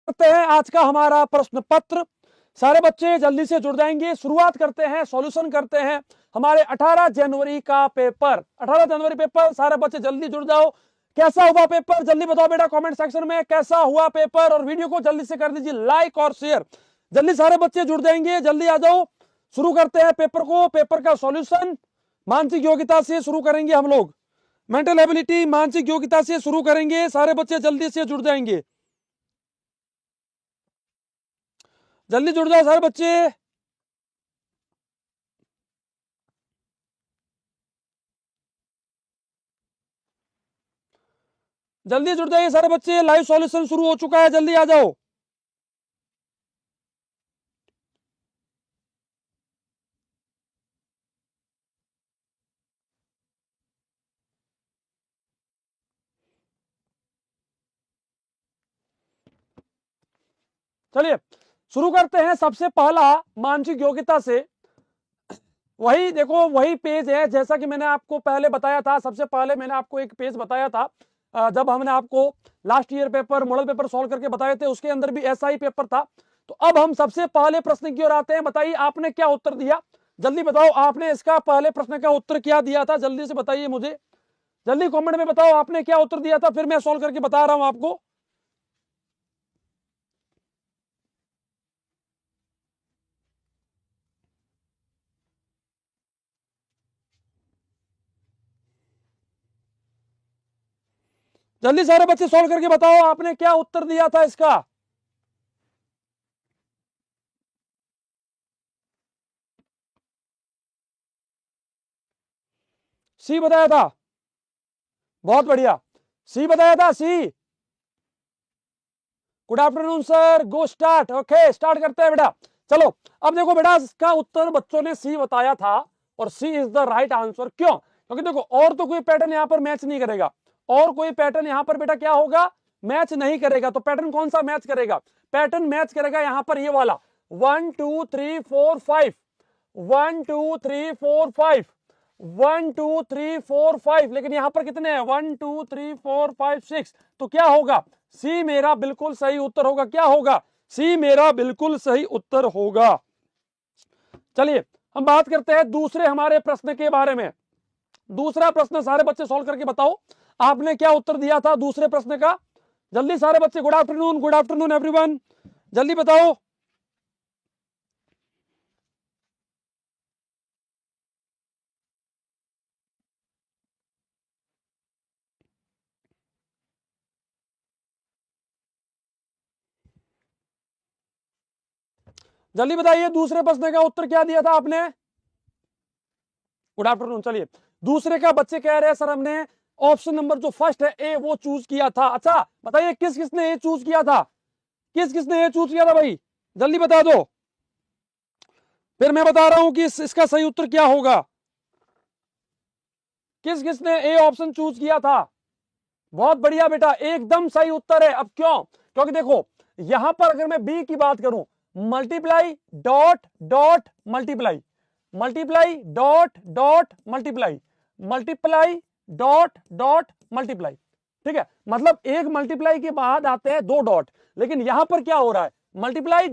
करते हैं आज का हमारा प्रश्न पत्र। सारे बच्चे जल्दी से जुड़ जाएंगे। शुरुआत करते हैं, सॉल्यूशन करते हैं हमारे 18 जनवरी का पेपर। 18 जनवरी पेपर, सारे बच्चे जल्दी जुड़ जाओ। कैसा हुआ पेपर जल्दी बताओ बेटा कमेंट सेक्शन में, कैसा हुआ पेपर। और वीडियो को जल्दी से कर दीजिए लाइक और शेयर। जल्दी सारे बच्चे जुड़ जाएंगे, जल्दी आ जाओ। शुरू करते हैं पेपर को। पेपर का सॉल्यूशन मानसिक योग्यता से शुरू करेंगे हम लोग। मेंटल एबिलिटी मानसिक योग्यता से शुरू करेंगे। सारे बच्चे जल्दी से जुड़ जाएंगे, जल्दी जुड़ जाओ सारे बच्चे। जल्दी जुड़ जाइए सारे बच्चे, लाइव सॉल्यूशन शुरू हो चुका है, जल्दी आ जाओ। चलिए शुरू करते हैं। सबसे पहला मानसिक योग्यता से, वही देखो वही पेज है जैसा कि मैंने आपको पहले बताया था। सबसे पहले मैंने आपको एक पेज बताया था जब हमने आपको last year paper model paper solve करके बताए थे, उसके अंदर भी ऐसा ही पेपर था। तो अब हम सबसे पहले प्रश्न की ओर आते हैं। बताइए आपने क्या उत्तर दिया, जल्दी बताओ। आपने इसका पहले प्रश्न का उत्तर क्या दिया था, जल्दी से बताइए मुझे, जल्दी कमेंट में बताओ आपने क्या उत्तर दिया था, फिर मैं सॉल्व करके बता रहा हूं आपको। जल्दी सारे बच्चे सॉल्व करके बताओ आपने क्या उत्तर दिया था इसका। सी बताया था, बहुत बढ़िया, सी बताया था, C. Good afternoon sir, go start. Okay start करते हैं बेटा। चलो अब देखो बेटा, इसका उत्तर बच्चों ने सी बताया था और सी इज द राइट आंसर। क्यों? क्योंकि देखो और तो कोई पैटर्न यहां पर मैच नहीं करेगा, और कोई पैटर्न यहां पर बेटा क्या होगा, मैच नहीं करेगा। तो पैटर्न कौन सा मैच करेगा? पैटर्न मैच करेगा यहां पर ये वाला 1 2 3 4 5, 1 2 3 4 5, 1 2 3 4 5। लेकिन यहां पर कितने हैं? 1 2 3 4 5 6। तो क्या होगा? सी मेरा बिल्कुल सही उत्तर होगा। क्या होगा? सी मेरा बिल्कुल सही उत्तर होगा। चलिए हम बात करते हैं दूसरे हमारे प्रश्न के बारे में। दूसरा प्रश्न सारे बच्चे सॉल्व करके बताओ आपने क्या उत्तर दिया था दूसरे प्रश्न का। जल्दी सारे बच्चे, गुड आफ्टरनून एवरीवन, जल्दी बताओ। जल्दी बताइए दूसरे प्रश्न का उत्तर क्या दिया था आपने। Good afternoon. चलिए दूसरे का बच्चे कह रहे हैं सर हमने ऑप्शन नंबर जो फर्स्ट है ए वो चूज किया था। अच्छा बताइए किस किसने ए चूज किया था, किस किसने ए चूज किया था भाई, जल्दी बता दो, फिर मैं बता रहा हूं कि इसका सही उत्तर क्या होगा। किस किसने ए ऑप्शन चूज किया था? बहुत बढ़िया बेटा, एकदम सही उत्तर है। अब क्यों? क्योंकि देखो यहां पर अगर मैं बी की बात करूं, multiply dot dot multiply, multiply dot dot multiply, multiply dot dot multiply, ठीक है। मतलब एक मल्टीप्लाई के बाद आते हैं दो डॉट, लेकिन यहां पर क्या हो रहा है? मल्टीप्लाई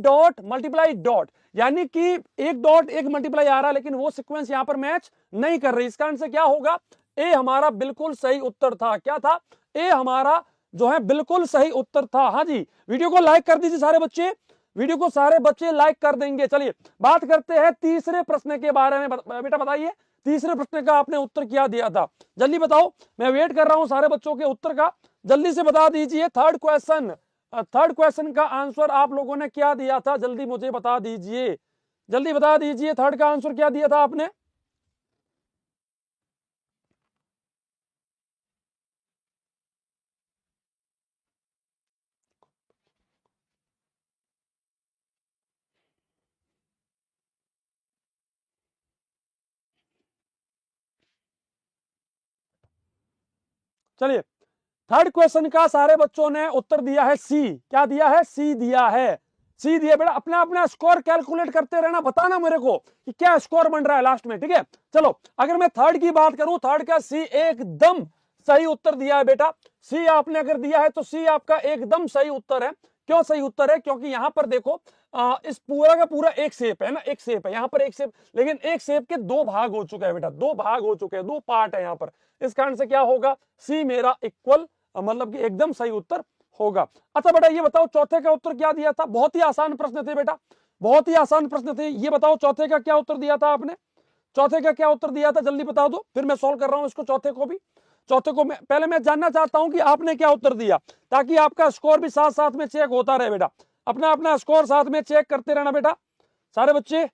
डॉट, यानी कि एक डॉट एक मल्टीप्लाई आ रहा है, लेकिन वो सीक्वेंस यहां पर मैच नहीं कर रही। इसका आंसर क्या होगा? ए हमारा बिल्कुल सही उत्तर था। क्या था? ए हमारा जो है बिल्कुल सही उत्तर था। हाँ जी, वीडियो को लाइक कर दीजिए सारे बच्चे, वीडियो को सारे बच्चे लाइक कर देंगे। चलिए बात करते हैं तीसरे प्रश्न के बारे में। बेटा बताइए तीसरे प्रश्न का आपने उत्तर क्या दिया था, जल्दी बताओ। मैं वेट कर रहा हूं सारे बच्चों के उत्तर का, जल्दी से बता दीजिए। थर्ड क्वेश्चन, थर्ड क्वेश्चन का आंसर आप लोगों ने क्या दिया था, जल्दी मुझे बता दीजिए, जल्दी बता दीजिए। थर्ड का आंसर क्या दिया था आपने? चलिए थर्ड क्वेश्चन का सारे बच्चों ने उत्तर दिया है सी। क्या दिया है? सी दिया है, सी दिया। बेटा अपना अपना स्कोर कैलकुलेट करते रहना, बताना मेरे को कि क्या स्कोर बन रहा है लास्ट में, ठीक है। चलो अगर मैं थर्ड की बात करूं, थर्ड का सी एकदम सही उत्तर दिया है बेटा। सी आपने अगर दिया है तो सी आपका एकदम सही उत्तर है। क्यों सही उत्तर है? क्योंकि यहां पर देखो इस पूरा का पूरा एक शेप है ना, एक शेप है यहां पर, एक शेप, लेकिन एक शेप के दो भाग हो चुके हैं बेटा, दो भाग हो चुके हैं, दो पार्ट है यहां पर। इस कारण से क्या होगा, सी मेरा इक्वल मतलब कि एकदम सही उत्तर होगा। अच्छा बेटा ये बताओ चौथे का उत्तर क्या दिया था? बहुत ही आसान प्रश्न थे बेटा, बहुत ही आसान प्रश्न थे। ये बताओ चौथे का क्या उत्तर दिया था आपने? चौथे का क्या उत्तर दिया था, जल्दी बता दो, फिर मैं सॉल्व कर रहा हूं इसको, चौथे को भी। चौथे को पहले मैं जानना चाहता हूं कि आपने क्या उत्तर दिया, ताकि आपका स्कोर भी साथ साथ में चेक होता रहे बेटा। अपना अपना स्कोर साथ में चेक करते रहना बेटा सारे बच्चे।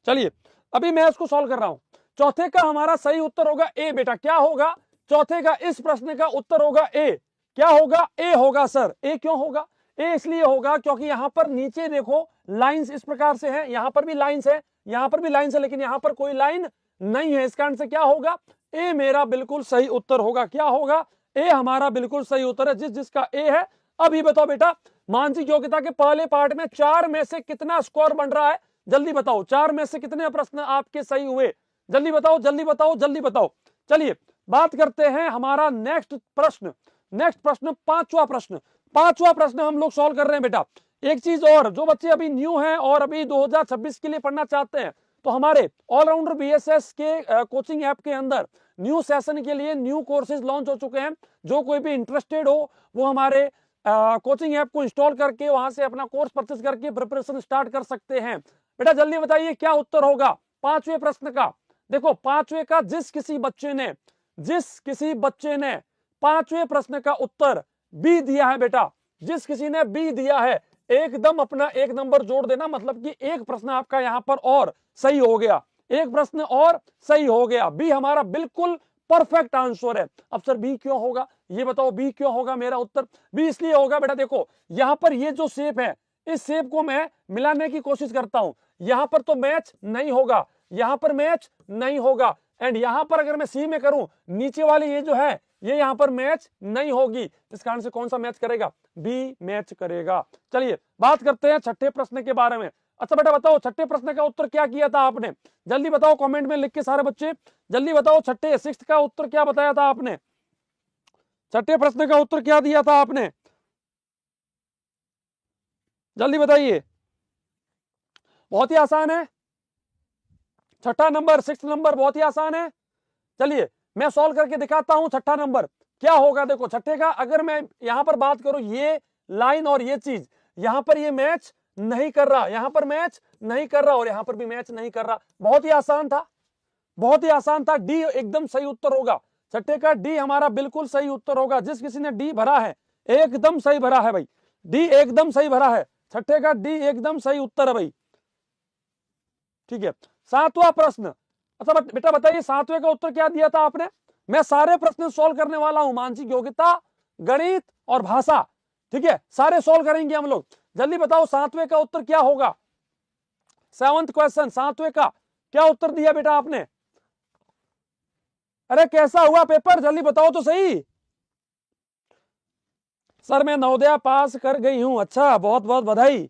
चलिए अभी मैं इसको सॉल्व कर रहा हूं। चौथे का हमारा सही उत्तर होगा ए बेटा। क्या होगा चौथे का, इस प्रश्न का उत्तर होगा ए। क्या होगा? ए होगा सर। ए क्यों होगा? ए इसलिए होगा क्योंकि यहां पर नीचे देखो लाइंस इस प्रकार से है, यहां पर भी लाइंस है, यहां पर भी लाइंस है, लेकिन यहां पर कोई लाइन नहीं है। इस कारण से क्या होगा, ए मेरा बिल्कुल सही उत्तर होगा। क्या होगा? ए हमारा बिल्कुल सही उत्तर है, जिसका ए है। अभी बताओ बेटा, मानसिक योग्यता के पहले पार्ट में 4 में से कितना स्कोर बन रहा है? जल्दी बताओ, 4 में से कितने प्रश्न आपके सही हुए? जल्दी बताओ, जल्दी बताओ, जल्दी बताओ। चलिए बात करते हैं हमारा नेक्स्ट प्रश्न। नेक्स्ट प्रश्न, पांचवा प्रश्न। पांचवा प्रश्न हम लोग सॉल्व कर रहे हैं बेटा। एक चीज और, जो बच्चे अभी न्यू हैं और अभी 2026 के लिए पढ़ना चाहते हैं, तो हमारे ऑलराउंडर बीएसएस के कोचिंग ऐप के अंदर न्यू सेशन के लिए न्यू कोर्सेज लॉन्च हो चुके हैं। जो कोई भी इंटरेस्टेड हो वो हमारे कोचिंग ऐप को इंस्टॉल करके वहां से अपना कोर्स परचेज करके प्रिपरेशन स्टार्ट कर सकते हैं। बेटा जल्दी बताइए क्या उत्तर होगा पांचवें प्रश्न का? देखो पांचवे का जिस किसी बच्चे ने पांचवें प्रश्न का उत्तर बी दिया है बेटा, जिस किसी ने बी दिया है, एकदम अपना एक नंबर जोड़ देना, मतलब कि एक प्रश्न आपका यहां पर और सही हो गया, एक प्रश्न और सही हो गया। बी हमारा बिल्कुल परफेक्ट आंसर है। अब सर बी क्यों होगा, ये बताओ बी क्यों होगा मेरा उत्तर? बी इसलिए होगा बेटा, देखो यहां पर ये जो शेप है, इस शेप को मैं मिलाने की कोशिश करता हूं, यहां पर तो मैच नहीं होगा, यहां पर मैच नहीं होगा, एंड यहां पर अगर मैं सी में करूं, नीचे वाली ये जो है ये यहां पर मैच नहीं होगी। इस कारण से कौन सा मैच करेगा? बी मैच करेगा। चलिए बात करते हैं छठे प्रश्न के बारे में। अच्छा बेटा बताओ छठे प्रश्न का उत्तर क्या किया था आपने? जल्दी बताओ कमेंट में लिख के सारे बच्चे, जल्दी बताओ छठे सिक्स्थ का उत्तर क्या बताया था आपने? छठे प्रश्न का उत्तर क्या दिया था आपने? जल्दी बताइए। बहुत ही आसान है, छठा नंबर, सिक्स्थ नंबर बहुत ही आसान है। चलिए मैं सॉल्व करके दिखाता हूं छठा नंबर क्या होगा। देखो छठे का अगर मैं यहां पर बात करूं, ये लाइन और ये चीज यहां पर ये मैच नहीं कर रहा, यहां पर मैच नहीं कर रहा और यहां पर भी मैच नहीं कर रहा। बहुत ही आसान था, बहुत ही आसान था। डी एकदम सही उत्तर होगा। छठे का डी हमारा बिल्कुल सही उत्तर होगा। जिस किसी ने डी भरा है एकदम सही भरा है भाई, डी एकदम सही भरा है। छठे का डी एकदम सही उत्तर है भाई। ठीक है, सातवां प्रश्न। अच्छा बेटा बताइए सातवें का उत्तर क्या दिया था आपने? मैं सारे प्रश्न सॉल्व करने वाला हूं, मानसिक योग्यता, गणित और भाषा। ठीक है, सारे सॉल्व करेंगे हम लोग। जल्दी बताओ सातवें का उत्तर क्या होगा? सेवंथ क्वेश्चन, सातवें का क्या उत्तर दिया बेटा आपने? अरे कैसा हुआ पेपर, जल्दी बताओ तो सही। सर मैं नवोदया पास कर गई हूं। अच्छा, बहुत बहुत बधाई,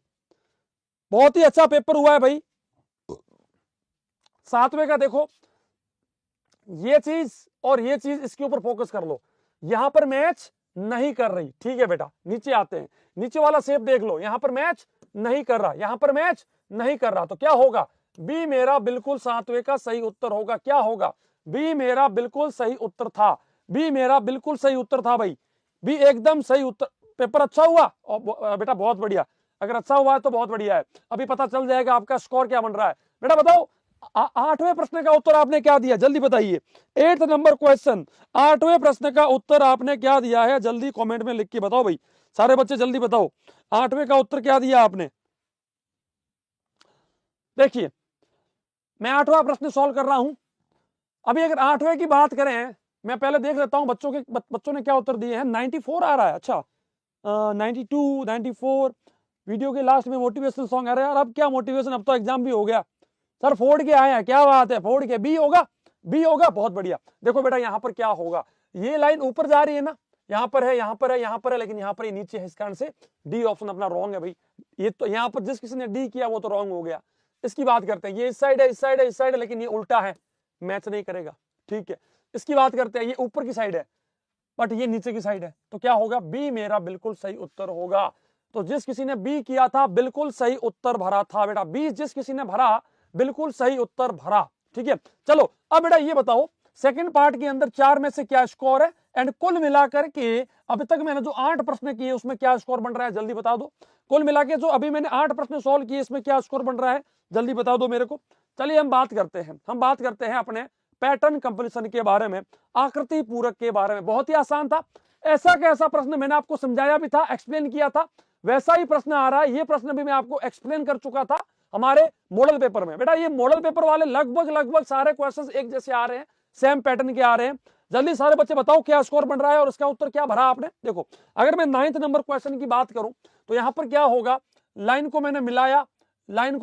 बहुत ही अच्छा पेपर हुआ है भाई। सातवें का देखो ये चीज और ये चीज, इसके ऊपर फोकस कर लो। यहां पर मैच नहीं कर रही, ठीक है बेटा। नीचे आते हैं, नीचे वाला शेप देख लो, यहां पर मैच नहीं कर रहा, यहां पर मैच नहीं कर रहा, तो क्या होगा? बी मेरा बिल्कुल सातवें का सही उत्तर होगा। क्या होगा? बी मेरा बिल्कुल सही उत्तर था, बी मेरा बिल्कुल सही उत्तर था भाई, बी एकदम सही उत्तर। पेपर अच्छा हुआ बेटा, बहुत बढ़िया। अगर अच्छा हुआ है तो बहुत बढ़िया है, अभी पता चल जाएगा आपका स्कोर क्या बन रहा है। बेटा बताओ आठवें प्रश्न का उत्तर आपने क्या दिया, जल्दी बताइए। 8th नंबर क्वेश्चन, आठवें प्रश्न का उत्तर आपने क्या दिया है? जल्दी कमेंट में लिख के बताओ भाई, सारे बच्चे जल्दी बताओ आठवें का उत्तर क्या दिया आपने। देखिए मैं आठवां प्रश्न सॉल्व कर रहा हूं। अभी अगर आठवें की बात करें, मैं पहले देख लेता हूं बच्चों ने क्या उत्तर दिए हैं। 94 आ रहा है, अच्छा 92, 94। वीडियो के लास्ट में मोटिवेशनल सॉन्ग आ रहा है यार। अब क्या मोटिवेशन, अब तो एग्जाम भी हो गया। सर फोड़ के आए हैं, क्या बात है, फोड़ के। बी होगा, बी होगा, बहुत बढ़िया। देखो बेटा यहां पर क्या होगा, ये लाइन ऊपर जा रही है ना, यहां पर है, यहां पर है, यहां पर है, लेकिन यहां पर ये नीचे है। इस कारण से डी ऑप्शन अपना रॉन्ग है भाई। ये तो यहां पर जिस किसी ने डी किया वो तो रॉन्ग हो गया। इसकी बात करते हैं, ये इस साइड है, इस साइड है, इस साइड है, लेकिन ये उल्टा है, मैच नहीं करेगा। ठीक है, इसकी बात करते हैं, ये ऊपर की साइड है बट ये नीचे की साइड है, तो क्या होगा, बी मेरा बिल्कुल सही उत्तर होगा। तो जिस किसी ने बी किया था बिल्कुल सही उत्तर भरा था बेटा, बी जिस किसी ने भरा बिल्कुल सही उत्तर भरा। ठीक है, चलो अब बेटा ये बताओ सेकंड पार्ट के अंदर 4 में से क्या स्कोर है, एंड कुल मिलाकर के अभी तक मैंने जो 8 प्रश्न किए उसमें क्या स्कोर बन रहा है, जल्दी बता दो। कुल मिला के जो अभी मैंने 8 प्रश्न सॉल्व किए इसमें क्या स्कोर बन रहा है, जल्दी बता दो मेरे को। चलिए हम बात करते हैं अपने पैटर्न कंपटीशन के बारे में, आकृति पूरक के बारे में। बहुत ही आसान था, ऐसा कैसा प्रश्न मैंने आपको समझाया भी था, एक्सप्लेन किया था, वैसा ही प्रश्न आ रहा है। ये प्रश्न भी मैं आपको एक्सप्लेन कर चुका था हमारे मॉडल पेपर में। बेटा ये मॉडल पेपर वाले लगभग सारे क्वेश्चंस एक जैसे आ रहे हैं, सेम पैटर्न के आ रहे हैं। जल्दी सारे बच्चे बताओ क्या स्कोर बन रहा है और इसका उत्तर क्या भरा आपने। देखो अगर मैं 9th नंबर क्वेश्चन की बात करूं तो यहां पर क्या होगा, लाइन को मैंने मिलाया, इस लाइन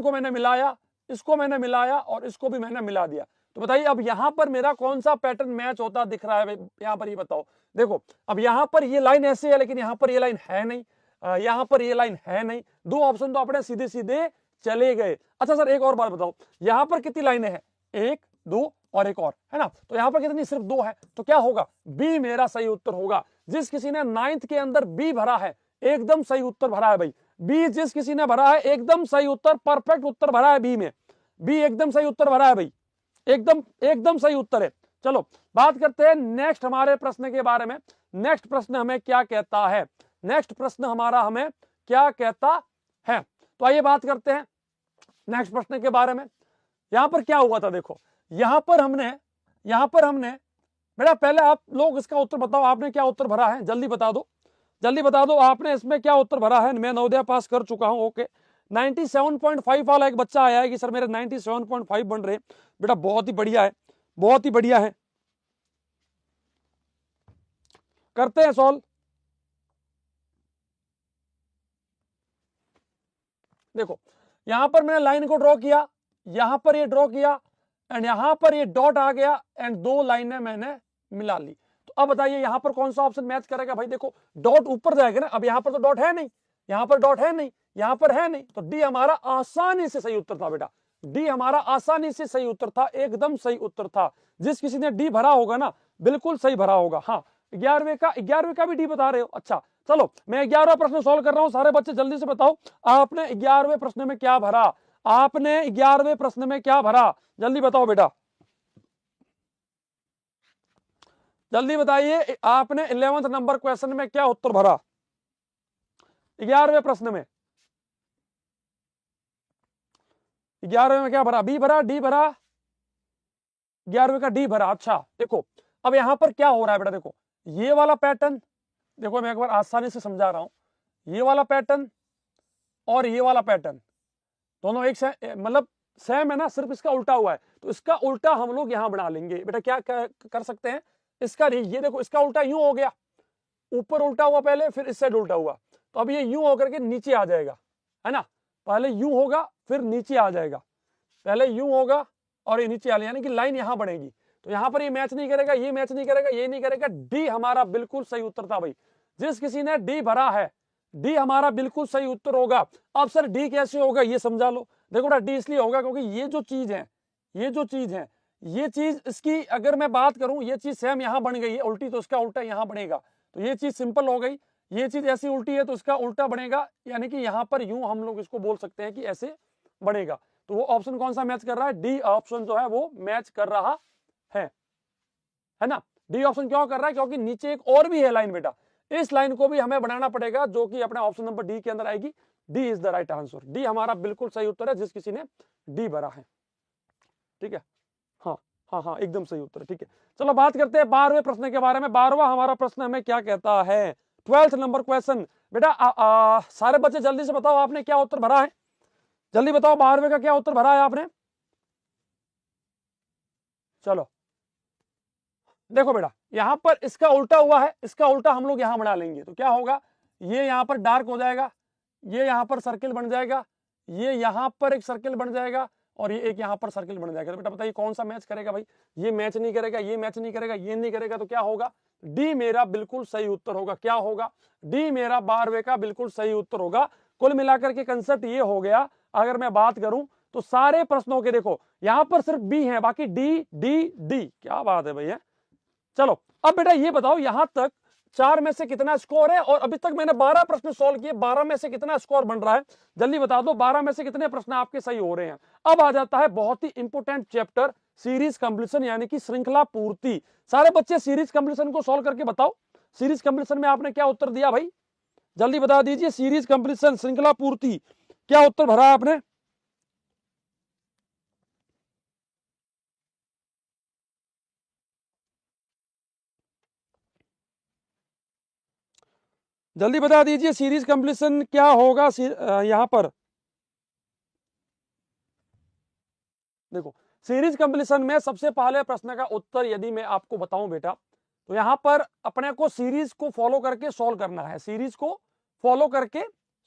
को मैंने मिलाया, इसको मैंने मिलाया और इसको भी मैंने मिला दिया। तो बताइए अब यहां पर मेरा कौन सा पैटर्न मैच होता दिख रहा है यहां पर, ये बताओ। देखो अब यहां पर ये लाइन ऐसे है लेकिन यहां पर ये लाइन है नहीं, यहां पर ये लाइन है नहीं, दो ऑप्शन तो अपने सीधे सीधे चले गए। अच्छा सर एक और बात बताओ, यहां पर कितनी लाइनें हैं, 1 2 और एक और है ना, तो यहां पर कितनी, सिर्फ 2 है, तो क्या होगा, बी मेरा सही उत्तर होगा। जिस किसी ने 9th के अंदर बी भरा है एकदम सही उत्तर भरा है भाई, बी जिस किसी ने भरा है एकदम सही उत्तर, परफेक्ट उत्तर भरा है बी में, बी एकदम सही उत्तर भरा है भाई, एकदम सही उत्तर है। चलो बात करते हैं नेक्स्ट हमारे प्रश्न के बारे में। नेक्स्ट प्रश्न हमें क्या कहता है, नेक्स्ट प्रश्न हमारा हमें क्या कहता है, तो आइए बात करते हैं नेक्स्ट प्रश्न के बारे में। यहां पर क्या हुआ था, देखो यहां पर हमने बेटा पहले आप लोग इसका उत्तर बताओ, आपने क्या उत्तर भरा है, जल्दी बता दो आपने इसमें क्या उत्तर भरा है। मैं नवोदय पास कर चुका हूं, ओके। 97.5 वाला एक बच्चा आया है कि सर मेरे 97.5 बन रहे, बेटा बहुत ही बढ़िया है, करते हैं सॉल्व। देखो यहां पर मैंने लाइन को ड्रॉ किया, यहां पर ये ड्रॉ किया एंड यहां पर ये डॉट आ गया एंड दो लाइनें मैंने मिला ली। तो अब बताइए यहां पर कौन सा ऑप्शन मैच करेगा भाई, देखो डॉट ऊपर जाएगा ना, अब यहां पर तो डॉट है नहीं, यहां पर डॉट है नहीं, यहां पर है नहीं, तो डी हमारा आसानी से सही उत्तर था बेटा, डी हमारा आसानी से सही उत्तर था, एकदम सही उत्तर था। जिस किसी ने डी भरा होगा ना बिल्कुल सही भरा होगा। हाँ 11वें का भी डी बता रहे हो, अच्छा चलो मैं 11वां प्रश्न सॉल्व कर रहा हूं, सारे बच्चे जल्दी से बताओ आपने 11वें प्रश्न में क्या भरा, आपने 11वें प्रश्न में क्या भरा, जल्दी बताओ बेटा, जल्दी बताइए आपने 11th नंबर क्वेश्चन में क्या उत्तर भरा, 11वें प्रश्न में, 11वें में क्या भरा, बी भरा, डी भरा, 11वें का डी भरा। अच्छा देखो अब यहां पर क्या हो रहा है बेटा, देखो ये वाला पैटर्न, देखो मैं एक बार आसानी से समझा रहा हूं, ये वाला पैटर्न और ये वाला पैटर्न दोनों एक मतलब सेम है ना, सिर्फ इसका उल्टा हुआ है, तो इसका उल्टा हम लोग यहां बना लेंगे बेटा। क्या कर सकते हैं, इसका ये देखो इसका उल्टा यूं हो गया, ऊपर उल्टा हुआ पहले फिर इस साइड उल्टा हुआ, तो अब ये यूं होकर के नीचे आ जाएगा, है ना, पहले यूं होगा फिर नीचे आ जाएगा, पहले यूं होगा और ये नीचे आ जाएगा, यानी कि लाइन यहां बनेगी। तो यहां पर ये मैच नहीं करेगा, ये मैच नहीं करेगा, ये नहीं करेगा, डी हमारा बिल्कुल सही उत्तर था भाई। जिस किसी ने डी भरा है डी हमारा बिल्कुल सही उत्तर होगा। अब सर डी कैसे होगा ये समझा लो, देखो बेटा डी इसलिए होगा क्योंकि ये जो चीज है ये चीज इसकी अगर मैं बात करूं, ये चीज सेम यहां बन गई है उल्टी, तो इसका उल्टा यहां बनेगा, तो ये चीज सिंपल हो गई। ये चीज ऐसी उल्टी है तो इसका उल्टा बनेगा, यानी कि यहां पर यूं हम लोग इसको बोल सकते हैं कि ऐसे बनेगा। तो वो ऑप्शन कौन सा मैच कर रहा है, डी ऑप्शन जो है वो मैच कर रहा है ना। डी ऑप्शन क्यों कर रहा है, क्योंकि नीचे एक और भी है लाइन बेटा, इस लाइन को भी हमें बनाना पड़ेगा जो कि अपने ऑप्शन नंबर डी के अंदर आएगी। D is the right answer, D हमारा बिल्कुल सही उत्तर है जिस किसी ने डी भरा है। ठीक है, हाँ एकदम सही उत्तर है। ठीक है, चलो बात करते हैं 12वें प्रश्न के बारे में। 12वां हमारा प्रश्न हमें क्या कहता है, 12th नंबर क्वेश्चन। बेटा सारे बच्चे जल्दी से बताओ आपने क्या उत्तर भरा है, जल्दी बताओ 12वें का क्या उत्तर भरा है आपने। चलो देखो बेटा यहां पर इसका उल्टा हुआ है, इसका उल्टा हम लोग यहां बना लेंगे, तो क्या होगा, ये यहां पर डार्क हो जाएगा, ये यहां पर सर्किल बन जाएगा, ये यहां पर एक सर्किल बन जाएगा और ये एक यहां पर सर्किल बन जाएगा। तो बेटा बताइए कौन सा मैच करेगा भाई, ये मैच नहीं करेगा, ये मैच नहीं करेगा, ये नहीं करेगा, तो क्या होगा, डी मेरा बिल्कुल सही उत्तर होगा। क्या होगा, डी मेरा 12वें का बिल्कुल सही उत्तर होगा। कुल मिलाकर के कंसेप्ट ये हो गया, अगर मैं बात करूं तो सारे प्रश्नों के देखो यहां पर सिर्फ बी है, बाकी डी डी डी। क्या बात है भैया। चलो अब बेटा ये बताओ यहां तक 4 में से कितना स्कोर है, और अभी तक मैंने 12 प्रश्न सॉल्व किए, 12 में से कितना स्कोर बन रहा है जल्दी बता दो। 12 में से कितने प्रश्न आपके सही हो रहे हैं। अब आ जाता है बहुत ही इंपोर्टेंट चैप्टर, सीरीज कंप्लीशन यानी कि श्रृंखला पूर्ति। सारे बच्चे सीरीज कंप्लीशन को सॉल्व करके बताओ, सीरीज कंप्लीशन में आपने क्या उत्तर दिया भाई, जल्दी बता दीजिए। सीरीज कंप्लीशन श्रृंखला पूर्ति क्या उत्तर भरा आपने। जल्दी बता दीजिए सीरीज कंप्लीशन क्या होगा यहां पर। देखो सीरीज कंप्लीशन में सबसे पहले प्रश्न का उत्तर यदि मैं आपको बताऊं बेटा, तो यहां पर अपने को सीरीज को फॉलो करके सॉल्व करना है, सीरीज को फॉलो करके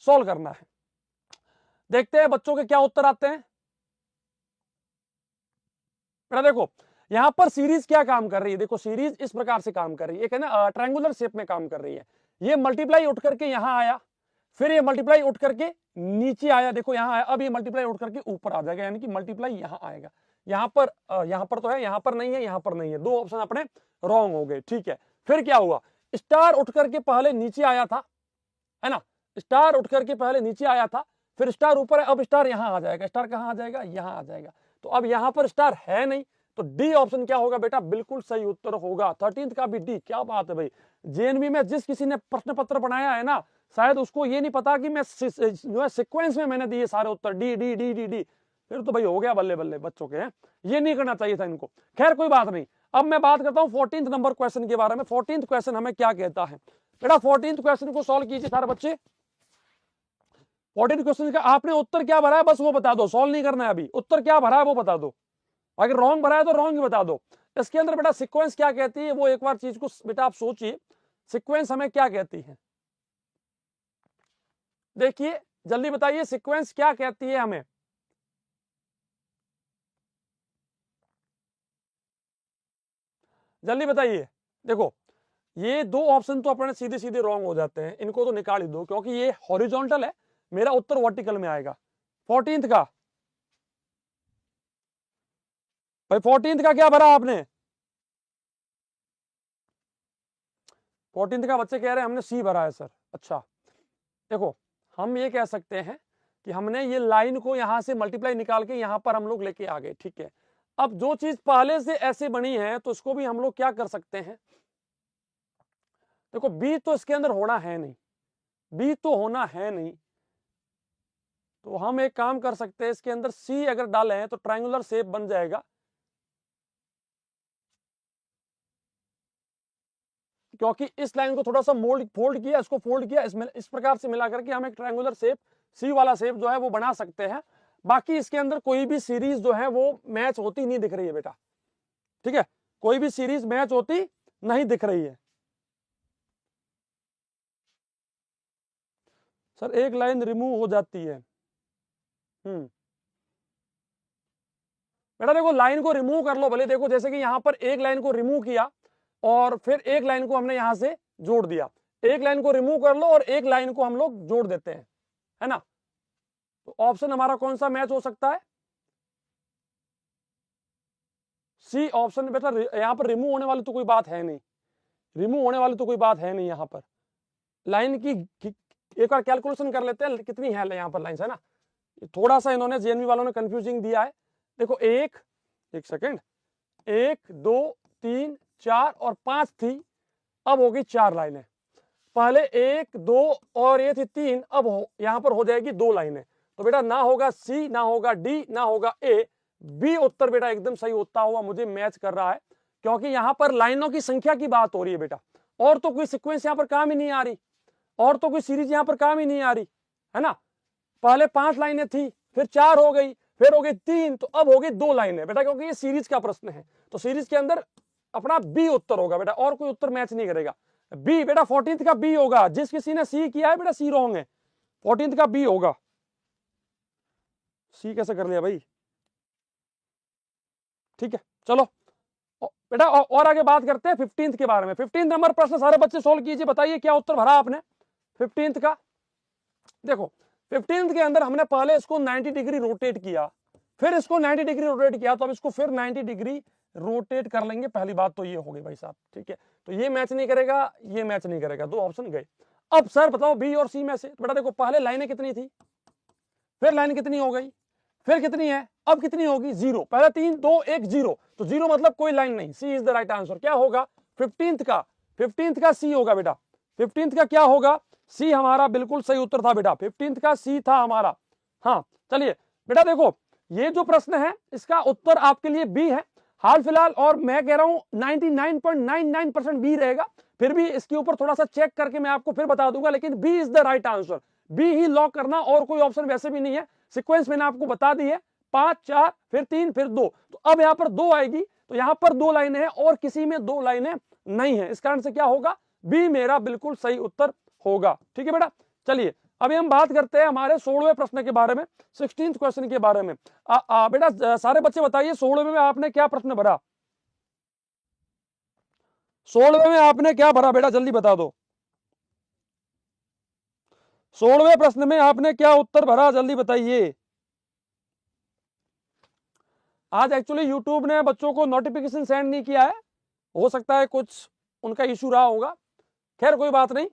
सॉल्व करना है। देखते हैं बच्चों के क्या उत्तर आते हैं। बेटा देखो यहां पर सीरीज क्या काम कर रही है, देखो सीरीज इस प्रकार से काम कर रही है, एक है ना ट्रायंगुलर शेप में काम कर रही है। ये मल्टीप्लाई उठ करके यहां आया, फिर ये मल्टीप्लाई उठ करके नीचे आया, देखो यहां आया, अब ये मल्टीप्लाई उठ करके ऊपर आ जाएगा, यानी कि मल्टीप्लाई यहां आएगा। यहां पर तो है, यहां पर नहीं है, यहां पर नहीं है, दो ऑप्शन अपने रॉन्ग हो गए। ठीक है, फिर क्या हुआ, स्टार उठ करके पहले नीचे आया था, है ना, स्टार उठ करके पहले नीचे आया था, फिर स्टार ऊपर है, अब स्टार यहां आ जाएगा। स्टार कहां आ जाएगा, यहां आ जाएगा। तो अब यहां पर स्टार है नहीं, तो डी ऑप्शन क्या होगा बेटा, बिल्कुल सही उत्तर होगा 13th का भी डी। क्या बात है भाई। जेएनवी में जिस किसी ने प्रश्न पत्र बनाया है ना, शायद उसको ये नहीं पता कि मैं जो है सीक्वेंस में मैंने दिए सारे उत्तर D D D D D, फिर तो भाई हो गया बल्ले बल्ले बच्चों के। ये नहीं करना चाहिए था इनको, खैर कोई बात नहीं। अब मैं बात करता हूं 14th नंबर क्वेश्चन के बारे में। 14th क्वेश्चन हमें क्या कहता है बेटा, 14th क्वेश्चन को सॉल्व कीजिए सारे बच्चे। 14th क्वेश्चन का आपने उत्तर क्या भरा है बस वो बता दो, सॉल्व नहीं करना है अभी, उत्तर क्या भरा है वो बता दो, अगर रॉन्ग भरा है तो रॉन्ग ही बता दो। इसके अंदर बेटा सीक्वेंस क्या कहती है वो एक बार चीज को बेटा आप सोचिए, सीक्वेंस हमें क्या कहती है, देखिए जल्दी बताइए सीक्वेंस क्या कहती है हमें। जल्दी बताइए। देखो ये दो ऑप्शन तो अपने सीधे सीधे रॉन्ग हो जाते हैं, इनको तो निकाल ही दो क्योंकि ये हॉरिजॉन्टल है, मेरा उत्तर वर्टिकल में आएगा। 14th का भाई, 14th का क्या भरा आपने, 14th का बच्चे कह रहे हैं हमने सी भरा है सर। अच्छा देखो हम ये कह सकते हैं कि हमने ये लाइन को यहां से मल्टीप्लाई निकाल के यहां पर हम लोग लेके आ गए। ठीक है, अब जो चीज पहले से ऐसे बनी है तो उसको भी हम लोग क्या कर सकते हैं, देखो बी तो इसके अंदर होना है नहीं, बी तो होना है नहीं, तो हम एक काम कर सकते हैं, इसके अंदर सी अगर डाले हैं तो ट्रायंगुलर शेप बन जाएगा, क्योंकि इस लाइन को थोड़ा सा फोल्ड किया, इसको फोल्ड किया, इसमें इस प्रकार से मिला करके हम एक ट्रायंगुलर शेप, सी वाला शेप जो है वो बना सकते हैं। बाकी इसके अंदर कोई भी सीरीज जो है वो मैच होती नहीं दिख रही है बेटा। ठीक है, कोई भी सीरीज मैच होती नहीं दिख रही है। सर एक लाइन रिमूव हो जाती है, बेटा देखो लाइन को रिमूव कर लो भले, देखो जैसे कि यहां पर एक लाइन को रिमूव किया और फिर एक लाइन को हमने यहां से जोड़ दिया, एक लाइन को रिमूव कर लो और एक लाइन को हम लोग जोड़ देते हैं, है ना। तो ऑप्शन हमारा कौन सा मैच हो सकता है, सी ऑप्शन। बेटा यहां पर रिमूव होने वाली तो कोई बात है नहीं, रिमूव होने वाली तो कोई बात है नहीं यहाँ पर। लाइन की एक बार कैलकुलेशन कर लेते हैं कितनी है यहाँ पर लाइन, है ना। थोड़ा सा इन्होंने जेएनवी वालों ने कंफ्यूजिंग दिया है। देखो एक सेकेंड, 1 2 3 4 और 5 थी, अब होगी 4 लाइनें। पहले 1 2 और ये थी 3, अब यहां पर हो जाएगी 2 लाइनें। तो बेटा ना होगा सी, ना होगा डी, ना होगा ए, बी उत्तर बेटा एकदम सही होता हुआ मुझे मैच कर रहा है, क्योंकि यहां पर लाइनों की संख्या की बात हो रही है बेटा, और तो कोई सीक्वेंस यहां पर काम ही नहीं आ रही, और तो कोई सीरीज यहां पर काम ही नहीं आ रही, है ना। पहले 5 लाइनें थी, फिर 4 हो गई, फिर हो गई 3, तो अब हो गई 2 लाइनें बेटा, क्योंकि ये सीरीज का प्रश्न है। तो सीरीज के अंदर अपना बी उत्तर होगा बेटा, और कोई उत्तर मैच नहीं करेगा। बी बेटा 14th का बी होगा, जिस किसी ने सी किया है बेटा सी रॉन्ग है, 14th का बी होगा। सी कैसे कर लिया भाई, ठीक है चलो बेटा और आगे बात करते हैं 15th के बारे में। 15th नंबर प्रश्न सारे बच्चे सोल्व कीजिए, बताइए क्या उत्तर भरा आपने 15th का। देखो 15th के अंदर हमने पहले इसको 90 डिग्री रोटेट किया, फिर इसको 90 डिग्री रोटेट किया, तो अब इसको फिर 90 डिग्री रोटेट कर लेंगे। पहली बात तो ये हो गई भाई साहब, ठीक है। तो ये मैच नहीं करेगा, ये मैच नहीं करेगा, दो ऑप्शन गए। अब सर बताओ बी और सी में से, तो बेटा देखो पहले लाइनें कितनी थी, फिर लाइन कितनी हो गई, फिर कितनी है, अब कितनी होगी, 0। पहले 3 2 1 0, तो 0 मतलब कोई लाइन नहीं। सी इज द राइट आंसर। क्या होगा 15th का सी होगा बेटा। 15th का क्या होगा, सी हमारा बिल्कुल सही उत्तर था बेटा। 15th का सी था हमारा। हाँ चलिए बेटा देखो, ये जो प्रश्न है इसका उत्तर आपके लिए बी है हाल फिलहाल, और मैं कह रहा हूं 99.99% बी रहेगा। फिर भी इसके ऊपर थोड़ा सा चेक करके मैं आपको फिर बता दूंगा, लेकिन B is the right answer. B ही लॉक करना, और कोई ऑप्शन वैसे भी नहीं है। सीक्वेंस मैंने आपको बता दी है, 5 4 फिर 3 फिर 2, तो अब यहां पर 2 आएगी, तो यहां पर 2 लाइनें हैं और किसी में 2 लाइनें नहीं है। इस कारण से क्या होगा, बी मेरा बिल्कुल सही उत्तर होगा। ठीक है बेटा। चलिए अभी हम बात करते हैं हमारे 16वें प्रश्न के बारे में, 16th क्वेश्चन के बारे में। बेटा सारे बच्चे बताइए 16वें में आपने क्या प्रश्न भरा, 16वें में आपने क्या भरा बेटा, जल्दी बता दो। 16वें प्रश्न में आपने क्या उत्तर भरा, जल्दी बताइए। आज एक्चुअली यूट्यूब ने बच्चों को नोटिफिकेशन सेंड नहीं किया है, हो सकता है कुछ उनका इशू रहा होगा, खैर कोई बात नहीं।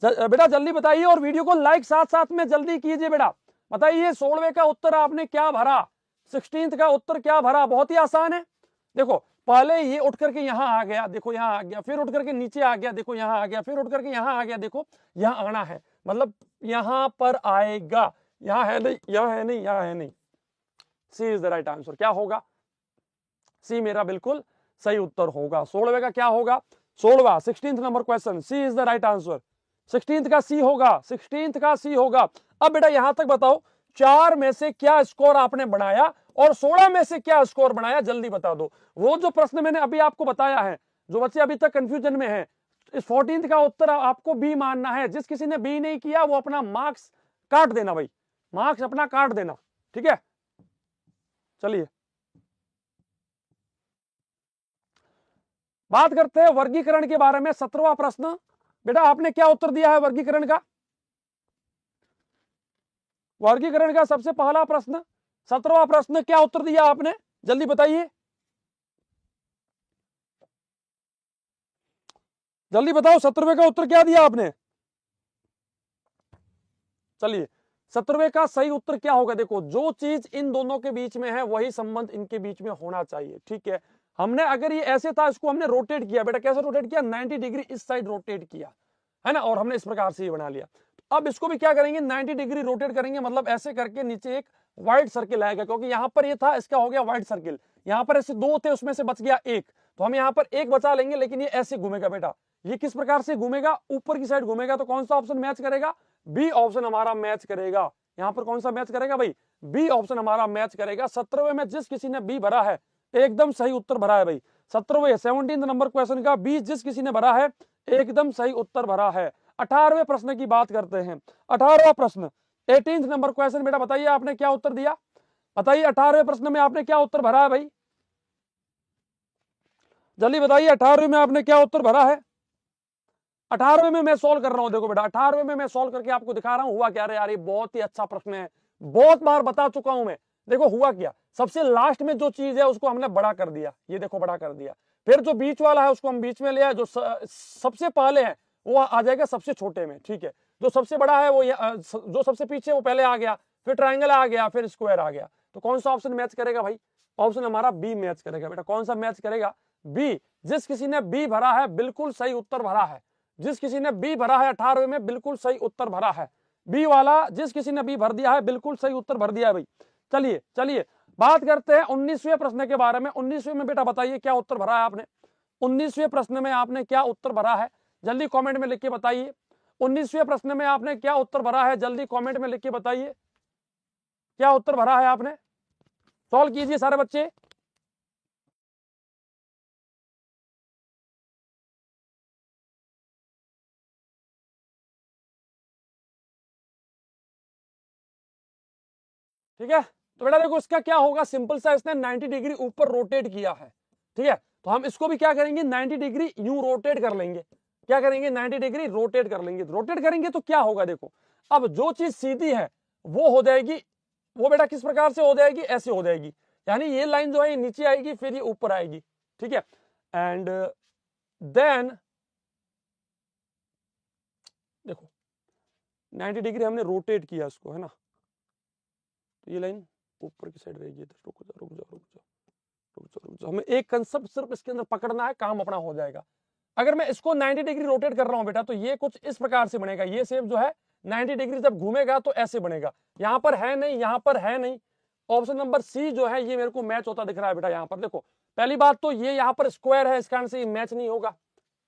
बेटा जल्दी बताइए, और वीडियो को लाइक साथ साथ में जल्दी कीजिए बेटा। बताइए 16वें का उत्तर आपने क्या भरा, 16th का उत्तर क्या भरा। बहुत ही आसान है। देखो पहले ये उठ करके यहां आ गया, देखो यहां आ गया, फिर उठ करके नीचे आ गया, देखो यहां आ गया, फिर उठ करके यहां आ गया, देखो यहां आना है, मतलब यहां पर आएगा। यहां है नहीं, यहां है नहीं, यहां है नहीं। सी इज द राइट आंसर। क्या होगा, सी मेरा बिल्कुल सही उत्तर होगा। 16वें का क्या होगा, 16वां 16th number question, C is the right answer. 16th का सी होगा, 16th का सी होगा। अब बेटा यहां तक बताओ 4 में से क्या स्कोर आपने बनाया और 16 में से क्या स्कोर बनाया, जल्दी बता दो। वो जो प्रश्न मैंने अभी आपको बताया है, जो बच्चे अभी तक कंफ्यूजन में हैं, इस 14th का उत्तर आपको बी मानना है। जिस किसी ने बी नहीं किया वो अपना मार्क्स काट देना भाई, मार्क्स अपना काट देना, ठीक है। चलिए बात करते हैं वर्गीकरण के बारे में। 17वां प्रश्न बेटा आपने क्या उत्तर दिया है वर्गीकरण का, वर्गीकरण का सबसे पहला प्रश्न, 17वां प्रश्न क्या उत्तर दिया आपने, जल्दी बताइए, जल्दी बताओ 17वें का उत्तर क्या दिया आपने। चलिए 17वें का सही उत्तर क्या होगा, देखो जो चीज इन दोनों के बीच में है वही संबंध इनके बीच में होना चाहिए, ठीक है। हमने अगर ये ऐसे था, इसको हमने रोटेट किया बेटा, कैसे रोटेट किया, 90 डिग्री इस साइड रोटेट किया है ना, और हमने इस प्रकार से ये बना लिया। अब इसको भी क्या करेंगे, 90 डिग्री रोटेट करेंगे, मतलब ऐसे करके नीचे एक व्हाइट सर्किल आएगा, क्योंकि यहां पर ये था, इसका हो गया व्हाइट सर्किल। यहां पर ऐसे 2 थे, उसमें से बच गया 1, तो हम यहां पर 1 बचा लेंगे, लेकिन ये ऐसे घूमेगा बेटा। ये किस प्रकार से घूमेगा, ऊपर की साइड घूमेगा, तो कौन सा ऑप्शन मैच करेगा, बी ऑप्शन हमारा मैच करेगा। यहां पर कौन सा मैच करेगा भाई, बी ऑप्शन हमारा मैच करेगा। 17वें में जिस किसी ने बी भरा है एकदम सही उत्तर भरा है भाई। 17वें 17 नंबर क्वेश्चन का बी जिस किसी ने भरा है एकदम सही उत्तर भरा है। 18वें प्रश्न की बात करते हैं। 18वां प्रश्न 18th नंबर क्वेश्चन, बेटा बताइए आपने क्या उत्तर दिया, बताइए 18वें प्रश्न में आपने क्या उत्तर भरा है भाई, जल्दी बताइए 18वें में आपने क्या उत्तर भरा है। 18वें में मैं सॉल्व कर रहा हूं, देखो बेटा 18वें में मैं सॉल्व करके आपको दिखा रहा हूं हुआ क्या। यार ये बहुत ही अच्छा प्रश्न है, बहुत बार बता चुका हूं मैं। देखो हुआ क्या, सबसे लास्ट में जो चीज है उसको हमने बड़ा कर दिया, ये देखो बड़ा कर दिया। फिर जो बीच वाला है उसको हम बीच में ले आए, जो सबसे पहले है वो आ जाएगा सबसे छोटे में, ठीक है। जो सबसे बड़ा है वो जो सबसे पीछे वो पहले आ गया, फिर ट्राइंगल आ गया, फिर स्क्वायर आ गया। तो कौन सा ऑप्शन मैच करेगा भाई, ऑप्शन हमारा बी मैच करेगा बेटा। कौन सा मैच करेगा, बी। जिस किसी ने बी भरा है बिल्कुल सही उत्तर भरा है, जिस किसी ने बी भरा है 18वें में बिल्कुल सही उत्तर भरा है, बी वाला जिस किसी ने बी भर दिया है बिल्कुल सही उत्तर भर दिया है भाई। चलिए चलिए बात करते हैं 19वें प्रश्न के बारे में। 19वें में बेटा बताइए क्या उत्तर भरा है आपने, 19वें प्रश्न में आपने क्या उत्तर भरा है, जल्दी कमेंट में लिख के बताइए। 19वें प्रश्न में आपने क्या उत्तर भरा है, जल्दी कमेंट में लिख के बताइए क्या उत्तर भरा है आपने। सॉल्व कीजिए सारे बच्चे। ठीक है, तो बेटा देखो इसका क्या होगा, सिंपल सा, इसने 90 डिग्री ऊपर रोटेट किया है, ठीक है। तो हम इसको भी क्या करेंगे, 90 डिग्री यूं रोटेट कर लेंगे। क्या करेंगे, 90 डिग्री रोटेट कर लेंगे। रोटेट करेंगे तो क्या होगा, देखो अब जो चीज सीधी है वो हो जाएगी वो बेटा किस प्रकार से हो जाएगी, ऐसे हो जाएगी, यानी ये लाइन जो है ये नीचे आएगी फिर ये ऊपर आएगी, ठीक है। एंड देन देखो 90 डिग्री हमने रोटेट किया इसको, है ना, तो ये लाइन ऊपर की साइड रहेगी। रुक जा रुक जा रुक जा रुक जा रुक जा, हमें एक कंसेप्ट सिर्फ इसके अंदर पकड़ना है, काम अपना हो जाएगा। अगर मैं इसको 90 डिग्री रोटेट कर रहा हूं बेटा, तो ये कुछ इस प्रकार से बनेगा, ये शेप जो है 90 डिग्री जब घूमेगा तो ऐसे बनेगा, यहां पर है नहीं, यहां पर है नहीं। ऑप्शन नंबर सी जो है ये मेरे को मैच होता दिख रहा है बेटा। यहां पर देखो, पहली बात तो ये यहां पर स्क्वायर है, इस कारण से ये मैच नहीं होगा,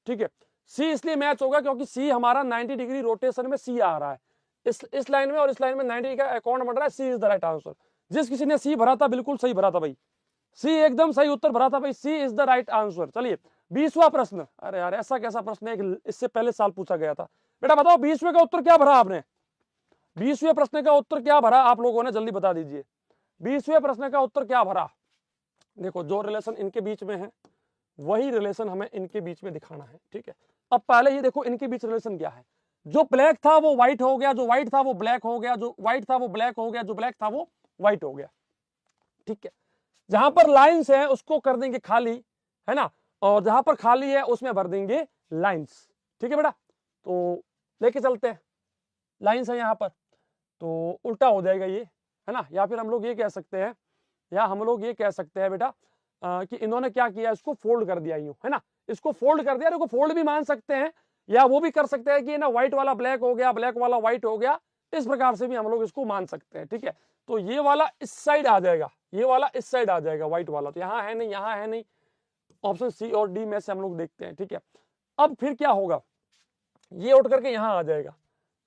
ठीक है। सी इसलिए मैच होगा क्योंकि सी हमारा 90 डिग्री रोटेशन में सी आ रहा है, इस लाइन में और इस लाइन में 90 का अकाउंट बन रहा है। सी इज द राइट आंसर। जिस किसी ने सी भरा था बिल्कुल सही भरा था भाई, सी एकदम सही उत्तर भरा था भाई, सी इज द राइट आंसर। चलिए 20वां प्रश्न। अरे यार ऐसा कैसा प्रश्न है, इससे पहले साल पूछा गया था बेटा। बताओ 20वें का उत्तर क्या भरा आपने, 20वें प्रश्न का उत्तर क्या भरा आप लोगों ने, जल्दी बता दीजिए। 20वें प्रश्न का उत्तर क्या भरा। देखो जो रिलेशन इनके बीच में है वही रिलेशन हमें इनके बीच में दिखाना है, ठीक है। अब पहले ही देखो इनके बीच रिलेशन क्या है, जो ब्लैक था वो व्हाइट हो गया, जो व्हाइट था वो ब्लैक हो गया, जो व्हाइट था वो ब्लैक हो गया, जो ब्लैक था वो व्हाइट हो गया, ठीक है। जहां पर लाइंस है उसको कर देंगे खाली, है ना, और जहां पर खाली है उसमें भर देंगे लाइंस, ठीक है बेटा। तो लेके चलते हैं, लाइंस है यहां पर तो उल्टा हो जाएगा ये, है ना। या फिर हम लोग ये कह सकते हैं, या हम लोग ये कह सकते हैं बेटा कि इन्होंने क्या किया, इसको फोल्ड कर दिया यूं, है ना, इसको फोल्ड कर दिया। देखो फोल्ड भी मान सकते हैं या वो भी कर सकते हैं कि ना व्हाइट वाला ब्लैक हो गया, ब्लैक वाला व्हाइट हो गया, इस प्रकार से भी हम लोग इसको मान सकते हैं, ठीक है। तो ये वाला इस साइड आ जाएगा, ये वाला इस साइड आ जाएगा व्हाइट वाला, तो यहाँ है नहीं, यहाँ है नहीं। ऑप्शन सी और डी में से हम लोग देखते हैं, ठीक है। अब फिर क्या होगा, ये उठ करके यहाँ आ जाएगा,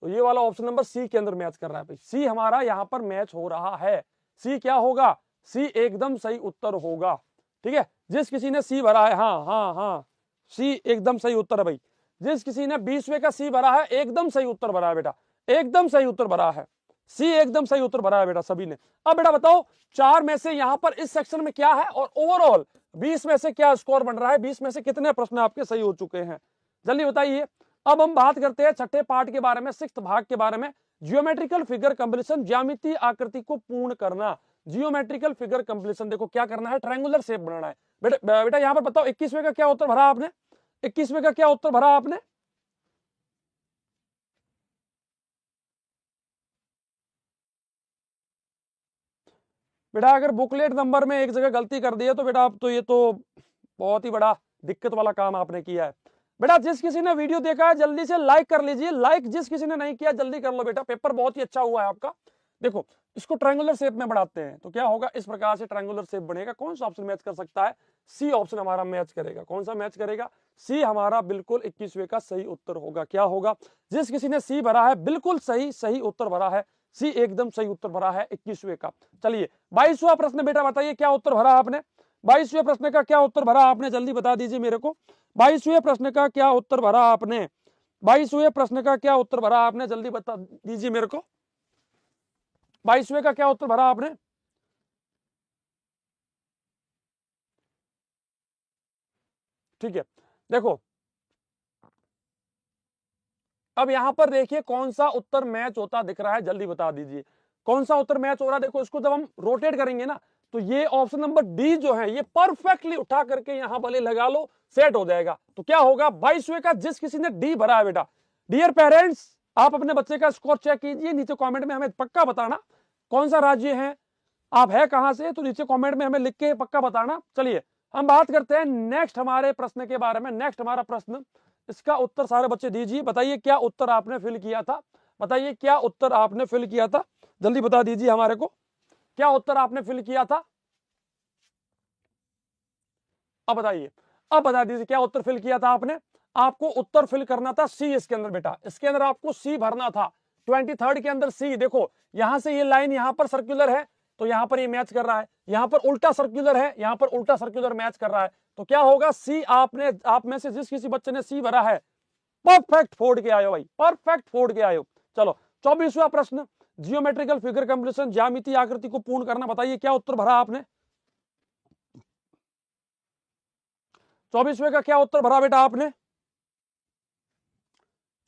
तो ये वाला ऑप्शन नंबर सी के अंदर मैच कर रहा है भाई। सी हमारा यहाँ पर मैच हो रहा है, सी क्या होगा, सी एकदम सही उत्तर होगा, ठीक है। जिस किसी ने सी भरा है, हाँ हाँ हाँ, सी एकदम सही उत्तर है भाई। जिस किसी ने 20वें का सी भरा है एकदम सही उत्तर भरा है बेटा, एकदम सही उत्तर भरा है, सी एकदम सही उत्तर भरा है बेटा सभी ने। अब बेटा बताओ 4 में से यहां पर इस सेक्शन में क्या है और ओवरऑल 20 में से क्या स्कोर बन रहा है, 20 में से कितने प्रश्न आपके सही हो चुके हैं, जल्दी बताइए। अब हम बात करते हैं छठे पार्ट के बारे में, 6th भाग के बारे में, जियोमेट्रिकल फिगर कंप्लीशन, ज्यामितीय आकृति को पूर्ण करना। जियोमेट्रिकल फिगर कंप्लीशन, देखो क्या करना है, ट्रायंगुलर शेप बनाना है बेटा। बेटा यहां पर बताओ 21वें का क्या उत्तर भरा आपने, 21वें का क्या उत्तर भरा आपने, बेटा अगर बुकलेट नंबर में एक जगह गलती कर दी है तो बेटा आप तो ये तो बहुत ही बड़ा दिक्कत वाला काम आपने किया है बेटा। जिस किसी ने वीडियो देखा है जल्दी से लाइक कर लीजिए, लाइक जिस किसी ने नहीं किया जल्दी कर लो बेटा, पेपर बहुत ही अच्छा हुआ है आपका। देखो इसको ट्रायंगुलर शेप में बढ़ाते हैं तो क्या होगा, इस प्रकार से ट्रायंगुलर शेप बनेगा। कौन सा ऑप्शन मैच कर सकता है, सी ऑप्शन हमारा मैच करेगा। कौन सा मैच करेगा, सी हमारा बिल्कुल 21वें का सही उत्तर होगा। क्या होगा, जिस किसी ने सी भरा है बिल्कुल सही सही उत्तर भरा है, सी एकदम सही उत्तर भरा है 21वें का। चलिए 22वां प्रश्न बेटा बताइए क्या उत्तर भरा आपने, 22वें प्रश्न का क्या उत्तर भरा आपने, जल्दी बता दीजिए मेरे को। 22वें प्रश्न का क्या उत्तर भरा आपने, 22वें प्रश्न का क्या उत्तर भरा आपने, जल्दी बता दीजिए मेरे को। 22वें का क्या उत्तर भरा आपने, ठीक है। देखो अब यहां पर देखिए कौन सा उत्तर मैच होता दिख रहा है, जल्दी बता दीजिए कौन सा उत्तर मैच हो रहा है। देखो इसको जब हम रोटेट करेंगे ना तो ये ऑप्शन नंबर डी जो है ये परफेक्टली उठा करके यहां भले लगा लो, सेट हो जाएगा। तो क्या होगा 22वें का जिस किसी ने डी भरा है बेटा, डियर पेरेंट्स आप अपने बच्चे का स्कोर चेक कीजिए, नीचे कमेंट में हमें पक्का बताना कौन सा राज्य है, आप है कहां से, तो नीचे कमेंट में हमें लिख के पक्का बताना। चलिए हम बात करते हैं नेक्स्ट हमारे प्रश्न के बारे में। नेक्स्ट हमारा प्रश्न, इसका उत्तर सारे बच्चे दीजिए, बताइए क्या उत्तर आपने फिल किया था, बताइए क्या उत्तर आपने फिल किया था, जल्दी बता दीजिए हमारे को क्या उत्तर आपने फिल किया था। अब बताइए, अब बता दीजिए क्या उत्तर फिल किया था आपने। आपको उत्तर फिल करना था सी, इसके अंदर बेटा, इसके अंदर आपको सी भरना था। 23rd के अंदर सी, देखो यहां से ये लाइन यहां पर सर्कुलर है तो यहां पर ये मैच कर रहा है, यहां पर उल्टा सर्कुलर है, यहां पर उल्टा सर्कुलर मैच कर रहा है। तो क्या होगा, सी आपने, आप में से जिस किसी बच्चे ने सी भरा है परफेक्ट फोड़ के आयो भाई, परफेक्ट फोड़ के आयो। चलो 24वां प्रश्न, जियोमेट्रिकल फिगर कंप्लीशन, ज्यामितीय आकृति को पूर्ण करना, बताइए क्या उत्तर भरा आपने। 24वें का क्या उत्तर भरा बेटा आपने,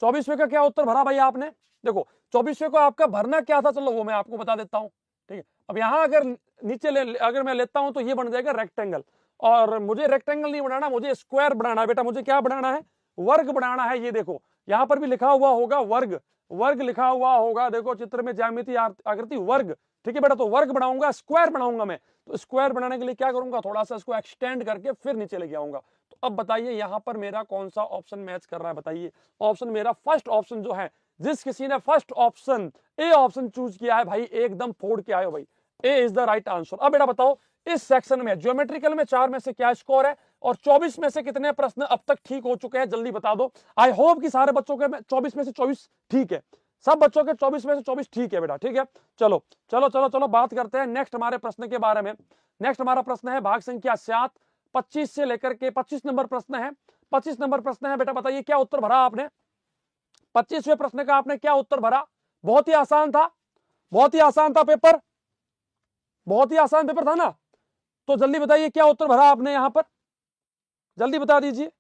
24वें का क्या उत्तर भरा भाई आपने। देखो 24वें को आपका भरना क्या था, चलो वो मैं आपको बता देता हूं। ठीक है। अब यहाँ अगर नीचे अगर मैं लेता हूं तो ये बन जाएगा रेक्टेंगल, और मुझे रेक्टेंगल नहीं बनाना, मुझे स्क्वायर बनाना है बेटा। मुझे क्या बनाना है? वर्ग बनाना है। ये देखो यहाँ पर भी लिखा हुआ होगा वर्ग, वर्ग लिखा हुआ होगा, देखो चित्र में ज्यामिति आकृति वर्ग, ठीक है बेटा। तो वर्ग बनाऊंगा, स्क्वायर बनाऊंगा मैं। तो स्क्वायर बनाने के लिए क्या करूंगा, थोड़ा सा इसको एक्सटेंड करके फिर नीचे लेके आऊंगा। तो अब बताइए यहाँ पर मेरा कौन सा ऑप्शन मैच कर रहा है? बताइए। ऑप्शन मेरा फर्स्ट ऑप्शन जो है, जिस किसी ने first option A option choose किया है भाई, एकदम फोड़ के आयो भाई, ए इज द राइट आंसर। अब बेटा बताओ इस सेक्शन में ज्योमेट्रिकल में 4 में से क्या स्कोर है, और 24 में से कितने प्रश्न अब तक ठीक हो चुके हैं, जल्दी बता दो। आई होप कि सारे बच्चों के 24 में से 24 ठीक है, सब बच्चों के 24 में से 24 ठीक है बेटा, ठीक है। चलो चलो चलो चलो बात करते हैं नेक्स्ट हमारे प्रश्न के बारे में। नेक्स्ट हमारा प्रश्न है भाग संख्या 7, 25 से लेकर के 25 नंबर प्रश्न है। 25 नंबर प्रश्न है बेटा, बताइए क्या उत्तर भरा आपने? 25वें प्रश्न का आपने क्या उत्तर भरा? बहुत ही आसान था, बहुत ही आसान था पेपर, बहुत ही आसान पेपर था ना। तो जल्दी बताइए क्या उत्तर भरा आपने यहाँ पर, जल्दी बता दीजिए।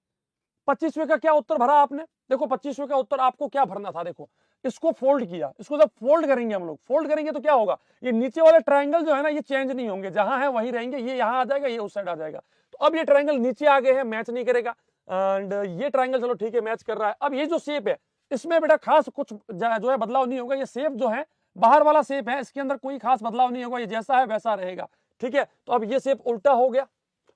25वें का क्या उत्तर भरा आपने? देखो 25वें का उत्तर आपको क्या भरना था, देखो इसको फोल्ड किया, इसको जब फोल्ड करेंगे हम लोग, फोल्ड करेंगे तो क्या होगा, ये नीचे वाले ट्रायंगल जो है ना ये चेंज नहीं होंगे, जहां है वहीं रहेंगे। ये यहाँ आ जाएगा, ये उस साइड आ जाएगा। तो अब ये ट्रायंगल नीचे आ गए हैं, मैच नहीं करेगा। एंड ये ट्रायंगल चलो ठीक है मैच कर रहा है। अब ये जो शेप है इसमें बेटा खास कुछ जो है बदलाव नहीं होगा। ये शेप जो है बाहर वाला शेप है, इसके अंदर कोई खास बदलाव नहीं होगा, ये जैसा है वैसा रहेगा, ठीक है। तो अब ये शेप उल्टा हो गया,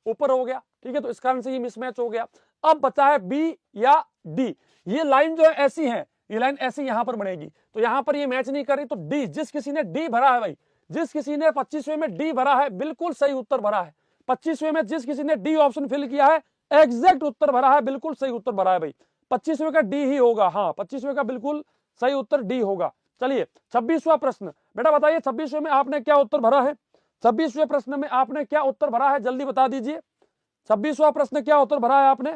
ऊपर हो गया, ठीक है। तो इस कारण से ये मिसमैच हो गया। अब बचा है बी या डी। ये लाइन जो है ऐसी है, ये लाइन ऐसी यहां पर बनेगी, तो यहां पर ये मैच नहीं कर रही। तो डी, जिस किसी ने डी भरा है भाई, जिस किसी ने 25वें में डी भरा है, बिल्कुल सही उत्तर भरा है। 25वें में जिस किसी ने डी ऑप्शन फिल किया है, एग्जैक्ट उत्तर भरा है, बिल्कुल सही उत्तर भरा है भाई। 25वें का डी ही होगा, हाँ 25वें का बिल्कुल सही उत्तर डी होगा। चलिए 26वां प्रश्न बेटा, बताइए 26वें में आपने क्या उत्तर भरा है? 26वें प्रश्न में आपने क्या उत्तर भरा है, जल्दी बता दीजिए। 26वां प्रश्न क्या उत्तर भरा है आपने?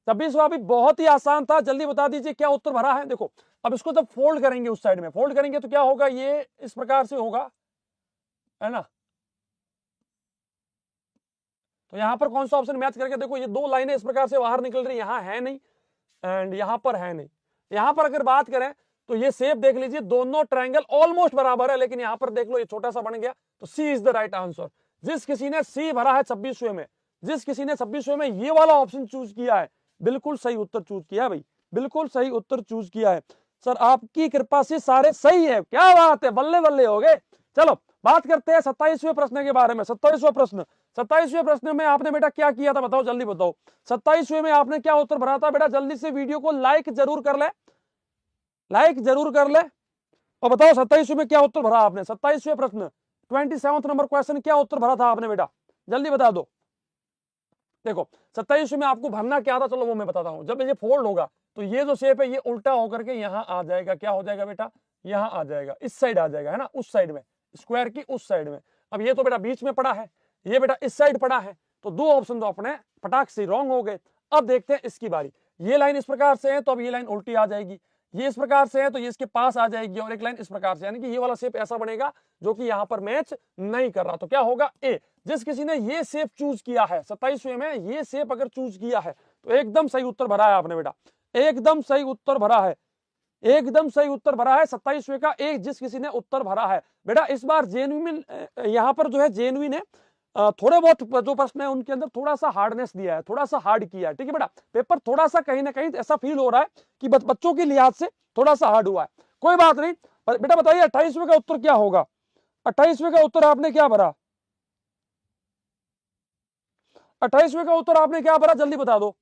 26वां भी बहुत ही आसान था, जल्दी बता दीजिए क्या उत्तर भरा है। देखो अब इसको जब फोल्ड करेंगे, उस साइड में फोल्ड करेंगे तो क्या होगा, ये इस प्रकार से होगा, है ना। तो यहां पर कौन सा ऑप्शन मैच करके, देखो ये दो लाइनें इस प्रकार से बाहर निकल रही, यहां है नहीं एंड यहां पर है नहीं। यहां पर अगर बात करें तो ये शेप देख लीजिए, दोनों ट्रायंगल ऑलमोस्ट बराबर है, लेकिन यहां पर देख लो ये छोटा सा बन गया। तो सी इज द राइट आंसर। जिस किसी ने सी भरा है 26वें में, जिस किसी ने 26वें में ये वाला ऑप्शन चूज किया है, बिल्कुल सही उत्तर चूज किया है भाई, बिल्कुल सही उत्तर चूज किया है। सर आपकी कृपा से सारे सही है, क्या बात है, बल्ले बल्ले हो गए। चलो बात करते हैं 27वें प्रश्न के बारे में। 27वां प्रश्न, 27वें प्रश्न में आपने बेटा क्या किया था, बताओ जल्दी बताओ। 27वें में आपने क्या उत्तर भरा था बेटा? जल्दी से वीडियो को लाइक जरूर कर ले, लाइक जरूर कर ले, और बताओ 27वें में क्या उत्तर भरा आपने। 27वें प्रश्न 27 नंबर क्वेश्चन क्या उत्तर भरा था आपने बेटा, जल्दी बता दो। देखो 27वें में आपको भरना क्या था, चलो वो मैं बताता हूं। जब ये फोल्ड होगा तो ये जो शेप है ये उल्टा होकर के यहां आ जाएगा, क्या हो जाएगा बेटा, यहां आ जाएगा, इस साइड आ जाएगा, है ना, उस साइड में, स्क्वायर की उस साइड में। अब ये तो बेटा बीच में पड़ा है, ये बेटा इस साइड पड़ा है, तो दो ऑप्शन तो अपने फटाक से रॉन्ग हो गए। अब देखते हैं इसकी बारी। ये लाइन इस प्रकार से है तो अब ये लाइन उल्टी आ जाएगी, ये इस प्रकार से है तो ये इसके पास आ जाएगी, और एक लाइन इस प्रकार से, यानी कि ये वाला शेप ऐसा बनेगा जो कि यहां पर मैच नहीं कर रहा। तो क्या होगा, ए। जिस किसी ने ये शेप चूज किया है 27वें में, ये शेप अगर चूज किया है तो एकदम सही उत्तर भरा है आपने बेटा, एकदम सही उत्तर भरा है, एकदम सही उत्तर भरा है 27वें का एक, जिस किसी ने उत्तर भरा है बेटा। इस बार जेन्युइन यहां पर जो है जेन्युइन है, थोड़े बहुत जो प्रश्न है उनके अंदर थोड़ा सा हार्डनेस दिया है, थोड़ा सा हार्ड किया है, ठीक है बेटा। पेपर थोड़ा सा कहीं ना कहीं ऐसा फील हो रहा है कि बच्चों के लिहाज से थोड़ा सा हार्ड हुआ है, कोई बात नहीं। बेटा बताइए 28वें का उत्तर क्या होगा? 28वें का उत्तर आपने क्या भरा? 28वें का उत्तर आपने क्या भरा, जल्दी बता दो।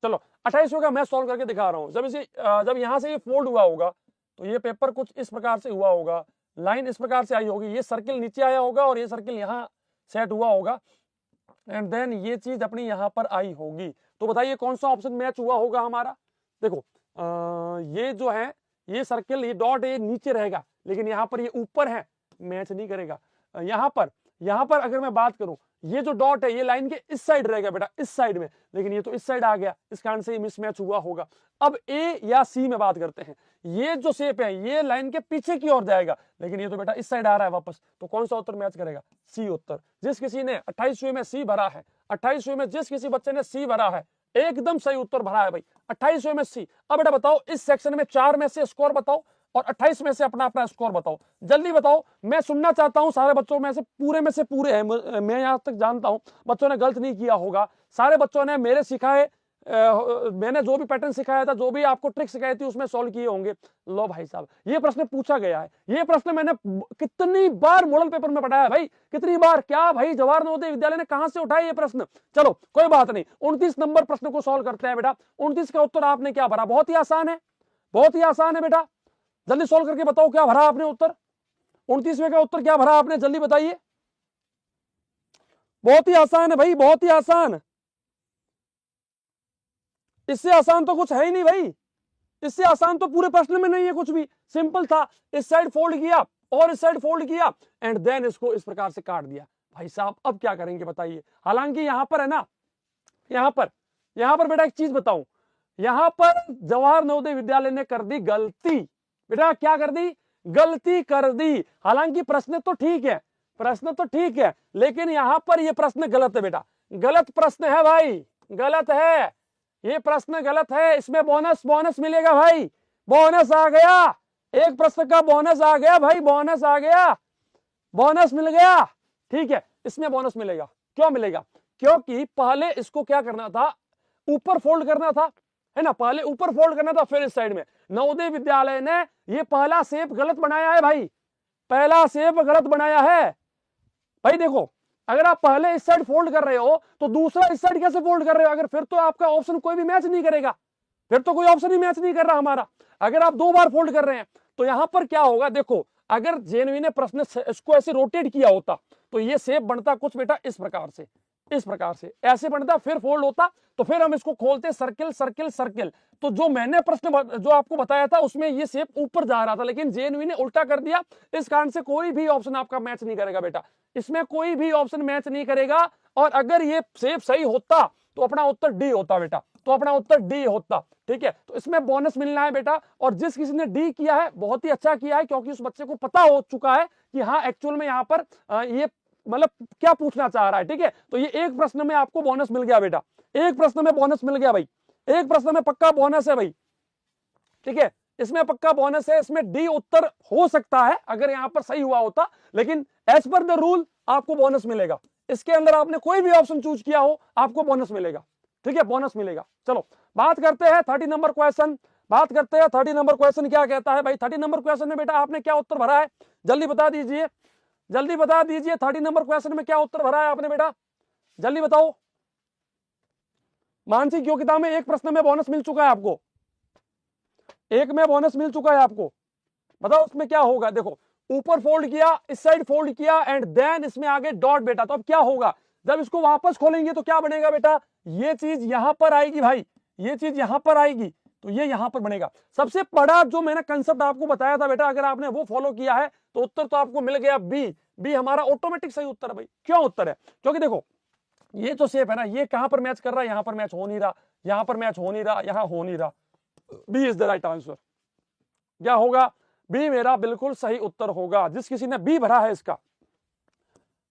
चलो 28वें का मैं सॉल्व करके दिखा रहा हूं। जब यहां से ये फोल्ड हुआ होगा तो ये पेपर कुछ इस प्रकार से हुआ होगा, लाइन इस प्रकार से आई होगी, ये सर्किल नीचे आया होगा और ये सर्किल यहाँ सेट हुआ होगा, एंड देन ये चीज अपनी यहाँ पर आई होगी। तो बताइए कौन सा ऑप्शन मैच हुआ होगा हमारा? देखो ये जो है ये सर्किल, ये डॉट ये नीचे रहेगा, लेकिन यहाँ पर ये ऊपर है, मैच नहीं करेगा। यहाँ पर अगर मैं बात करूं, ये जो डॉट है ये लाइन के इस साइड रहेगा बेटा, इस साइड में, लेकिन ये तो इस साइड आ गया, इस कारण से ये मिसमैच हुआ होगा। अब ए या सी में बात करते हैं। ये जो शेप है ये लाइन के पीछे की ओर जाएगा, लेकिन ये तो बेटा इस साइड आ रहा है वापस, तो कौन सा उत्तर मैच करेगा? सी उत्तर। जिस किसी ने 28वें में सी भरा है, 28वें में जिस किसी बच्चे ने सी भरा है, एकदम सही उत्तर भरा है भाई, 28वें में सी। अब बेटा बताओ इस सेक्शन में 4 में से स्कोर बताओ, और 28 में से अपना अपना स्कोर बताओ, जल्दी बताओ, मैं सुनना चाहता हूं। सारे बच्चों में से पूरे हैं, मैं यहां तक जानता हूं बच्चों ने गलत नहीं किया होगा। सारे बच्चों ने मेरे सिखाए, मैंने जो भी पैटर्न सिखाया था, जो भी आपको ट्रिक सिखाई थी, उसमें सॉल्व किए होंगे। लो भाई साहब, ये प्रश्न पूछा गया है, ये प्रश्न मैंने कितनी बार मॉडल पेपर में पढ़ाया भाई, कितनी बार। क्या भाई जवाहर नवोदय विद्यालय ने कहां से उठाया ये प्रश्न? चलो कोई बात नहीं, 29 नंबर प्रश्न को सॉल्व करते हैं बेटा। 29 का उत्तर आपने क्या भरा? बहुत ही आसान है, बहुत ही आसान है बेटा। जल्दी सॉल्व करके बताओ क्या भरा आपने उत्तर। 29वें का उत्तर क्या भरा आपने, जल्दी बताइए। बहुत ही आसान है भाई, बहुत ही आसान। इससे आसान तो कुछ है ही नहीं भाई, इससे आसान तो पूरे प्रश्न में नहीं है कुछ भी। सिंपल था, इस साइड फोल्ड किया और इस साइड फोल्ड किया एंड देन इसको इस प्रकार से काट दिया। भाई साहब अब क्या करेंगे बताइए। हालांकि यहां पर है ना, यहां पर बेटा एक चीज बताऊं, यहां पर जवाहर नवोदय विद्यालय ने कर दी गलती। बेटा क्या कर दी? गलती कर दी। हालांकि प्रश्न तो ठीक है, प्रश्न तो ठीक है, लेकिन यहां पर यह प्रश्न गलत है बेटा, गलत प्रश्न है भाई, गलत है, ये प्रश्न गलत है। इसमें बोनस मिलेगा भाई, बोनस आ गया, एक प्रश्न का बोनस आ गया भाई, बोनस आ गया, बोनस मिल गया। ठीक है, इसमें बोनस मिलेगा। क्यों मिलेगा? क्योंकि पहले इसको क्या करना था, ऊपर फोल्ड करना था, है ना, पहले ऊपर फोल्ड करना था, फिर इस साइड में। नवोदय विद्यालय ने ये पहला शेप गलत बनाया है भाई, पहला शेप गलत बनाया है भाई। देखो, अगर आप पहले इस साइड फोल्ड कर रहे हो तो दूसरा इस साइड कैसे फोल्ड कर रहे हो? अगर फिर तो आपका ऑप्शन कोई भी मैच नहीं करेगा, फिर तो कोई ऑप्शन ही मैच नहीं कर रहा हमारा। अगर आप दो बार फोल्ड कर रहे हैं तो यहां पर क्या होगा, देखो, अगर जेएनवी ने प्रश्न इसको ऐसे रोटेट किया होता तो ये शेप बनता कुछ बेटा इस प्रकार से, इस प्रकार से ऐसे बनता, फिर फोल्ड होता, तो फिर हम इसको खोलते सर्किल सर्किल सर्किल। तो जो मैंने प्रश्न जो आपको बताया था उसमें ये शेप ऊपर जा रहा था, लेकिन जेएनवी ने उल्टा कर दिया। इस कारण से कोई भी ऑप्शन आपका मैच नहीं करेगा बेटा, इसमें कोई भी ऑप्शन मैच नहीं करेगा। और अगर ये शेप सही होता तो अपना उत्तर डी होता बेटा, तो अपना उत्तर डी होता। ठीक है, तो इसमें बोनस मिलना है बेटा। और जिस किसी ने डी किया है बहुत ही अच्छा किया है, क्योंकि उस बच्चे को पता हो चुका है कि हाँ एक्चुअल में यहाँ पर ये मतलब क्या पूछना चाह रहा है। ठीक है, तो ये एक प्रश्न में आपको बोनस मिल गया बेटा, एक प्रश्न में बोनस मिल गया भाई, एक प्रश्न में पक्का बोनस है भाई। ठीक है, इसमें पक्का बोनस है, इसमें डी उत्तर हो सकता है अगर यहां पर सही हुआ होता, लेकिन एज पर द रूल आपको बोनस मिलेगा। इसके अंदर आपने कोई भी ऑप्शन चूज किया हो आपको बोनस मिलेगा। ठीक है, बोनस मिलेगा। चलो बात करते हैं 30 नंबर क्वेश्चन, बात करते हैं 30 नंबर क्वेश्चन क्या कहता है भाई। 30 नंबर क्वेश्चन में बेटा आपने क्या उत्तर भरा है, जल्दी बता दीजिए, जल्दी बता दीजिए। 30 नंबर क्वेश्चन में क्या उत्तर भरा है आपने बेटा, जल्दी बताओ। मानसिक योग्यता में एक प्रश्न में बोनस मिल चुका है आपको, एक में बोनस मिल चुका है आपको, बताओ उसमें क्या होगा। देखो, ऊपर फोल्ड किया, इस साइड फोल्ड किया एंड देन इसमें आगे डॉट बेटा। तो अब क्या होगा, जब इसको वापस खोलेंगे तो क्या बनेगा बेटा, ये चीज यहां पर आएगी भाई, ये चीज यहां पर आएगी, तो ये यहां पर बनेगा। सबसे बड़ा जो मैंने कंसेप्ट आपको बताया था बेटा, अगर आपने वो फॉलो किया है तो उत्तर तो आपको मिल गया बी। बी हमारा ऑटोमेटिक सही उत्तर है भाई। क्यों उत्तर है? क्योंकि देखो ये जो शेप है ना, ये कहां पर मैच कर रहा है, यहां पर मैच हो नहीं रहा, यहां पर मैच हो नहीं रहा, यहां हो नहीं रहा। B is the right answer. क्या होगा? बी मेरा बिल्कुल सही उत्तर होगा। जिस किसी ने बी भरा है, इसका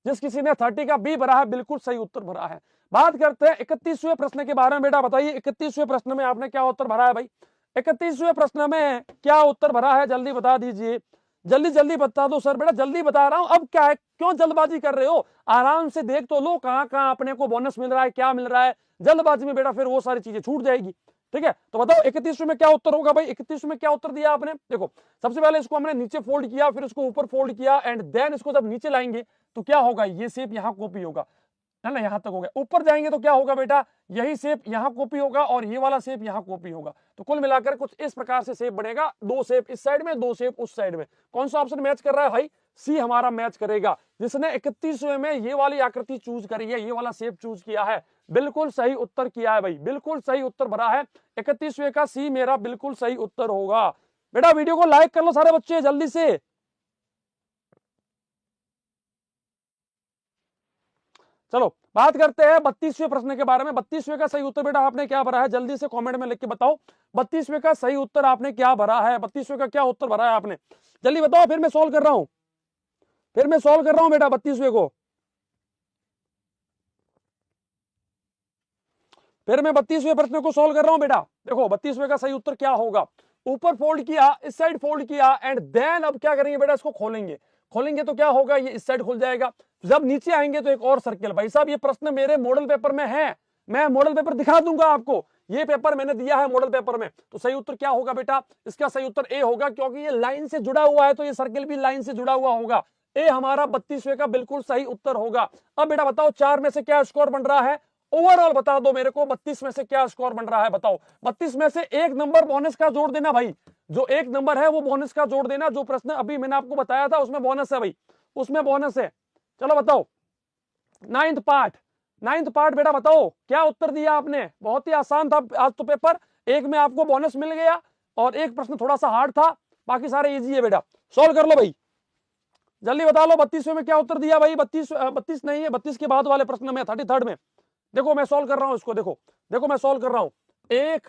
जिस किसी ने 30 का बी भरा है, बिल्कुल सही उत्तर भरा है। बात करते हैं 31वें प्रश्न के बारे में बेटा। बताइए 31वें प्रश्न में आपने क्या उत्तर भरा है भाई, 31वें प्रश्न में क्या उत्तर भरा है, जल्दी बता दीजिए, जल्दी जल्दी बता दो सर। बेटा जल्दी बता रहा हूं, अब क्या है, क्यों जल्दबाजी कर रहे हो, आराम से देख तो लो कहां कहां अपने को बोनस मिल रहा है, क्या मिल रहा है। जल्दबाजी में बेटा फिर वो सारी चीजें छूट जाएगी। ठीक है, तो बताओ 31वें में क्या उत्तर होगा भाई। 31वें में क्या उत्तर दिया आपने, देखो सबसे पहले इसको हमने नीचे फोल्ड किया, फिर इसको ऊपर फोल्ड किया एंड देन इसको जब नीचे लाएंगे तो क्या होगा, ये शेप यहां कॉपी होगा, है ना, यहां तक हो गया। ऊपर जाएंगे तो क्या होगा बेटा, यही शेप यहां कॉपी होगा और ये वाला शेप यहां कॉपी होगा। तो कुल मिलाकर कुछ इस प्रकार से शेप बनेगा, दो शेप इस साइड में, दो शेप उस साइड में। कौन सा ऑप्शन मैच कर रहा है भाई, सी हमारा मैच करेगा। जिसने 31वें में ये वाली आकृति चूज करी है, ये वाला शेप चूज किया है, बिल्कुल सही उत्तर किया है भाई, बिल्कुल सही उत्तर भरा है। 31वें का सी मेरा बिल्कुल सही उत्तर होगा। बेटा वीडियो को लाइक कर लो सारे बच्चे जल्दी से। चलो बात करते हैं 32वें प्रश्न के बारे में। 32वें का सही उत्तर बेटा आपने क्या भरा है, जल्दी से कमेंट में लिख के बताओ। 32वें का सही उत्तर आपने क्या भरा है, 32वें का क्या उत्तर भरा है आपने, जल्दी बताओ। फिर मैं सॉल्व कर रहा हूं, फिर मैं सॉल्व कर रहा हूं बेटा 32वें को, फिर मैं 32वें प्रश्न को सॉल्व कर रहा हूं बेटा। देखो 32वें का सही उत्तर क्या होगा, ऊपर फोल्ड किया, इस साइड फोल्ड किया, एंड देन अब क्या करेंगे बेटा, इसको खोलेंगे। खोलेंगे तो क्या होगा, ये इस साइड खुल जाएगा। जब नीचे आएंगे तो एक और सर्किल। भाई साहब ये प्रश्न मेरे मॉडल पेपर में है, मैं मॉडल पेपर दिखा दूंगा आपको, ये पेपर मैंने दिया है मॉडल पेपर में। तो सही उत्तर क्या होगा बेटा, इसका सही उत्तर ए होगा, क्योंकि ये लाइन से जुड़ा हुआ है तो ये सर्किल भी लाइन से जुड़ा हुआ होगा। ए हमारा 32वें का बिल्कुल सही उत्तर होगा। अब बेटा बताओ 4 में से क्या स्कोर बन रहा है, ओवरऑल बता दो मेरे को, 32 में से क्या स्कोर बन रहा है बताओ। 32 में से एक नंबर बोनस का जोड़ देना भाई, जो एक नंबर है वो बोनस का जोड़ देना। जो प्रश्न अभी मैंने आपको बताया था उसमें बोनस है भाई, उसमें बोनस है। चलो बताओ नाइन्थ पार्ट बेटा बताओ क्या उत्तर दिया आपने। बहुत ही आसान था आज तो पेपर, एक में आपको बोनस मिल गया और एक प्रश्न थोड़ा सा हार्ड था, बाकी सारे इजी है बेटा। सॉल्व कर लो भाई, जल्दी बता लो 32वें में क्या उत्तर दिया भाई। 32 नहीं है, 32 के बाद वाले प्रश्न में 33rd में। देखो मैं सॉल्व कर रहा हूं इसको, देखो देखो मैं सॉल्व कर रहा हूं। एक,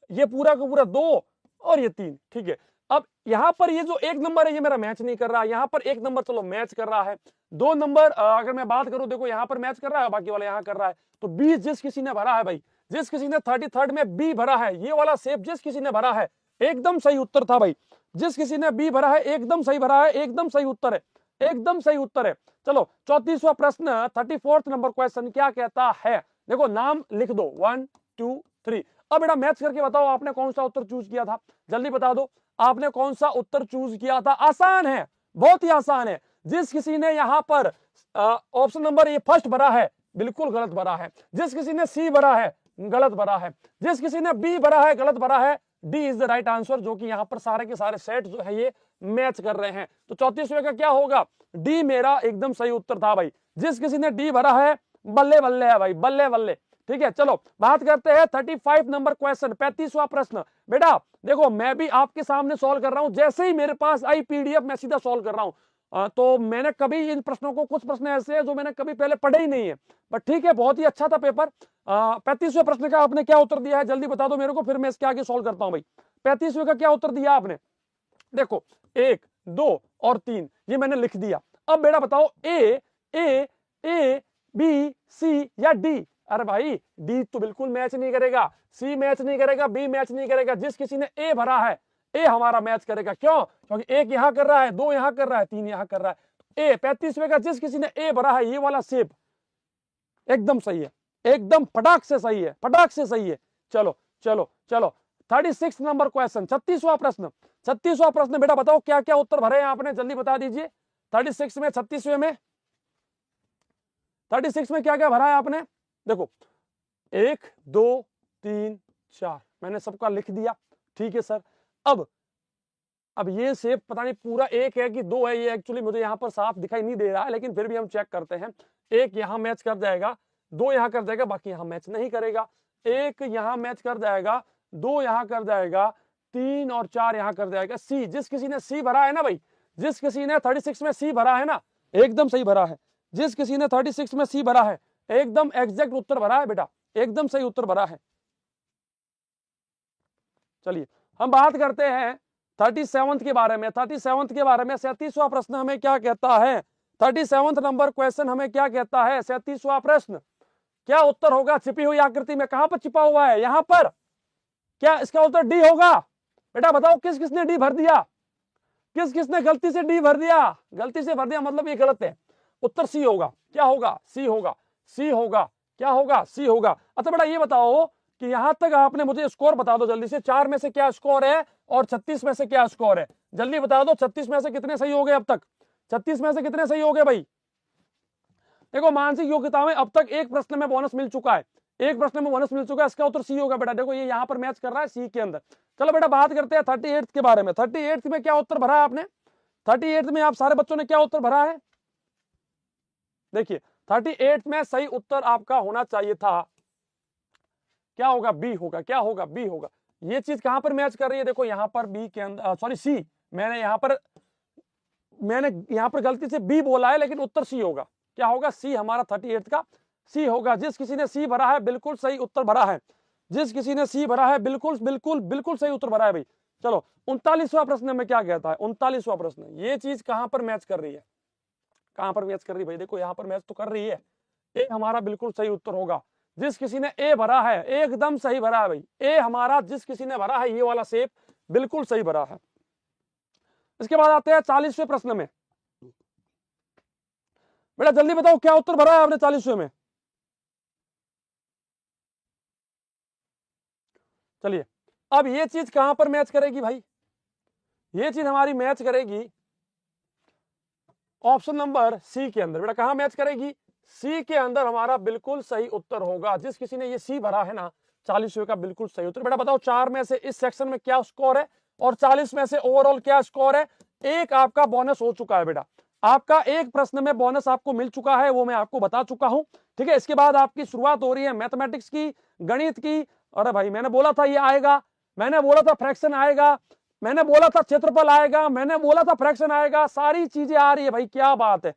ये पूरा का पूरा 2 और ये 3, ठीक है। अब यहां पर ये जो एक नंबर है ये मेरा मैच नहीं कर रहा, यहां पर एक नंबर चलो मैच कर रहा है। 2 नंबर अगर मैं बात करूं, देखो यहां पर मैच कर रहा है, बाकी वाला यहां कर रहा है। तो 20 जिस किसी ने भरा है भाई, जिस किसी ने 33rd में बी भरा है, ये वाला शेप जिस किसी ने भरा है एकदम सही उत्तर था भाई। जिस किसी ने बी भरा है एकदम सही भरा है, एकदम सही उत्तर है, एकदम सही उत्तर है। चलो 34वां प्रश्न, 34th नंबर क्वेश्चन क्या कहता है, देखो नाम लिख दो 1 2 3। अब बेटा मैच करके बताओ आपने कौन सा उत्तर चूज किया था, जल्दी बता दो आपने कौन सा उत्तर चूज किया था। आसान है, बहुत ही आसान है। जिस किसी ने यहां पर ऑप्शन नंबर ये फर्स्ट भरा है बिल्कुल गलत भरा है, जिस किसी ने सी भरा है गलत भरा है, जिस किसी ने बी भरा है गलत भरा है। D is the right answer, जो कि यहां पर सारे के सारे सेट जो है ये मैच कर रहे हैं। तो 34वें का क्या होगा, डी मेरा एकदम सही उत्तर था भाई। जिस किसी ने डी भरा है बल्ले बल्ले है भाई, बल्ले बल्ले। ठीक है, चलो बात करते हैं 35 नंबर क्वेश्चन, 35वां प्रश्न। बेटा देखो मैं भी आपके सामने सॉल्व कर रहा हूं, जैसे ही मेरे पास आई पीडीएफ मैं सीधा सॉल्व कर रहा हूं। तो मैंने कभी इन प्रश्नों को, कुछ प्रश्न ऐसे हैं जो मैंने कभी पहले पढ़े ही नहीं है, बट ठीक है बहुत ही अच्छा था पेपर। 35वें प्रश्न का आपने क्या उत्तर दिया है जल्दी बता दो मेरे को, फिर मैं इसके आगे सॉल्व करता हूं भाई। 35वें का क्या उत्तर दिया आपने, देखो 1 2 और 3 ये मैंने लिख दिया। अब बेटा बताओ ए बी सी या डी। अरे भाई डी तो बिल्कुल मैच नहीं करेगा, सी मैच नहीं करेगा, बी मैच नहीं करेगा। जिस किसी ने ए भरा है ए हमारा मैच करेगा, क्यों, क्योंकि एक यहां कर रहा है, 2 यहां कर रहा है, 3 यहां कर रहा है। ए 35वें का जिस किसी ने ए भरा है ये वाला शेप एकदम सही है, एकदम फटाक से सही है, फटाक से सही है। चलो चलो चलो 36 नंबर क्वेश्चन, 36वां प्रश्न। 36वां प्रश्न बेटा बताओ क्या क्या उत्तर भरे हैं आपने, जल्दी बता दीजिए। 36 में, 36वें में, 36 में क्या क्या भरा है आपने। देखो 1 2 3 4 मैंने सबका लिख दिया, ठीक है सर। अब ये शेप पता नहीं पूरा 1 है कि 2 है, ये एक्चुअली मुझे यहां पर साफ दिखाई नहीं दे रहा है, लेकिन फिर भी हम चेक करते हैं। 1 यहां मैच कर जाएगा, 2 यहां कर जाएगा, बाकी यहां मैच नहीं करेगा। 1 यहां मैच कर जाएगा, 2 यहां कर जाएगा, 3 और 4 यहां कर जाएगा। सी, जिस किसी ने सी भरा है ना भाई, जिस किसी ने 36 में सी भरा है ना, एकदम सही भरा है। जिस किसी ने 36 में सी भरा है एकदम एग्जैक्ट उत्तर भरा है बेटा, एकदम सही उत्तर भरा है। चलिए हम बात करते हैं 37th के बारे में। 37th के बारे में 37वां प्रश्न हमें क्या कहता है, 37th नंबर क्वेश्चन हमें क्या कहता है। 37वां प्रश्न क्या उत्तर होगा, छिपी हुई आकृति में कहां पर छिपा हुआ है, यहां पर। क्या इसका उत्तर डी होगा, बेटा बताओ किस किसने डी भर दिया, किस किसने गलती से डी भर दिया, गलती से भर दिया मतलब ये गलत है। उत्तर सी होगा, क्या होगा, सी होगा, सी होगा, क्या होगा, सी होगा। अच्छा बेटा ये बताओ कि यहां तक आपने मुझे स्कोर बता दो जल्दी से, 4 में से क्या स्कोर है और 36 में से क्या स्कोर है, जल्दी बता दो। 36 में से कितने सही हो गए अब तक, 36 में से कितने सही हो गए भाई। देखो मानसिक योग्यता में अब तक एक प्रश्न में बोनस मिल चुका है, एक प्रश्न में बोनस मिल चुका है, इसका उत्तर सी होगा बेटा। देखो ये यहां पर मैच कर रहा है सी के अंदर। चलो बेटा बात करते हैं 38 के बारे में। 38 में क्या उत्तर भरा है आपने, 38 में आप सारे बच्चों ने क्या उत्तर भरा है। देखिए 38 में सही उत्तर आपका होना चाहिए था, क्या होगा, बी होगा, क्या होगा, बी होगा। ये चीज कहां पर मैच कर रही है, देखो यहां पर बी के अंदर, सॉरी सी, मैंने यहां पर गलती से बी बोला है, लेकिन उत्तर सी होगा। क्या होगा, सी हमारा 38 का सी होगा। जिस किसी ने सी भरा है बिल्कुल सही उत्तर भरा है, जिस किसी ने सी भरा है बिल्कुल बिल्कुल बिल्कुल सही उत्तर भरा है भाई। चलो 39वां प्रश्न में क्या कहता है, 39वां प्रश्न, ये चीज कहां पर मैच कर रही है, कहां पर मैच कर रही है भाई, देखो यहां पर मैच तो कर रही है। ए हमारा बिल्कुल सही उत्तर होगा। जिस किसी ने ए भरा है एकदम सही भरा है भाई, ए हमारा जिस किसी ने भरा है ये वाला शेप बिल्कुल सही भरा है। इसके बाद आते हैं 40वें प्रश्न में। बेटा जल्दी बताओ क्या उत्तर भरा है आपने 40वें में। चलिए, अब ये चीज कहां पर मैच करेगी भाई, ये चीज हमारी मैच करेगी ऑप्शन नंबर सी के अंदर। बेटा कहां मैच करेगी, सी के अंदर हमारा बिल्कुल सही उत्तर होगा। जिस किसी ने ये सी भरा है ना 40वें का बिल्कुल सही उत्तर। बेटा बताओ 4 में से इस सेक्शन में क्या स्कोर है और 40 में से ओवरऑल क्या स्कोर है। एक आपका बोनस हो चुका है बेटा, आपका एक प्रश्न में बोनस आपको मिल चुका है, वो मैं आपको बता चुका हूं। ठीक है, इसके बाद आपकी शुरुआत हो रही है मैथमेटिक्स की, गणित की। अरे भाई मैंने बोला था ये आएगा, मैंने बोला था फ्रैक्शन आएगा, मैंने बोला था क्षेत्रफल आएगा, मैंने बोला था फ्रैक्शन आएगा, सारी चीजें आ रही है भाई। क्या बात है,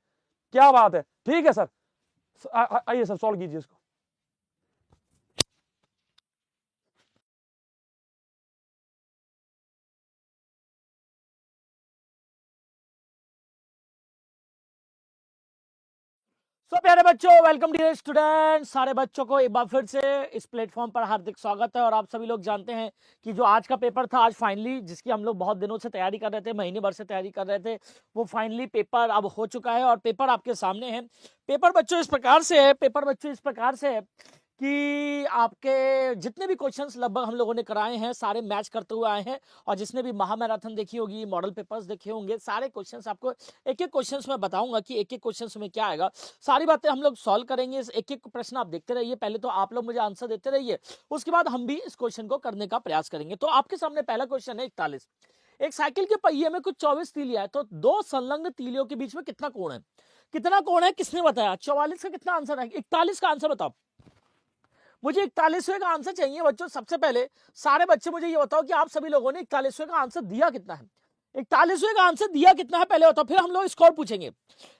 क्या बात है। ठीक है सर, आइए सर सॉल्व कीजिए इसको। प्यारे बच्चों, वेलकम डियर स्टूडेंट। सारे बच्चों को एक बार फिर से इस प्लेटफॉर्म पर हार्दिक स्वागत है। और आप सभी लोग जानते हैं कि जो आज का पेपर था, आज फाइनली, जिसकी हम लोग बहुत दिनों से तैयारी कर रहे थे, महीने भर से तैयारी कर रहे थे, वो फाइनली पेपर अब हो चुका है और पेपर आपके सामने है। पेपर बच्चों इस प्रकार से है, पेपर बच्चों इस प्रकार से है कि आपके जितने भी क्वेश्चंस लगभग हम लोगों ने कराए हैं सारे मैच करते हुए आए हैं। और जिसने भी महामैराथन देखी होगी, मॉडल पेपर्स देखे होंगे, सारे क्वेश्चंस आपको एक एक क्वेश्चंस में बताऊंगा कि एक एक क्वेश्चंस में क्या आएगा। सारी बातें हम लोग सॉल्व करेंगे। एक एक प्रश्न आप देखते रहिए, पहले तो आप लोग मुझे आंसर देते रहिए, उसके बाद हम भी इस क्वेश्चन को करने का प्रयास करेंगे। तो आपके सामने पहला क्वेश्चन है 41। एक साइकिल के पहिए में कुछ 24 तीलियां है, तो दो संलग्न तीलियों के बीच में कितना कोण है? कितना कोण है किसने बताया? 44 का कितना आंसर है? 41 का आंसर बताओ मुझे। 41वें का आंसर चाहिए बच्चों। सबसे पहले सारे बच्चे मुझे ये बताओ कि आप सभी लोगों ने 41वें का आंसर दिया कितना है। 41वें का आंसर दिया कितना है पहले बताओ, फिर हम लोग स्कोर पूछेंगे।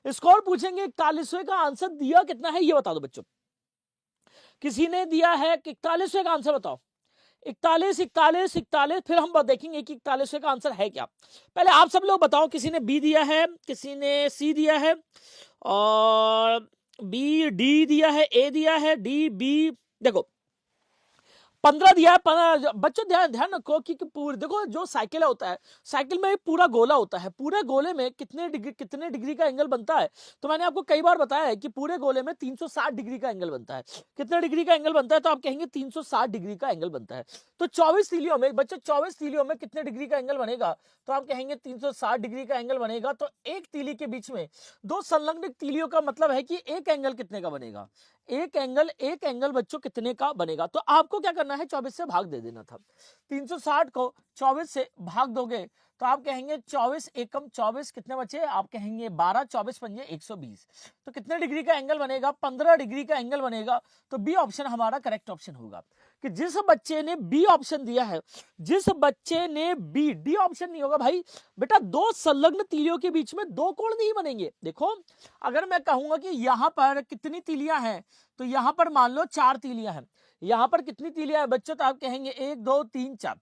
स्कोर पूछेंगे 41वें का आंसर दिया कितना है ये बता दो बच्चों। किसी ने दिया है 41वें का आंसर बताओ। 41 41 41, फिर हम देखेंगे कि 41वें का आंसर है क्या। पहले आप सब लोग बताओ, किसी ने बी दिया है, किसी ने सी दिया है, और बी डी दिया है, ए दिया है, डी बी। देखो 15 दिया है। बच्चों ध्यान ध्यान रखो कि पूरे देखो, जो साइकिल होता है, साइकिल में पूरा गोला होता है, पूरे गोले में कितने डिग्री का एंगल बनता है। तो मैंने आपको कई बार बताया है कि पूरे गोले में 360 डिग्री का एंगल बनता है। कितने डिग्री का एंगल बनता है? तो आप कहेंगे 360 डिग्री का एंगल बनता है। तो 24 तीलियों में बच्चों, 24 तीलियों में कितने डिग्री का एंगल बनेगा? तो आप कहेंगे 360 डिग्री का एंगल बनेगा। तो एक तीली के बीच में दो संलग्न तीलियों का मतलब है कि एक एंगल कितने का बनेगा? एक एंगल बच्चों कितने का बनेगा? तो आपको क्या करना है, 24 से भाग दे देना था। 360 को 24 से भाग दोगे तो आप कहेंगे 24 एकम 24 कितने बचे? आप कहेंगे 12, 24 पंजे 120। तो कितने डिग्री का एंगल बनेगा? 15 डिग्री का एंगल बनेगा। तो बी ऑप्शन हमारा करेक्ट ऑप्शन होगा। कि जिस बच्चे ने बी ऑप्शन दिया है, जिस बच्चे ने बी, डी ऑप्शन नहीं होगा भाई। बेटा दो संलग्न तीलियों के बीच में दो कोण नहीं बनेंगे। देखो अगर मैं कहूंगा कि यहां पर कितनी तीलियां हैं, तो यहां पर मान लो 4 तीलियां हैं। यहां पर कितनी तीलियां हैं बच्चों? तो आप कहेंगे 1 2 3 4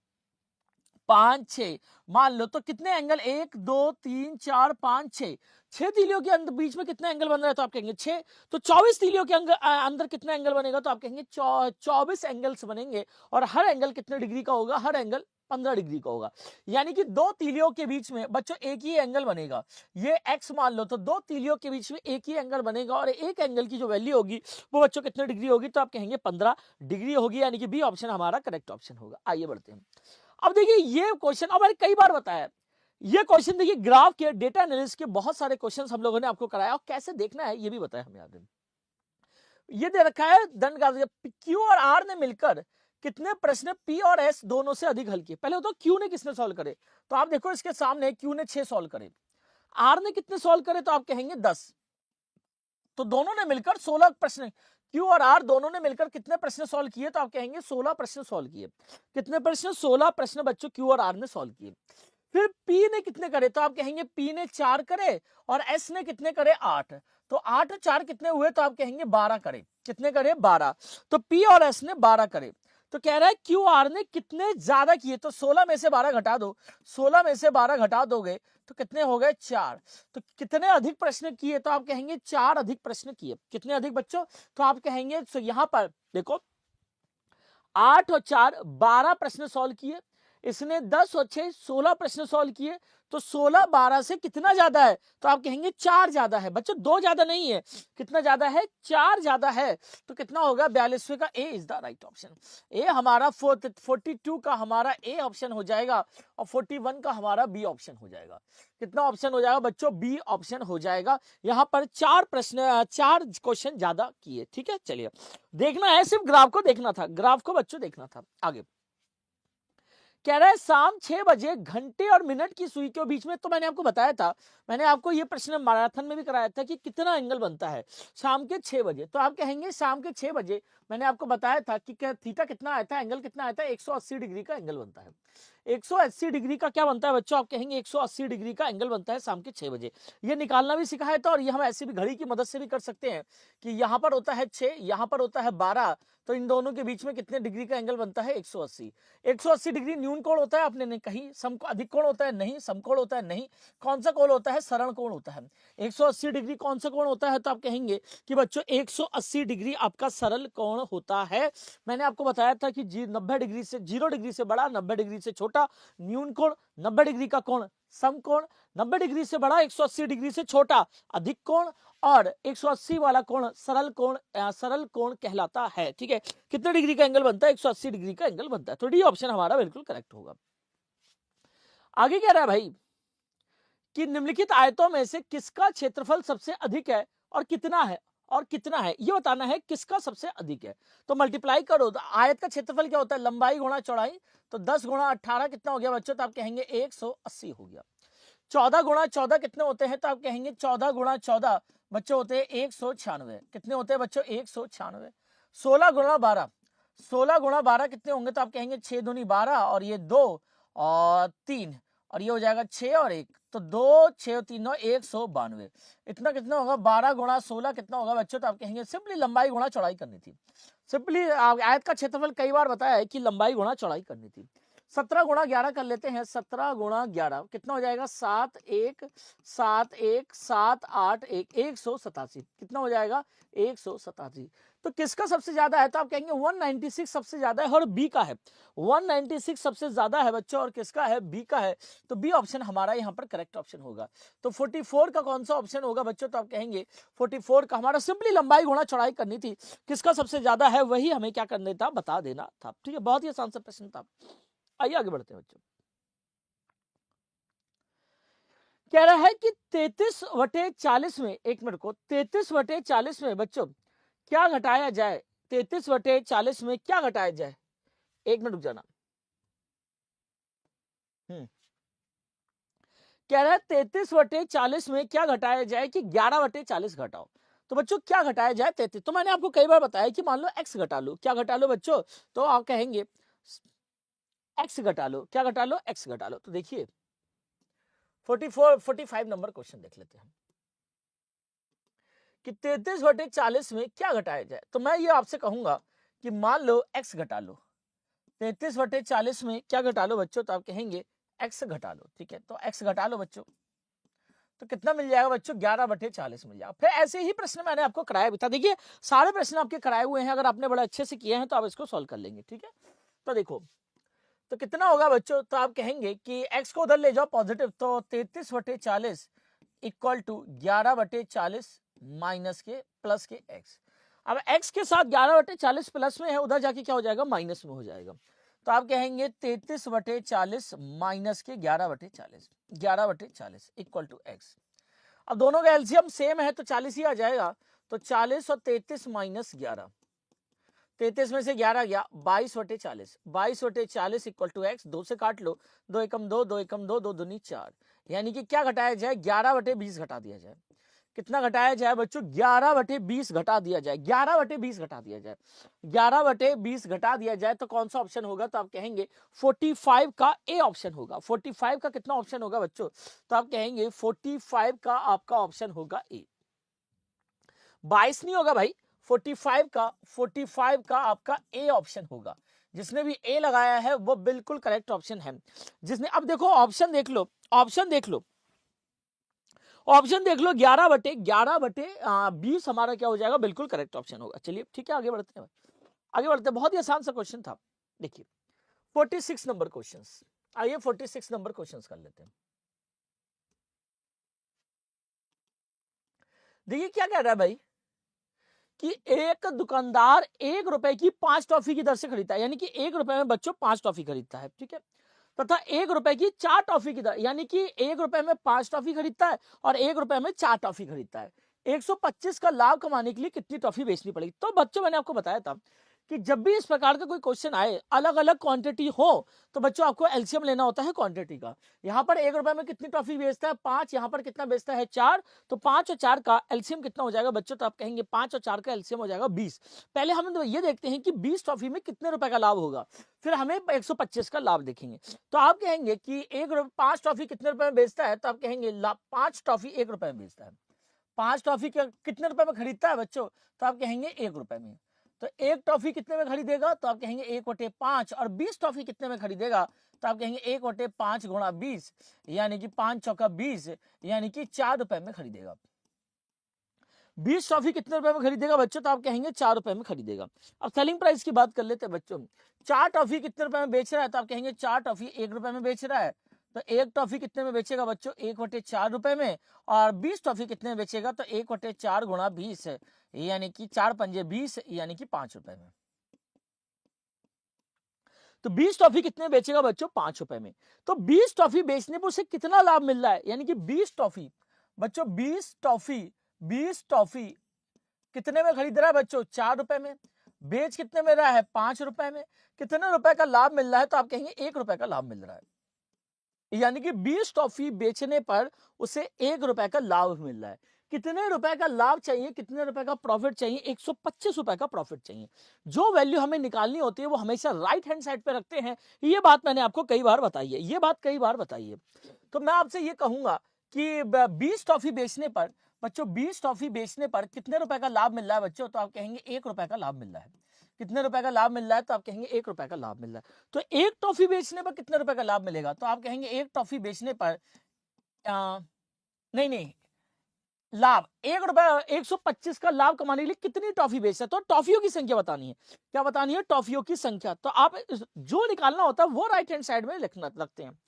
5 6 मान लो। तो कितने एंगल? 1 2 3 4 5 6, 6 तीलियों के अंदर बीच में कितना एंगल बन रहा है? तो आप कहेंगे 6। तो 24 तीलियों के अंदर कितना एंगल बनेगा? तो आप कहेंगे 24 एंगल्स बनेंगे। और हर एंगल कितने डिग्री का होगा? हर एंगल 15 डिग्री का होगा। यानी कि दो तीलियों के बीच में बच्चों एक ही एंगल बनेगा। ये x मान लो, तो दो तीलियों के बीच में एक ही एंगल बनेगा। और एक एंगल की जो वैल्यू होगी वो बच्चों कितने डिग्री होगी? तो आप कहेंगे 15 डिग्री होगी। यानी कि बी ऑप्शन हमारा करेक्ट ऑप्शन होगा। आइए बढ़ते हैं। अब देखिए ये क्वेश्चन, अब मैंने कई बार बताया, ये क्वेश्चन देखिए ग्राफ के, डेटा एनालिसिस के बहुत सारे क्वेश्चंस हम लोगों ने आपको कराया, और कैसे देखना है ये भी बताया हमें आगे। ये दे रखा है दंड का क्यू और आर ने मिलकर कितने प्रश्न पी और एस दोनों से अधिक हल किए। पहले तो क्यू ने किसने सॉल्व करे? तो आप देखो इसके सामने क्यू ने 6 सॉल्व करे, आर ने कितने सॉल्व करे? तो आप कहेंगे 10। तो दोनों ने मिलकर 16 प्रश्न, क्यू और आर दोनों ने मिलकर कितने प्रश्न सॉल्व किए? तो आप कहेंगे 16 प्रश्न सॉल्व किए। कितने प्रश्न? 16 प्रश्न बच्चों क्यू और आर ने सॉल्व किए। फिर पी ने कितने करे? तो आप कहेंगे पी ने 4 करे, और एस ने कितने करे? 8। तो 8 और 4 कितने हुए? तो आप कहेंगे 12 करे। कितने करे? 12। तो पी और एस ने 12 करे। तो कह रहा है क्यू आर ने कितने ज्यादा किए? तो 16 में से 12 घटा दो, 16 में से 12 घटा दोगे तो कितने हो गए? 4। तो कितने अधिक प्रश्न किए? तो आप कहेंगे 4 अधिक प्रश्न किए। कितने अधिक बच्चों? तो आप कहेंगे, तो यहां पर देखो 8 और 4 12 प्रश्न सॉल्व किए। इसने 10 और 6 16 प्रश्न सॉल्व किए, तो 16 12 से कितना ज्यादा है? तो आप कहेंगे 4 ज्यादा है। बच्चों 2 ज्यादा नहीं है, कितना ज्यादा है? 4 ज्यादा है। तो कितना होगा? 42वें का ए is the right option. A हमारा 42 का हमारा ए ऑप्शन हो जाएगा और 41 का हमारा बी ऑप्शन हो जाएगा। कितना ऑप्शन हो जाएगा बच्चों? बी ऑप्शन हो जाएगा। यहां पर 4 क्वेश्चन ज्यादा किए। ठीक है, चलिए देखना है, सिर्फ ग्राफ को देखना था, ग्राफ को बच्चों देखना था। आगे कह रहा है शाम 6 बजे घंटे और मिनट की सुई के बीच में, तो मैंने आपको बताया था, मैंने आपको ये प्रश्न मैराथन में भी कराया था कि कितना एंगल बनता है शाम के 6 बजे। तो आप कहेंगे शाम के 6 बजे मैंने आपको बताया था कि थीटा कितना आया था, एंगल कितना आया था? 180 डिग्री का एंगल बनता है। 180 डिग्री का क्या बनता है बच्चों? आप कहेंगे 180 डिग्री का एंगल बनता है शाम के 6 बजे। ये निकालना भी सिखाया था और ये हम ऐसे भी घड़ी की मदद से भी कर सकते हैं कि यहाँ पर होता है 6, यहाँ पर होता है 12, तो इन दोनों के बीच में कितने डिग्री का एंगल बनता है? 180। 180 डिग्री न्यून कोण होता है, आपने नहीं कही। अधिक कोण होता है? नहीं। समकोण होता है? नहीं। कौन सा कोण होता है? सरल कोण होता है। 180 डिग्री कौन सा कोण होता है? तो आप कहेंगे कि बच्चों 180 डिग्री आपका सरल कोण होता है। मैंने आपको बताया था कि 90 डिग्री से 0 डिग्री से बड़ा, 90 डिग्री से छोटा न्यून कोण, 90 डिग्री का कोण समकोण, 90 डिग्री से बड़ा 180 डिग्री से छोटा अधिक कोण, और 180 वाला कोण सरल कोण कहलाता है। ठीक है, कितने डिग्री का एंगल बनता है? 180 डिग्री का एंगल बनता है। तो डी ऑप्शन हमारा बिल्कुल करेक्ट होगा। आगे कह रहा है भाई कि निम्नलिखित आयतों में से किसका क्षेत्रफल सबसे अधिक है और कितना है, और कितना है ये बताना है, किसका सबसे अधिक है। तो मल्टीप्लाई करो, तो आयत का क्षेत्रफल क्या होता है? लंबाई गुणा चौड़ाई। तो 10 गुणा 18 कितना हो गया बच्चों? तो आप कहेंगे 180 हो गया। 14 गुणा 14 कितने होते हैं? तो आप कहेंगे 14 गुणा 14 बच्चों होते हैं 196। कितने होते हैं बच्चों? 196। 16 गुणा 12, 16 गुणा 12 कितने होंगे? तो आप कहेंगे 6 दूनी 12 और ये 2 और 3 और ये हो जाएगा 6 और 1, तो 2 6 और 3 9 192। इतना कितना होगा? 12 गुणा 16 कितना होगा बच्चों? तो आप कहेंगे सिंपली लंबाई गुणा चौड़ाई करनी थी। सिंपली आयत का क्षेत्रफल कई बार बताया है कि लंबाई गुणा चौड़ाई करनी थी। 17 गुणा 11 कर लेते हैं। 17 गुणा 11 कितना हो जाएगा? 7 1 7 1 7 8 1 187। कितना हो जाएगा? 187। तो किसका सबसे ज्यादा है? तो आप कहेंगे 196 सबसे ज्यादा है और बी का है। 196 सबसे ज्यादा है बच्चों, और किसका है? बी का है। तो बी ऑप्शन हमारा यहाँ पर करेक्ट ऑप्शन होगा। तो 44 का कौन सा ऑप्शन होगा बच्चों? तो आप कहेंगे 44 का हमारा सिंपली लंबाई गुणा चौड़ाई करनी थी, किसका सबसे ज्यादा है वही हमें क्या करना था? बता देना था। ठीक है, बहुत ही आसान सा प्रश्न था। आइए आगे बढ़ते हैं बच्चों। कह रहा है कि 33/40 में, एक मिनट को, 33/40 में बच्चों क्या घटाया जाए? 33/40 में क्या घटाया जाए? एक मिनट रुक जाना। कह रहा है 33/40 में क्या घटाया जाए कि 11/40 घटाओ। तो बच्चों क्या घटाया जाए? 33। तो मैंने आपको कई बार बताया कि मान लो x घटा लो। क्या घटा लो बच्चों? तो आप कहेंगे x घटा लो। क्या घटा लो? x घटा लो। तो देखिए 45 नंबर क्वेश्चन देख लेते हैं कि 33/40 में क्या घटाया जाए। तो मैं ये आपसे कहूंगा कि मान लो x घटा लो। 33/40 में क्या घटा लो बच्चों? तो आप कहेंगे x घटा लो। ठीक है, तो x घटा लो बच्चों, तो कितना मिल जाएगा बच्चों? 11/40 मिल जाएगा। फिर ऐसे ही प्रश्न मैंने आपको कराया भी था। देखिए सारे प्रश्न आपके कराए हुए हैं, अगर आपने बड़े अच्छे से किए हैं तो आप इसको सॉल्व कर लेंगे। ठीक है, तो देखो तो कितना होगा बच्चों? तो आप कहेंगे कि x को उधर ले जाओ पॉजिटिव, तो 33/40 इक्वल टू 11/40 माइनस के प्लस के x। अब x के साथ 11/40 प्लस में है, उधर जाके क्या हो जाएगा? माइनस में हो जाएगा। तो आप कहेंगे 33/40 माइनस के 11/40 इक्वल टू x। अब दोनों का एलसीएम सेम है तो 40 ही आ जाएगा। तो 40 और 33 माइनस 11, 33 में से 11 गया, 22/40, 22/40 इक्वल टू x। 2 से काट लो, 2 एकम 2, 2 एकम 2, 2 दूनी 4। यानी कि क्या घटाया जाए? 11/20 घटा दिया जाए। कितना घटाया जाए बच्चों? 11/20 घटा दिया जाए। 11/20 घटा दिया जाए। 11/20 घटा दिया जाए तो कौन सा ऑप्शन होगा? तो आप कहेंगे 45 का ए ऑप्शन होगा। 45 का कितना ऑप्शन होगा बच्चों? तो आप कहेंगे 45 का आपका ऑप्शन होगा ए। 22 नहीं होगा भाई, 45 का आपका ए ऑप्शन होगा। जिसने भी ए लगाया है वो बिल्कुल करेक्ट ऑप्शन है। जिसने, अब देखो ऑप्शन देख लो, ऑप्शन देख लो, ऑप्शन देख लो, 11/20 हमारा क्या हो जाएगा? बिल्कुल करेक्ट ऑप्शन होगा। चलिए ठीक है, आगे बढ़ते हैं। आगे बढ़ते हैं, बहुत ही आसान सा क्वेश्चन था। देखिए 46 नंबर क्वेश्चन, आइए 46 नंबर क्वेश्चन कर लेते हैं। देखिए क्या कह रहा है भाई कि एक दुकानदार 1 रुपए की 5 टॉफी की दर से खरीदता है, यानी कि 1 रुपए में बच्चों 5 टॉफी खरीदता है, ठीक है, तथा 1 रुपए की 4 टॉफी की दर, यानी कि 1 रुपए में 5 टॉफी खरीदता है और 1 रुपए में 4 टॉफी खरीदता है। 125 का लाभ कमाने के लिए कितनी टॉफी बेचनी पड़ेगी? तो बच्चों मैंने आपको बताया था कि जब भी इस प्रकार का कोई क्वेश्चन आए, अलग अलग क्वांटिटी हो, तो बच्चों आपको एलसीएम लेना होता है क्वांटिटी का। यहाँ पर 1 रुपए में कितनी टॉफी बेचता है? 5। यहाँ पर कितना बेचता है? 4। तो 5 और 4 का एलसीएम कितना हो जाएगा बच्चों? तो आप कहेंगे 5 और 4 का एलसीएम हो जाएगा 20। पहले हम तो ये देखते हैं कि 20 टॉफी में कितने रुपए का लाभ होगा, फिर हमें 125 का लाभ देखेंगे। तो आप कहेंगे कि 5 टॉफी कितने रुपए में बेचता है? तो आप कहेंगे 5 टॉफी 1 रुपए में बेचता है। 5 टॉफी कितने रुपए में खरीदता है बच्चों? तो आप कहेंगे 1 रुपए में। तो 1 टॉफी कितने में खरीदेगा? तो आप कहेंगे 1/5। और 20 टॉफी कितने में खरीदेगा? तो आप कहेंगे 1/5 गुणा 20, यानी कि 5 चौका 20, यानी कि 4 रुपए में खरीदेगा। 20 टॉफी कितने रुपए में खरीदेगा बच्चों? तो आप कहेंगे 4 रुपए में खरीदेगा। अब सेलिंग प्राइस की बात कर लेते हैं बच्चों। 4 टॉफी कितने रुपए में बेच रहा है? तो आप कहेंगे 4 टॉफी 1 रुपए में बेच रहा है। तो 1 टॉफी कितने में बेचेगा बच्चों? 1/4 रुपए में। और 20 टॉफी कितने में बेचेगा? तो 1/4 गुणा 20, यानी कि 4 पंजे 20, यानी कि 5 रुपए में। तो 20 टॉफी कितने बेचेगा बच्चों? 5 रुपए में। तो 20 टॉफी बेचने पर उसे कितना लाभ मिल रहा है? यानी कि 20 टॉफी बच्चों, 20 टॉफी कितने में खरीद रहा है बच्चों? 4 रुपए में। बेच कितने में रहा है? 5 रुपए में। कितने रुपए का लाभ मिल रहा है? तो आप कहेंगे 1 रुपए का लाभ मिल रहा है। यानी कि 20 टॉफी बेचने पर उसे 1 रुपए का लाभ मिल रहा है। कितने रुपए का लाभ चाहिए? कितने रुपए का प्रॉफिट चाहिए? 125 रुपए का प्रॉफिट चाहिए। जो वैल्यू हमें निकालनी होती है वो हमेशा राइट हैंड साइड पे रखते हैं। ये बात मैंने आपको कई बार बताई है, तो मैं आपसे ये कहूंगा कि 20 टॉफी बेचने पर बच्चों, 20 टॉफी बेचने पर कितने रुपए का लाभ मिल रहा है बच्चों? तो आप कहेंगे 1 रुपए का लाभ मिल रहा है। कितने रुपए का लाभ मिल रहा है? तो आप कहेंगे 1 रुपए का लाभ मिल रहा है। तो 1 टॉफी बेचने पर कितने रुपए का लाभ मिलेगा? तो आप कहेंगे 1 टॉफी बेचने पर नहीं, लाभ 1 रुपए, 125 का लाभ कमाने के लिए कितनी टॉफी बेचता है? तो टॉफियों की संख्या बतानी है। क्या बतानी है? टॉफियों की संख्या। तो आप जो निकालना होता है वो राइट हैंड साइड में लिखना रखते हैं।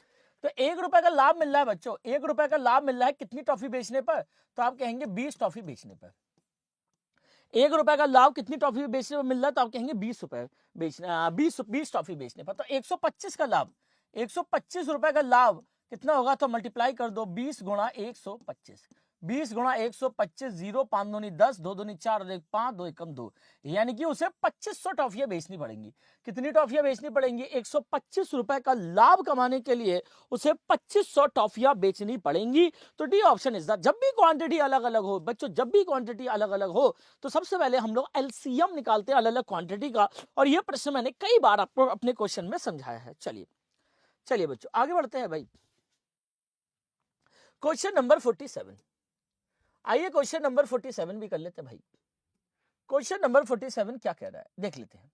तो 1 रुपए का लाभ मिल रहा है बच्चों, 1 रुपए का लाभ मिल रहा है कितनी टॉफी बेचने पर? तो आप कहेंगे 20 टॉफी बेचने पर। 1 रुपए का लाभ कितनी टॉफी बेचने पर मिल रहा है? तो आप कहेंगे 20 रुपए बेचने, 20 टॉफी बेचने पर। तो 125 का लाभ, 125 रुपए का लाभ कितना होगा? तो मल्टीप्लाई कर दो 20 गुणा 125। 20 गुणा 125, 0 5 दूनी 10, 2 दूनी 4 और 1 5, 2 एकम 2, यानी कि उसे 2500 टॉफियां बेचनी पड़ेंगी। कितनी टॉफियां बेचनी पड़ेंगी? 125 रुपए का लाभ कमाने के लिए उसे 2500 टॉफियां बेचनी पड़ेंगी। तो डी ऑप्शन इज द। जब भी क्वांटिटी अलग अलग हो बच्चों, जब भी क्वांटिटी अलग अलग हो तो सबसे पहले हम लोग एलसीएम निकालते हैं अलग अलग क्वांटिटी का। और यह प्रश्न मैंने कई बार आपको अपने क्वेश्चन में समझाया है। चलिए बच्चों आगे बढ़ते हैं भाई। Question number 47। आइए क्वेश्चन नंबर 47 भी कर लेते हैं भाई। क्वेश्चन नंबर 47 क्या कह रहा है देख लेते हैं।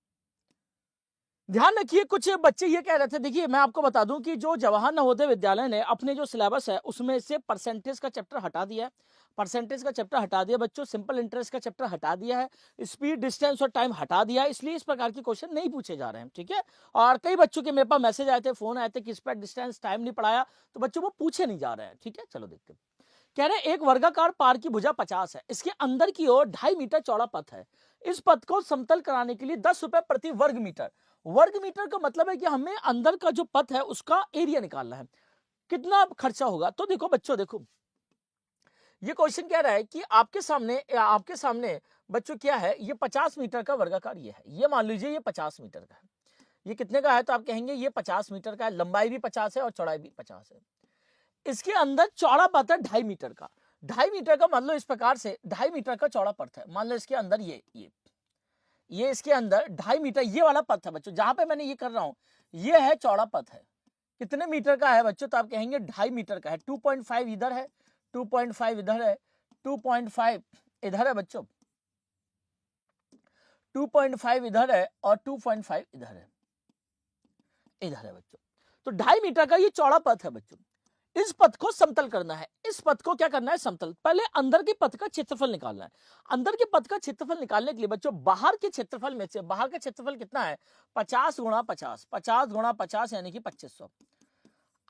ध्यान रखिए, कुछ बच्चे ये कह रहे थे, देखिए मैं आपको बता दूं कि जो जवाहर नवोदय विद्यालय ने अपने जो सिलेबस है उसमें से परसेंटेज का चैप्टर हटा दिया है। परसेंटेज का चैप्टर हटा दिया बच्चों, सिंपल इंटरेस्ट का चैप्टर हटा दिया है, स्पीड डिस्टेंस और टाइम हटा दिया है, इसलिए इस प्रकार के क्वेश्चन नहीं पूछे जा रहे हैं, ठीक है। और कई बच्चों के मेरे पास मैसेज आए थे, फोन आए थे कि स्पीड डिस्टेंस टाइम नहीं पढ़ाया, तो बच्चों वो पूछे नहीं जा रहे हैं, ठीक है। चलो देखते हैं। कह रहे एक वर्गाकार पार की भुजा 50 है, इसके अंदर की ओर 2.5 मीटर चौड़ा पथ है। इस पथ को समतल कराने के लिए 10 रुपए प्रति वर्ग मीटर। वर्ग मीटर का मतलब है कि हमें अंदर का जो पथ है उसका एरिया निकालना है, कितना खर्चा होगा। तो देखो बच्चों, देखो ये क्वेश्चन कह रहा है कि आपके सामने बच्चों क्या है, ये 50 मीटर का वर्गाकार ये है, ये मान लीजिए ये 50 मीटर का है। ये कितने का है? तो आप कहेंगे ये 50 मीटर का है, लंबाई भी 50 है और चौड़ाई भी 50 है। इसके अंदर चौड़ा पथ है 2.5 मीटर का। 2.5 मीटर का मान लो इस प्रकार से 2.5 मीटर का चौड़ा पथ है। मान लो इसके अंदर ये इसके अंदर 2.5 मीटर ये वाला पथ है बच्चों, जहां पे मैंने ये कर रहा हूं ये है चौड़ा पथ है। कितने मीटर का है बच्चों? तो आप कहेंगे 2.5 मीटर का है। 2.5 इधर है, 2.5 इधर है, 2.5 इधर है बच्चों, 2.5 इधर है और 2.5 इधर है बच्चों। तो 2.5 मीटर का ये चौड़ा पथ है बच्चों। इस पथ को समतल करना है। इस पथ को क्या करना है? समतल। पहले अंदर के पथ का क्षेत्रफल निकालना है। अंदर के पथ का क्षेत्रफल निकालने के लिए बच्चों बाहर के क्षेत्रफल में से, बाहर का क्षेत्रफल कितना है? 50 गुणा 50, 50 गुणा 50 यानी कि 2500।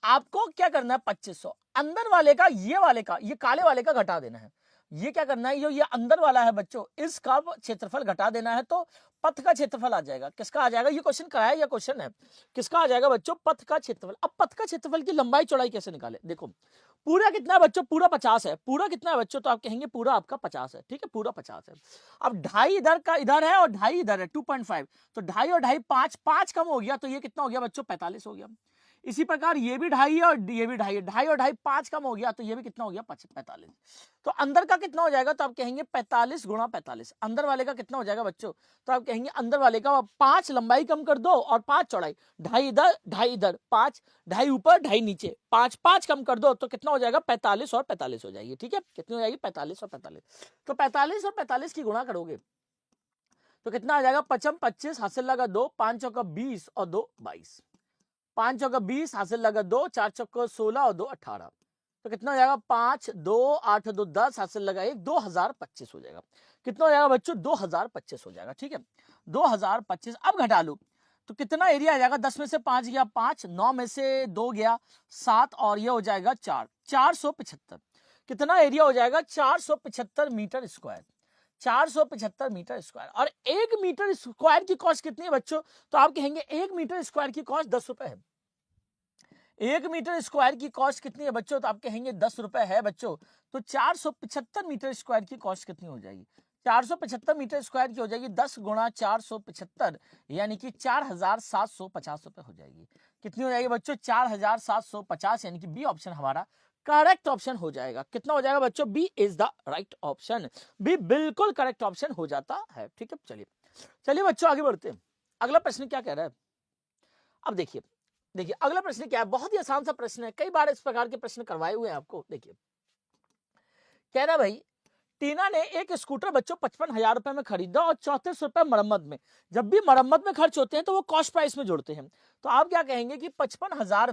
आपको क्या करना है 2500 अंदर वाले का ये काले वाले का घटा देना है। ये क्या करना है, ये अंदर वाला है बच्चों, इसका क्षेत्रफल घटा देना है तो पथ का क्षेत्रफल आ जाएगा। किसका आ जाएगा, ये क्वेश्चन कराया, ये क्वेश्चन है, किसका आ जाएगा बच्चों, पथ का क्षेत्रफल। अब पथ का क्षेत्रफल की लंबाई चौड़ाई कैसे निकाले, देखो पूरा कितना है बच्चों, पूरा 50 है। पूरा कितना है बच्चों, तो आप कहेंगे पूरा आपका 50 है, ठीक है, पूरा 50 है। अब ढाई इधर का इधर है और ढाई इधर है 2.5, तो ढाई और ढाई 5, 5 कम हो गया तो ये कितना हो गया बच्चों 45 हो गया। इसी प्रकार ये भी ढाई है और ये भी ढाई है, ढाई और ढाई 5 कम हो गया तो ये भी कितना हो गया 45। तो अंदर का कितना हो जाएगा, तो आप कहेंगे 45 गुणा 45। अंदर वाले का कितना हो जाएगा बच्चों, तो आप कहेंगे अंदर वाले का 5 लंबाई कम कर दो और 5 चौड़ाई, ढाई इधर 5, ढाई ऊपर ढाई नीचे, 5 5 कम कर दो तो कितना हो जाएगा 45 और 45 हो जाएगी, ठीक है, कितनी हो जाएगी 45 और 45। तो 45 और 45 की गुणा करोगे तो कितना आ जाएगा, 55 25 हासिल लगा 2, 5 चौका 20 और 2 22, 5 चौका 20 हासिल लगा 2, 4 चौका 16 और 2 18, तो कितना हो जाएगा 5 2 8 2 10 हासिल लगा 1, 2025 हो जाएगा। कितना हो जाएगा बच्चों 2025 हो जाएगा, ठीक है 2025। अब घटा लो तो कितना एरिया आ जाएगा, 10 में से 5 गया 5, 9 में से 2 गया 7 और ये हो जाएगा 4, 475। कितना एरिया हो जाएगा 475 मीटर स्क्वायर, 475 मीटर स्क्वायर। और 1 मीटर स्क्वायर की कॉस्ट कितनी है बच्चों, तो आप कहेंगे 1 मीटर स्क्वायर की कॉस्ट 10 रुपए है। 1 मीटर स्क्वायर की कॉस्ट कितनी है बच्चों, तो आप कहेंगे 10 रुपए है बच्चों। तो 475 मीटर स्क्वायर की कॉस्ट कितनी हो जाएगी, 475 मीटर स्क्वायर की हो जाएगी 10 गुणा 475 यानी कि 4750 रुपए हो जाएगी। कितनी हो जाएगी बच्चों 4750, यानी कि बी ऑप्शन हमारा करेक्ट ऑप्शन हो जाएगा। कितना हो जाएगा बच्चों, B is the right option, B बिल्कुल करेक्ट ऑप्शन हो जाता है, ठीक है। चलिए बच्चों आगे बढ़ते हैं। अगला प्रश्न क्या कह रहा है, अब देखिए अगला प्रश्न क्या है, बहुत ही आसान सा प्रश्न है, कई बार इस प्रकार के प्रश्न करवाए हुए हैं आपको। देखिए कह रहा भाई टीना ने एक स्कूटर बच्चों 55,000 रुपए में खरीदा और 34 रुपए मरम्मत में। जब भी मरम्मत में खर्च होते हैं तो वो कॉस्ट प्राइस में जोड़ते हैं। तो आप क्या कहेंगे कि 55,000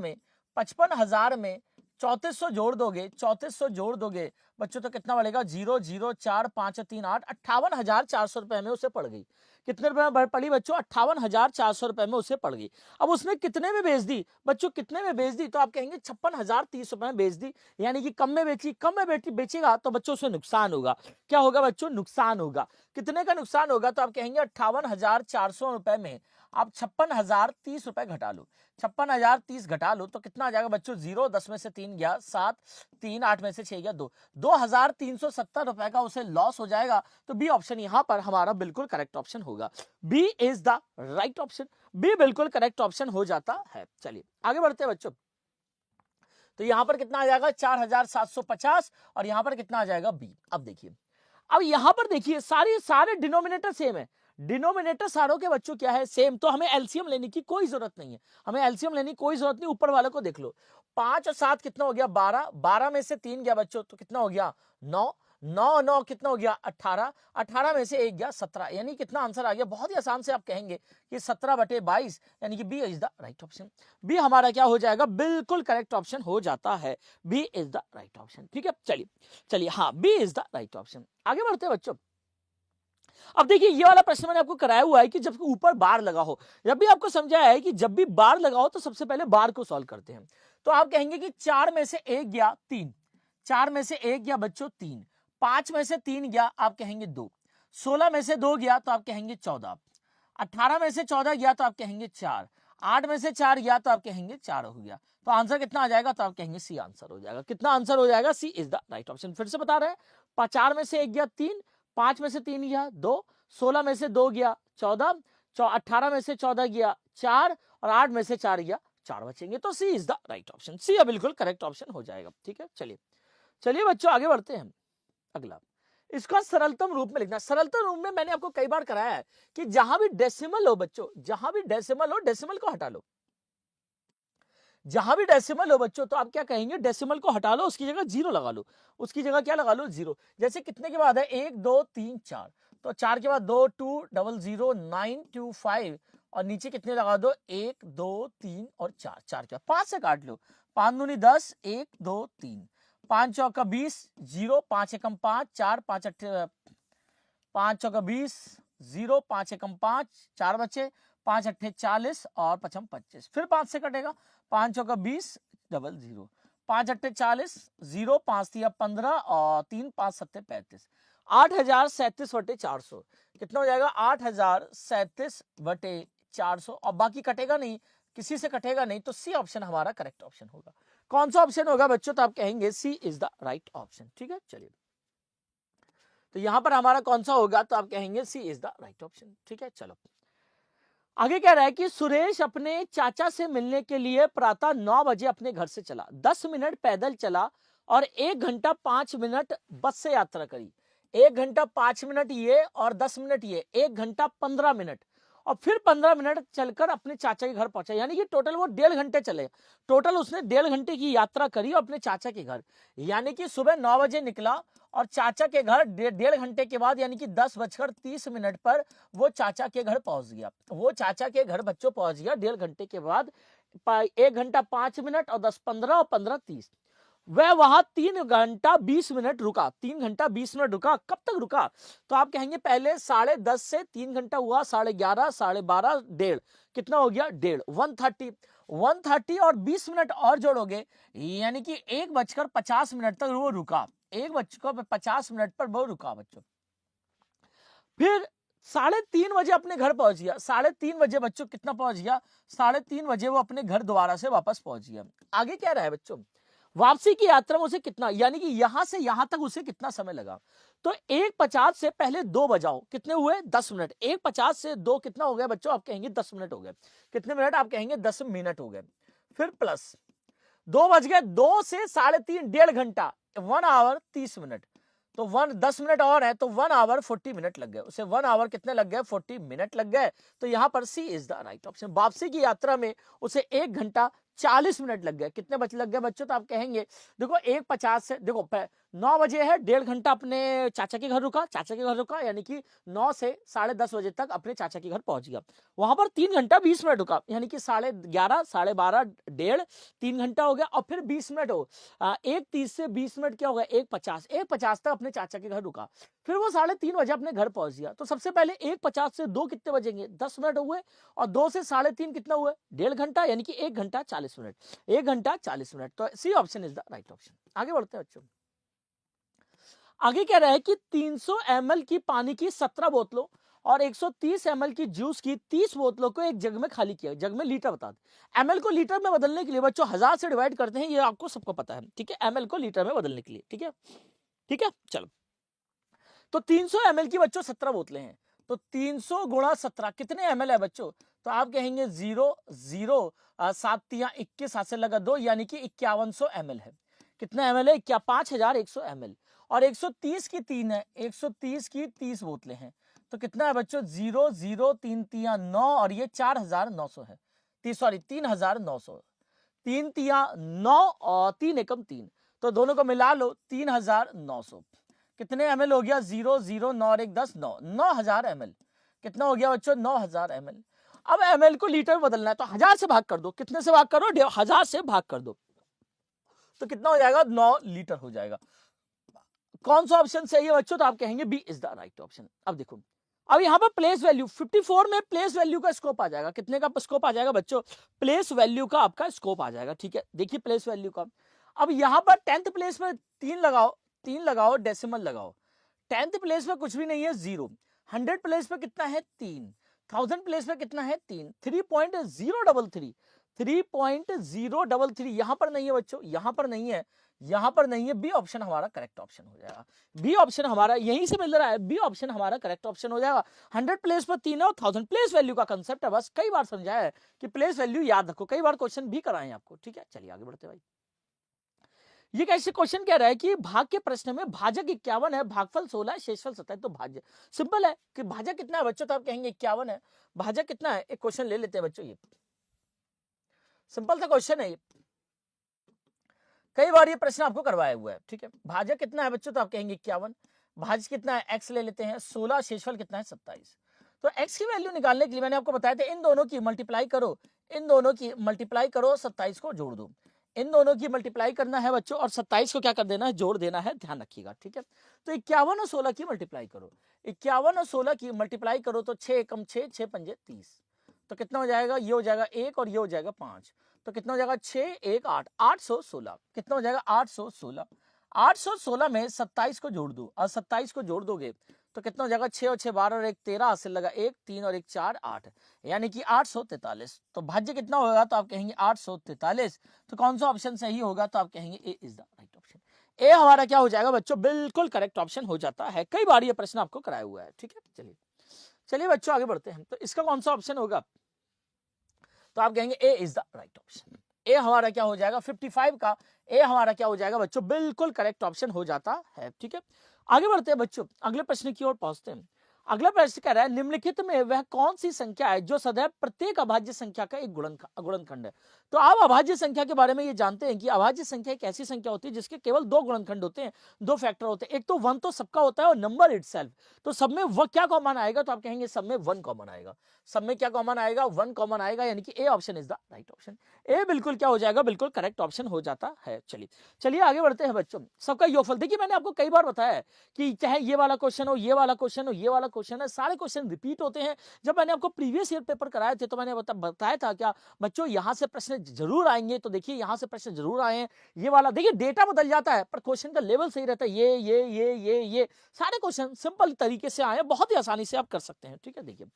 में 3400 जोड़ दोगे, 3400 जोड़ दोगे बच्चों तो कितना बढ़ेगा, 0 0 4 5 3 8, 58,400 रुपए में उसे पड़ गई। कितने रुपए में पड़ी बच्चों, 58,400 रुपए में उसे पड़ गई। अब उसने कितने में बेच दी बच्चों, कितने में बेच दी, तो आप कहेंगे 56,030 रुपए में बेच दी, यानी कि कम में बेची। कम में बेचेगा तो बच्चों उसमें नुकसान होगा। क्या होगा बच्चों, नुकसान होगा। कितने का नुकसान होगा, तो आप कहेंगे 58,400 रुपए में आप 56,030 रुपए घटा लो, 56,030 घटा लो तो कितना आ जाएगा बच्चों, 0 10 में से 3 गया 7, 3 8 में से 6 गया 2, 2,370 रुपए का उसे लॉस हो जाएगा। तो बी ऑप्शन यहां पर हमारा बिल्कुल करेक्ट ऑप्शन होगा, B is the right option, B बिल्कुल करेक्ट ऑप्शन हो जाता है। चलिए आगे बढ़ते हैं बच्चों। तो यहां पर कितना आ जाएगा 4,750 और यहां पर कितना आ जाएगा बी। अब देखिए, अब यहां पर देखिए सारे डिनोमिनेटर सेम है, डिनोमिनेटर सारों के बच्चों क्या है, सेम। तो हमें एलसीएम लेने की कोई जरूरत नहीं है, हमें एलसीएम लेने की कोई जरूरत नहीं। ऊपर वाले को देख लो, 5 और 7 कितना हो गया 12, 12 में से 3 गया बच्चों तो कितना हो गया 9, 9 9 कितना हो गया 18, 18 में से 1 गया 17, यानी कितना आंसर आ गया। बहुत ही आसान से आप कहेंगे कि 17/22, यानी कि B is the right option. B हमारा क्या हो जाएगा, बिल्कुल करेक्ट ऑप्शन हो जाता है, B is the right option, ठीक है। चलिए हाँ, B is the right option. आगे बढ़ते हैं बच्चों। अब देखिए ये वाला प्रश्न मैंने आपको कराया हुआ है कि जब ऊपर बार लगा हो, जब भी आपको समझाया है कि जब भी बार लगा हो तो सबसे पहले बार को सॉल्व करते हैं। तो आप कहेंगे कि 4 में से 1 गया 3, 4 में से 1 गया बच्चों 3, 5 में से 3 गया आप कहेंगे 2, 16 में से 2 गया तो आप कहेंगे 14, 18 में से 14 गया तो आप कहेंगे 4, 8 में से 4 गया तो आप कहेंगे 4 हो गया। तो आंसर कितना आ जाएगा, तो आप कहेंगे सी आंसर हो जाएगा। कितना आंसर हो जाएगा, सी इज द राइट ऑप्शन। फिर से बता रहे हैं, 4 में से 1 गया 3, 5 में से 3 गया 2, 16 में से 2 गया 14, 18 में से 14 गया 4 और 8 में से 4 गया 4 बचेंगे। तो सी इज द राइट ऑप्शन, सी बिल्कुल करेक्ट ऑप्शन हो जाएगा, ठीक है। चलिए बच्चों आगे बढ़ते हैं। अगला इसका सरलतम रूप में लिखना। सरलतम रूप में मैंने आपको कई बार कराया है कि जहां भी डेसिमल हो बच्चों, जहां भी डेसिमल हो डेसिमल को हटा लो, जहां भी डेसिमल हो बच्चों तो आप क्या कहेंगे, डेसिमल को हटा लो, उसकी जगह 0 लगा लो, उसकी जगह क्या लगा लो 0। जैसे कितने के बाद है 1 2 3 4, तो 4 के बाद 2 2 0 0 9 2 5 और नीचे कितने लगा दो 1 2 3 और 4, 4 के बाद 5 से काट लो, 5 दूनी 10 1 2 3, 5 चौका 20 0, 5 एकम 5 4, 5 चौका 20 0, 5 एकम 5 4 बचे, 5 अट्ठे 40 और 5 25, फिर 5 से कटेगा, 5 चौका 20 500, 5 अट्ठे 40, 0 5 तिया 15 और 3 5 सत्ते 35, 8037/400 कितना हो जाएगा 8037/400 और बाकी कटेगा नहीं, किसी से कटेगा नहीं, तो सी ऑप्शन हमारा करेक्ट ऑप्शन होगा। कौन सा ऑप्शन होगा बच्चों? तो आप कहेंगे सी इज द राइट ऑप्शन। ठीक है, चलिए तो यहां पर हमारा कौन सा होगा? तो आप कहेंगे सी इज द राइट ऑप्शन। ठीक है, चलो आगे कह रहा है कि सुरेश अपने चाचा से मिलने के लिए प्रातः 9 बजे अपने घर से चला, 10 मिनट पैदल चला और 1 घंटा 5 मिनट बस से यात्रा करी। 1 घंटा 5 मिनट ये और 10 मिनट ये, 1 घंटा 15 मिनट और फिर 15 मिनट चलकर अपने चाचा के घर पहुंचा, यानी कि टोटल वो 1.5 घंटे चले। टोटल उसने 1.5 घंटे की यात्रा करी अपने चाचा के घर, यानी कि सुबह 9 बजे निकला और चाचा के घर 1.5 घंटे के बाद यानी कि 10:30 पर वो चाचा के घर पहुंच गया। वो चाचा के घर बच्चों पहुंच गया 1.5 घंटे के बाद, 1 घंटा 5 मिनट और 10 15 और 15 30। वह वहां 3 घंटा 20 मिनट रुका। 3 घंटा 20 मिनट रुका। कब तक रुका? तो आप कहेंगे पहले 10:30 से 3 घंटा हुआ, 11:30, 12:30, 1:30, कितना हो गया? 1:30, 130 और 20 मिनट और जोड़ोगे यानी कि 1:50 तक वो रुका। 1:50 पर वो रुका बच्चों। फिर 3:30 बजे अपने घर पहुंच गया। 3:30 बजे बच्चों कितना पहुंच गया? 3:30 बजे वो अपने घर दोबारा से वापस पहुंच गया। आगे क्या रहा है बच्चों? वापसी की यात्रा में उसे कितना, यानी कि यहां से यहां तक उसे कितना समय लगा? तो 1:50 से पहले 2 बजाओ, कितने हुए? 10 मिनट। 1:50 से 2 कितना हो गया बच्चों? आप कहेंगे 10 मिनट हो गए। कितने मिनट? आप कहेंगे 10 मिनट हो गए। फिर प्लस 2 बज गए, 2 से 3:30, 1.5 घंटा, 1 आवर 30 मिनट। तो 10 मिनट और है तो 1 आवर 40 मिनट लग गए उसे। 1 आवर कितने लग गए? 40 मिनट लग गए। तो यहां पर सी इज द राइट ऑप्शन। वापसी की यात्रा में उसे 1 घंटा 40 मिनट लग गए। कितने लग गए बच्चों? तो आप कहेंगे देखो 1:50 से, देखो 9 बजे है, 1.5 घंटा अपने चाचा के घर रुका, यानी कि 9 से 10:30 बजे तक अपने चाचा के घर पहुंच गया। वहां पर 3 घंटा 20 मिनट रुका, यानी कि 11:30, 12:30, 1:30, 3 घंटा हो गया। और फिर 20 मिनट हो, 1:30 से 20 मिनट क्या होगा? 1:50 तक अपने चाचा के घर रुका। फिर वो 3:30 बजे अपने घर पहुंच गया। तो सबसे पहले 1:50 से 2 कितने बजेंगे? 10 मिनट हुए और 2 से 3:30 कितना हुआ? 1.5 घंटा, यानी कि 1 घंटा 40 मिनट। 1 घंटा 40 मिनट। तो C option is the right option. आगे बढ़ते हैं बच्चों। आगे कह रहा है कि 300 ml की पानी की 17 बोतलों और 130 ml की जूस की 30 बोतलों को एक जग में खाली किया। जग में लीटर बता दे। ml को लीटर में बदलने के लिए बच्चों 1000 से डिवाइड करते हैं, ये आपको सबको पता है। ठीक है, ml को लीटर में बदलने के लिए। ठीक है, ठीक है, चलो तो 300 ml की बच्चों 17 बोतलें हैं, तो 300 गुणा 17 कितने ml है बच्चों? तो आप कहेंगे 0 0 7 तिया 21, 7 से लगा 2, यानी कि 5100 ml है। कितना ml है? 5100 ml। और 130 की 3 है, 130 की 30 बोतलें हैं, तो कितना है बच्चों? 0 0 3 तिया 9 और ये 4900 है। सॉरी 3900, 3 तिया 9 और 3 एकम 3, तो दोनों को मिला लो 3900। कितने ml हो गया? 0 0 9 और 1 10, 9 9000 ml। कितना हो गया बच्चों? 9000 ml। अब ml को लीटर में बदलना है तो 1000 से भाग कर दो। कितने से भाग करो? 1000 से भाग कर दो, तो कितना हो जाएगा? 9 लीटर हो जाएगा। कौन सा ऑप्शन सही है बच्चों? तो आप कहेंगे B is the right option. अब देखो, अब यहां पर प्लेस वैल्यू 54 में प्लेस वैल्यू का स्कोप आ जाएगा। कितने का स्कोप आ जाएगा बच्चों? प्लेस वैल्यू का आपका स्कोप आ जाएगा। ठीक है, देखिए प्लेस वैल्यू का। अब यहां पर 10th प्लेस में 3 लगाओ, डेसिमल लगाओ। 10th प्लेस में कुछ भी नहीं है, 0। 100 प्लेस पे कितना है? 3। 1000 प्लेस पे कितना है? 3। 3.033, 3.033 यहां पर नहीं है बच्चों, यहां पर नहीं है, यहां पर नहीं है। बी ऑप्शन हमारा करेक्ट ऑप्शन हो जाएगा। बी ऑप्शन हमारा यहीं से मिल रहा है, बी ऑप्शन हमारा करेक्ट ऑप्शन हो जाएगा। 100 प्लेस पर 3 है और 1000 प्लेस वैल्यू का कंसेप्ट है। बस कई बार समझाया है कि प्लेस वैल्यू याद रखो, कई बार क्वेश्चन भी कराए हैं आपको। ठीक है, चलिए आगे बढ़ते भाई। ये कैसे क्वेश्चन कह रहा है कि भाग के प्रश्न में भाजक 51 है, भागफल 16 है, शेषफल 27, तो भाज्य सिंपल है कि भाजक कितना है बच्चों? तो आप कहेंगे 51 है। भाजक कितना है? एक क्वेश्चन ले लेते हैं बच्चों, ये सिंपल सा क्वेश्चन है ये, कई बार ये प्रश्न आपको करवाया हुआ है। ठीक है, भाजक कितना है बच्चों? तो आप कहेंगे 51। भाज्य कितना है? x ले लेते हैं 16, शेषफल कितना है? 27। तो x की वैल्यू निकालने के लिए मैंने आपको बताया था इन दोनों की मल्टीप्लाई करो, इन दोनों की मल्टीप्लाई करो, 27 को जोड़ दो। इन दोनों की मल्टीप्लाई करना है बच्चों और 27 को क्या कर देना है? जोड़ देना है, ध्यान रखिएगा। ठीक है, तो 51 और 16 की मल्टीप्लाई करो, 51 और 16 की मल्टीप्लाई करो तो 6 एकम 6, 6 पंजे 30, तो कितना हो जाएगा, ये हो जाएगा 1 और ये हो जाएगा 5, तो कितना हो जाएगा 6 1 8 816, कितना हो जाएगा 816। 816 में 27 को जोड़ दो और 27 को जोड़ दोगे तो कितना हो जाएगा 6 और 6 12 और 1 13, हासिल लगा 1 3 और 1 4 8, यानी कि 843। तो भाज्य कितना होगा, तो आप कहेंगे 843। तो कौन सा ऑप्शन सही होगा, तो आप कहेंगे ए is the right option. A हमारा क्या हो जाएगा बच्चों, बिल्कुल करेक्ट ऑप्शन हो जाता है। कई बार ये प्रश्न आपको कराया हुआ है, ठीक है। चलिए चलिए बच्चों आगे बढ़ते हैं। तो इसका कौन सा ऑप्शन होगा, तो आप कहेंगे ए is the right option. A हमारा क्या हो जाएगा 55 का ए हमारा क्या हो जाएगा बच्चों, बिल्कुल करेक्ट ऑप्शन हो जाता है, ठीक है। आगे बढ़ते हैं बच्चों, अगले प्रश्न की ओर पहुंचते हैं। अगला प्रश्न कह रहा है निम्नलिखित में वह कौन सी संख्या है जो सदैव प्रत्येक अभाज्य संख्या का एक गुणनखंड है। तो आप अभाज्य संख्या के बारे में ये जानते हैं कि अभाज्य संख्या एक ऐसी संख्या होती है जिसके केवल 2 गुणनखंड होते हैं, 2 फैक्टर होते हैं। एक तो 1 तो सबका होता है और नंबर इटसेल्फ, तो सब में वो क्या कॉमन आएगा, तो आप कहेंगे सब में 1 कॉमन आएगा। सब में क्या कॉमन आएगा, 1 कॉमन आएगा, यानी कि A option is the right option. A बिल्कुल क्या हो जाएगा, बिल्कुल करेक्ट ऑप्शन हो जाता है। चलिए चलिए आगे बढ़ते हैं बच्चों। सबका योगफल देखिए, मैंने आपको कई बार बताया है कि चाहे ये वाला क्वेश्चन हो, ये वाला क्वेश्चन हो, ये वाला क्वेश्चन है, सारे क्वेश्चन रिपीट होते हैं। जब मैंने आपको प्रीवियस ईयर पेपर कराए थे तो मैंने बताया था क्या बच्चों, यहां से प्रश्न जरूर आएंगे। तो देखिए यहां से प्रश्न जरूर आए हैं। ये वाला देखिए डेटा बदल जाता है पर क्वेश्चन का लेवल सही रहता है। ये सारे क्वेश्चन सिंपल तरीके से आए, बहुत ही आसानी से आप कर सकते हैं, ठीक है। देखिए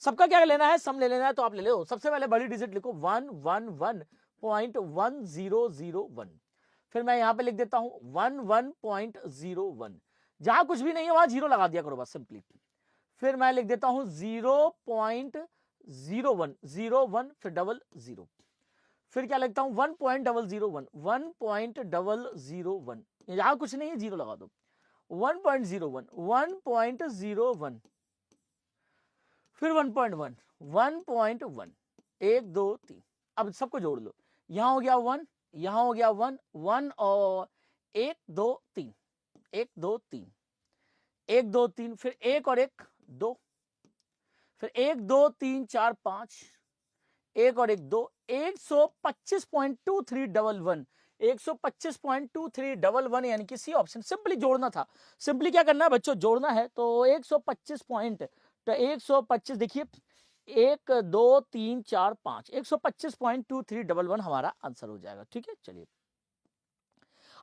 सबका क्या लेना है, सम ले लेना है, तो आप ले लो। सबसे पहले बड़ी डिजिट लिखो 111.1001। फिर मैं यहां पे लिख देता हूं 11.01। जहां कुछ भी नहीं है वहां 0 लगा दिया करो बस सिंपली। फिर मैं लिख देता हूं 0.01 फिर 00। फिर क्या लिखता हूं 1.001 1.001। यहां कुछ नहीं है 0 लगा दो। 1.01 1.01 फिर 1.1 1.1 1 2 3। अब सबको जोड़ लो, यहां हो गया 1, यहां हो गया 1 1 और 1 2 3 1 2 3 1 2 3 फिर 1 और 1 2 फिर 1 2 3 4 5 1 और 1 2 125.2311 125.2311 यानी कि सी ऑप्शन। सिंपली जोड़ना था, सिंपली क्या करना है बच्चों, जोड़ना है। तो 125 देखिए 1 2 3 4 5 125.2311 हमारा आंसर हो जाएगा, ठीक है। चलिए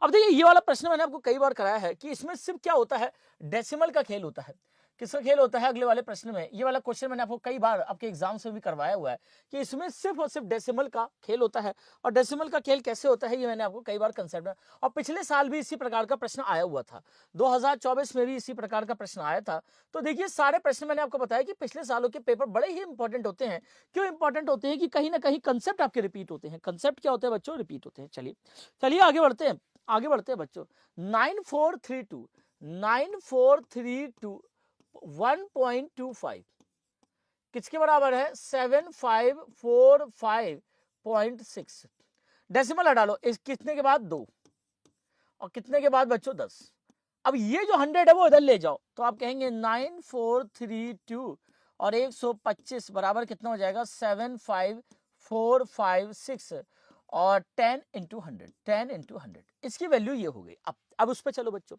अब देखिए ये वाला प्रश्न मैंने आपको कई बार कराया है कि इसमें सिर्फ क्या होता है, डेसिमल का खेल होता है। किसका खेल होता है, अगले वाले प्रश्न में। ये वाला क्वेश्चन मैंने आपको कई बार आपके एग्जाम से भी करवाया हुआ है कि इसमें सिर्फ और सिर्फ डेसिमल का खेल होता है। और डेसिमल का खेल कैसे होता है ये मैंने आपको कई बार कंसेप्ट में, और पिछले साल भी इसी प्रकार का प्रश्न आया हुआ था। 2024 में भी इसी प्रकार का प्रश्न आया था। तो देखिए सारे प्रश्न मैंने आपको बताया कि पिछले सालों के पेपर बड़े ही इंपॉर्टेंट होते हैं। क्यों इंपॉर्टेंट होते हैं कि कहीं ना कहीं कंसेप्ट आपके रिपीट होते हैं। कंसेप्ट क्या होते हैं बच्चों, रिपीट होते हैं। चलिए चलिए आगे बढ़ते हैं, आगे बढ़ते हैं बच्चों। 9432 1.25 किसके बराबर है, 7545.6। डेसिमल हटा लो, इस कितने के बाद 2 और कितने के बाद बच्चों 10। अब ये जो 100 है वो इधर ले जाओ, तो आप कहेंगे 9432 और 125 बराबर कितना हो जाएगा 75456 और 10 into 100 इसकी वैल्यू ये हो गई। अब उस पर चलो बच्चों।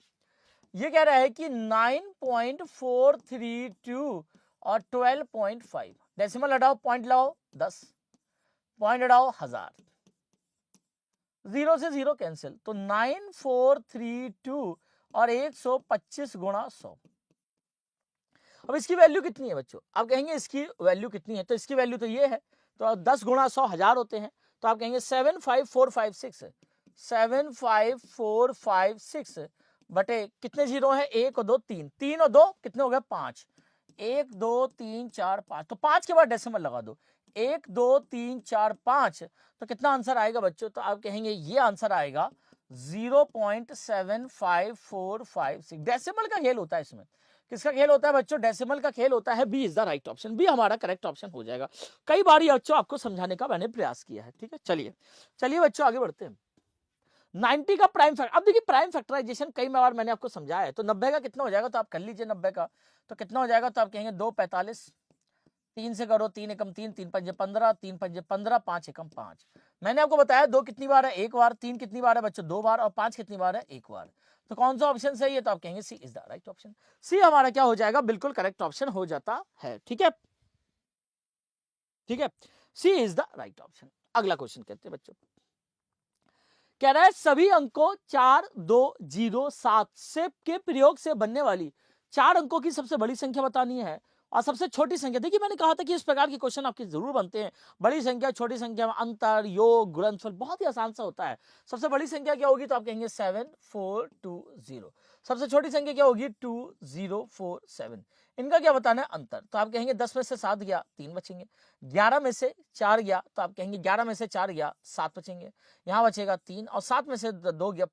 ये कह रहा है कि 9.432 और 12.5 डेसिमल हटाओ, पॉइंट लगाओ 10, पॉइंट हटाओ 1000, 0 से 0 कैंसिल, तो 9432 और 125 गुणा 100। अब इसकी वैल्यू कितनी है बच्चों, आप कहेंगे इसकी वैल्यू कितनी है, तो इसकी वैल्यू तो ये है, तो 10 गुणा 100 1000 होते हैं। तो आप कहेंगे 75456 बटे कितने जीरो है, 1 और 2 3 3 और 2 कितने हो गए 5, 1 2 3 4 5, तो 5 के बाद डेसिमल लगा दो, 1 2 3 4 5, तो कितना आंसर आएगा बच्चों, तो आप कहेंगे ये आंसर आएगा 0.75456। डेसिमल का खेल होता है इसमें। किसका खेल होता है बच्चों, डेसिमल का खेल होता है। B is the right option, B हमारा करेक्ट ऑप्शन हो जाएगा। कई बार ये बच्चों आपको समझाने का मैंने प्रयास किया है, ठीक है। चलिए चलिए बच्चों आगे बढ़ते हैं। 90 का प्राइम फैक्टर, अब देखिए प्राइम फैक्टराइजेशन कई बार मैंने आपको समझाया है। तो 90 का कितना हो जाएगा, तो आप कर लीजिए 90 का, तो कितना हो जाएगा, तो आप कहेंगे 2 45, 3 से करो, 3 एकम 3, 3 पंजे 15, 3 पंजे 15, 5 एकम 5। मैंने आपको बताया 2 कितनी बार है, 1 बार, 3 कितनी बार है बच्चों 2 बार, और 5 कितनी बार है 1 बार। तो कौन सा ऑप्शन सही है, तो आप कहेंगे सी इज द राइट ऑप्शन। सी हमारा क्या हो जाएगा, बिल्कुल करेक्ट ऑप्शन हो जाता है, ठीक है। ठीक है, सी इज द राइट ऑप्शन। अगला क्वेश्चन कहते हैं बच्चों, कह रहा है सभी अंकों 4, 2, 0, 7 से के प्रयोग से बनने वाली 4 अंकों की सबसे बड़ी संख्या बतानी है और सबसे छोटी संख्या। देखिए मैंने कहा था कि इस प्रकार के क्वेश्चन आपके जरूर बनते हैं, बड़ी संख्या छोटी संख्या में अंतर, योग, गुणनफल बहुत ही आसान सा होता है। सबसे बड़ी संख्या क्या होगी तो आप कहेंगे 7, 4, 2, 0। सबसे छोटी संख्या क्या होगी 2, 0, 4, 7। इनका क्या बताना है अंतर, तो आप कहेंगे 10 में से 7 गया 3 बचेंगे, 11 में से 4 गया तो आप कहेंगे 11 में से 4 गया 7 बचेंगे, यहाँ बचेगा 3 और 7 में से 2 गया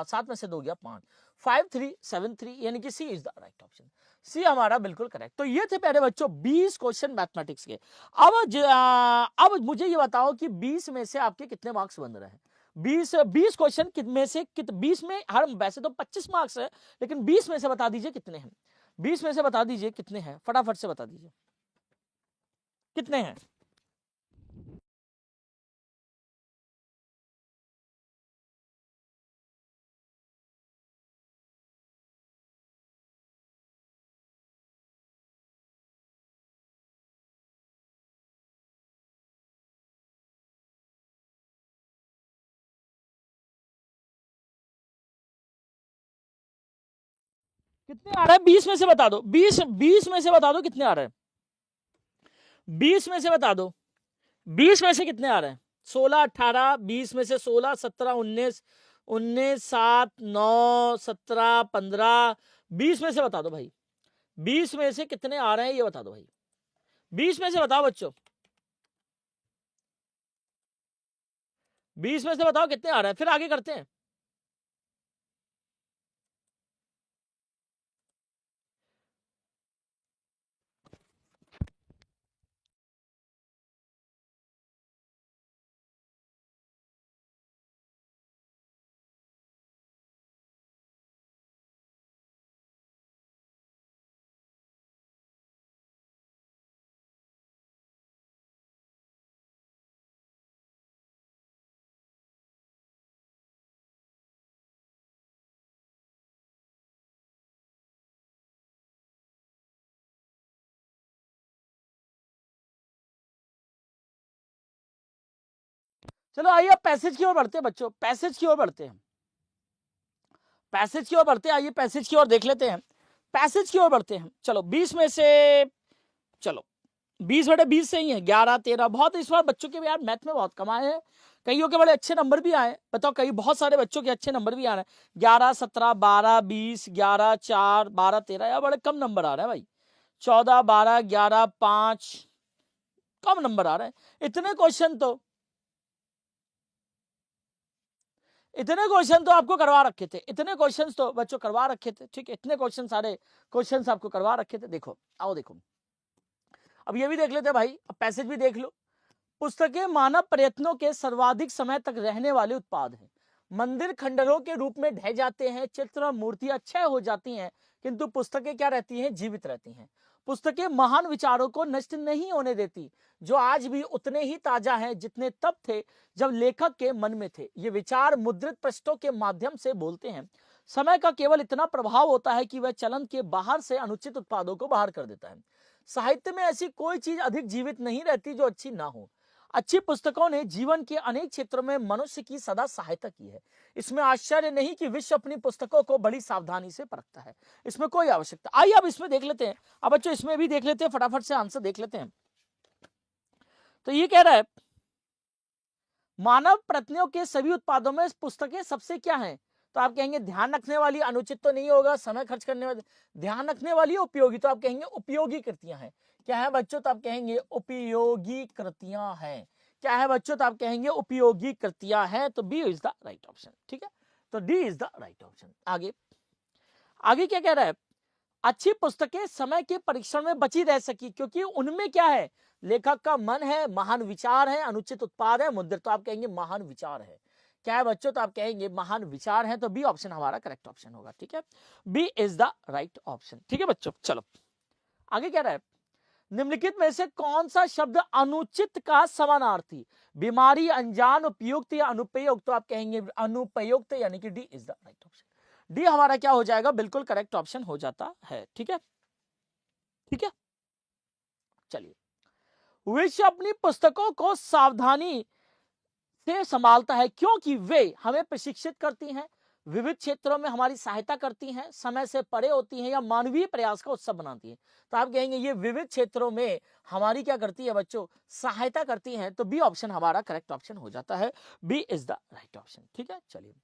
7 में से 2 गया 5, 5, 3, 7, 3 यानी कि सी इज द राइट ऑप्शन। सी हमारा बिल्कुल करेक्ट। तो ये थे पहले बच्चों 20 क्वेश्चन मैथमेटिक्स के। अब मुझे ये बताओ कि 20 में से आपके कितने मार्क्स बन रहे हैं। 20 क्वेश्चन में से 20 में हर वैसे तो 25 मार्क्स है, लेकिन 20 में से बता दीजिए कितने हैं। 20 में से बता दीजिए कितने हैं, फटाफट से बता दीजिए कितने हैं। कितने आ रहा है 20 में से बता दो, 20 में से बता दो कितने आ रहे हैं, 20 में से बता दो, 20 में से कितने आ रहे हैं। 16, 18, 20 में से 16, 17, 19, 19, 7, 9, 17, 15, 20 में से बता दो भाई, 20 में से कितने आ रहे हैं ये बता दो भाई, 20 में से बताओ बच्चों, 20 में से बताओ कितने आ रहे हैं, फिर आगे करते हैं। चलो आइए अब पैसेज की ओर बढ़ते हैं बच्चों, पैसेज की ओर बढ़ते हैं, पैसेज की ओर बढ़ते हैं, आइए पैसेज की ओर देख लेते हैं, पैसेज की ओर बढ़ते हैं। चलो 20 में से, चलो 20/20 सही है, 11, 13 बहुत इस बार बच्चों के यार मैथ में बहुत कम आए हैं, कईयों के बड़े अच्छे नंबर भी आए, बताओ कई बहुत सारे बच्चों के अच्छे नंबर भी आ रहे हैं, 11, 17, 12, 20, 11, 4, 12, 13 यार बड़े कम नंबर आ रहे हैं भाई, 14, 12, 11, 5 कम नंबर आ रहे हैं। इतने क्वेश्चन तो आपको करवा रखे थे, इतने क्वेश्चन तो बच्चों करवा रखे थे, ठीक है, इतने क्वेश्चन सारे क्वेश्चन आपको करवा रखे थे। देखो आओ देखो, अब ये भी देख लेते हैं भाई, अब पैसेज भी देख लो। पुस्तकें मानव प्रयत्नों के सर्वाधिक समय तक रहने वाले उत्पाद हैं, मंदिर खंडरों के रूप में ढह जाते हैं, चित्र और मूर्तियां क्षय हो जाती हैं, किंतु पुस्तकें क्या रहती हैं, जीवित रहती हैं। पुस्तकें महान विचारों को नष्ट नहीं होने देती, जो आज भी उतने ही ताजा हैं जितने तब थे जब लेखक के मन में थे। ये विचार मुद्रित पृष्ठों के माध्यम से बोलते हैं। समय का केवल इतना प्रभाव होता है कि वह चलन के बाहर से अनुचित उत्पादों को बाहर कर देता है। साहित्य में ऐसी कोई चीज अधिक जीवित नहीं रहती जो अच्छी ना हो। अच्छी पुस्तकों ने जीवन के अनेक क्षेत्रों में मनुष्य की सदा सहायता की है। इसमें आश्चर्य नहीं कि विश्व अपनी पुस्तकों को बड़ी सावधानी से परखता है, इसमें कोई आवश्यकता। आइए अब इसमें देख लेते हैं, अब बच्चों इसमें भी देख लेते हैं, फटाफट से आंसर देख लेते हैं। तो ये कह रहा है मानव प्रयत्नों के सभी उत्पादों में पुस्तकें सबसे क्या हैं, तो आप कहेंगे ध्यान रखने वाली, अनुचित तो नहीं होगा, समय खर्च करने वाली, ध्यान रखने वाली, उपयोगी, तो आप कहेंगे उपयोगी कृतियां हैं। क्या है बच्चों, तो आप कहेंगे उपयोगी कृतियां हैं। क्या है बच्चों, तो आप कहेंगे उपयोगी कृतियां हैं, तो B is the right option, ठीक है, तो D is the right option. आगे आगे क्या कह रहा है, अच्छी पुस्तकें समय के परीक्षण में बची रह सकी क्योंकि उनमें क्या है, लेखक का मन है, महान विचार है, अनुचित उत्पाद है, मुद्रित, तो आप कहेंगे महान विचार है। क्या है बच्चों, तो आप कहेंगे महान विचार है, तो बी ऑप्शन हमारा करेक्ट ऑप्शन होगा, ठीक है, B is the right option, ठीक है बच्चों। चलो आगे क्या रहा है, निम्नलिखित में से कौन सा शब्द अनुचित का समानार्थी, बीमारी, अनजान, उपयुक्त या अनुपयुक्त, तो आप कहेंगे अनुपयुक्त, यानी कि D is the right option. D हमारा क्या हो जाएगा, बिल्कुल करेक्ट ऑप्शन हो जाता है, ठीक है, ठीक है। चलिए विश्व अपनी पुस्तकों को सावधानी से संभालता है क्योंकि वे हमें प्रशिक्षित करती हैं, विविध क्षेत्रों में हमारी सहायता करती हैं, समय से परे होती हैं या मानवीय प्रयास का उत्सव बनाती हैं। तो आप कहेंगे ये विविध क्षेत्रों में हमारी क्या करती है बच्चों, सहायता करती हैं। तो बी ऑप्शन हमारा करेक्ट ऑप्शन हो जाता है। B is the right option. ठीक है, चलिए।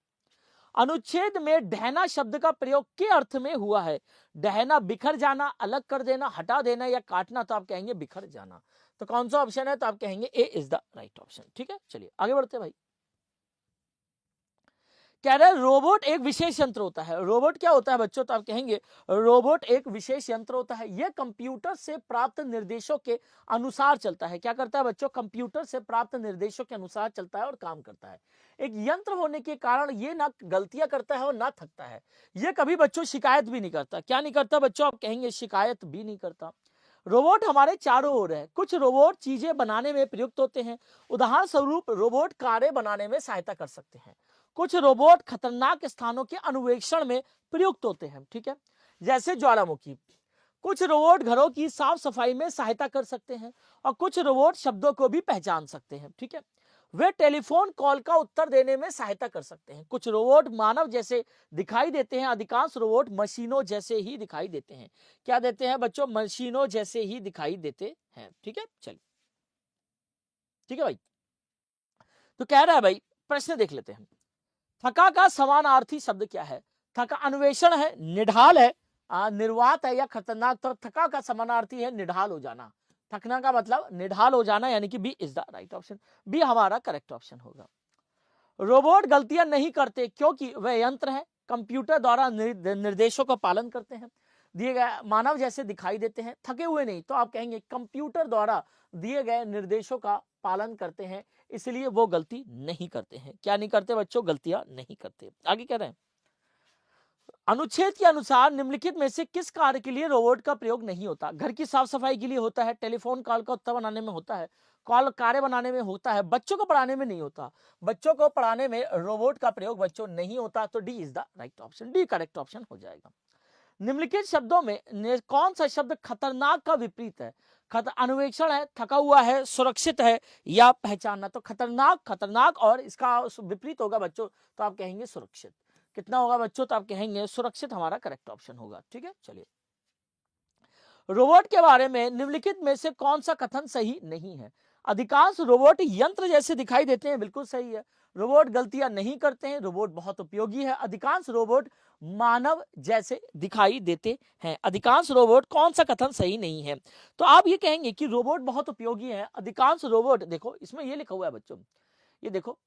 अनुच्छेद में ढहना शब्द का प्रयोग के अर्थ में हुआ है? ढहना बिखर जाना, अलग कर देना, हटा देना या काटना। तो आप कहेंगे बिखर जाना। तो कौन सा ऑप्शन है? तो आप कहेंगे ए इज द राइट ऑप्शन। ठीक है, चलिए आगे बढ़ते हैं भाई। कह रहे हैं रोबोट एक विशेष यंत्र होता है। रोबोट क्या होता है बच्चों? तो आप कहेंगे रोबोट एक विशेष यंत्र होता है। यह कंप्यूटर से प्राप्त निर्देशों के अनुसार चलता है। क्या करता है बच्चों? कंप्यूटर से प्राप्त निर्देशों के अनुसार चलता है और काम करता है। एक यंत्र होने के कारण ये ना गलतियां करता है और ना थकता है। ये कभी बच्चों शिकायत भी नहीं करता। क्या नहीं करता बच्चों? आप कहेंगे शिकायत भी नहीं करता। रोबोट हमारे चारों ओर है। कुछ रोबोट चीजें बनाने में प्रयुक्त होते हैं। उदाहरण स्वरूप रोबोट कारें बनाने में सहायता कर सकते हैं। कुछ रोबोट खतरनाक स्थानों के अन्वेषण में प्रयुक्त होते हैं। ठीक है, जैसे ज्वालामुखी। कुछ रोबोट घरों की साफ सफाई में सहायता कर सकते हैं और कुछ रोबोट शब्दों को भी पहचान सकते हैं। ठीक है, वे टेलीफोन कॉल का उत्तर देने में सहायता कर सकते हैं। कुछ रोबोट मानव जैसे दिखाई देते हैं। अधिकांश रोबोट मशीनों जैसे ही दिखाई देते हैं। क्या देते हैं बच्चों? मशीनों जैसे ही दिखाई देते हैं। ठीक है, चलिए। ठीक है भाई, तो कह रहा है भाई, प्रश्न देख लेते हैं। थका का समानार्थी शब्द क्या है? थका अन्वेषण है, निढाल है, निर्वात है या खतरनाक। तो थका का समानार्थी है निढाल हो जाना। थकना का मतलब निढाल हो जाना, यानी कि B is the right option. B हमारा करेक्ट ऑप्शन होगा। रोबोट गलतियां नहीं करते क्योंकि वे यंत्र हैं, कंप्यूटर द्वारा निर्देशों का पालन करते हैं, दिए गए मानव जैसे दिखाई देते हैं, थके हुए नहीं। तो आप कहेंगे कंप्यूटर द्वारा दिए गए निर्देशों का पालन करते हैं, इसलिए वो गलती नहीं करते हैं। क्या नहीं करते बच्चों? गलतियां नहीं करते। आगे कह रहे हैं, अनुच्छेद के अनुसार निम्नलिखित में से किस कार्य के लिए रोबोट का प्रयोग नहीं होता? घर की साफ सफाई के लिए होता है, टेलीफोन कॉल का उत्तर बनाने में होता है, कॉल कार्य बनाने में होता है, बच्चों को पढ़ाने में नहीं होता। बच्चों को पढ़ाने में रोबोट का प्रयोग बच्चों नहीं होता। तो D is the right option. D correct option हो जाएगा। निम्नलिखित शब्दों में कौन सा शब्द खतरनाक का विपरीत है? अन्वेषण है, थका हुआ है, सुरक्षित है या पहचानना। तो खतरनाक, खतरनाक और इसका विपरीत होगा बच्चों, तो आप कहेंगे सुरक्षित। कितना होगा बच्चों? तो आप कहेंगे सुरक्षित हमारा करेक्ट ऑप्शन होगा। ठीक है, चलिए। रोबोट के बारे में निम्नलिखित में से कौन सा कथन सही नहीं है? अधिकांश रोबोट यंत्र जैसे दिखाई देते हैं, बिल्कुल सही है। रोबोट गलतियां नहीं करते हैं, रोबोट बहुत उपयोगी है। अधिकांश रोबोट मानव जैसे दिखाई देते हैं। अधिकांश रोबोट, कौन सा कथन सही नहीं है? तो आप ये कहेंगे कि रोबोट बहुत उपयोगी है। अधिकांश रोबोट, देखो इसमें ये लिखा हुआ है बच्चों, ये देखो,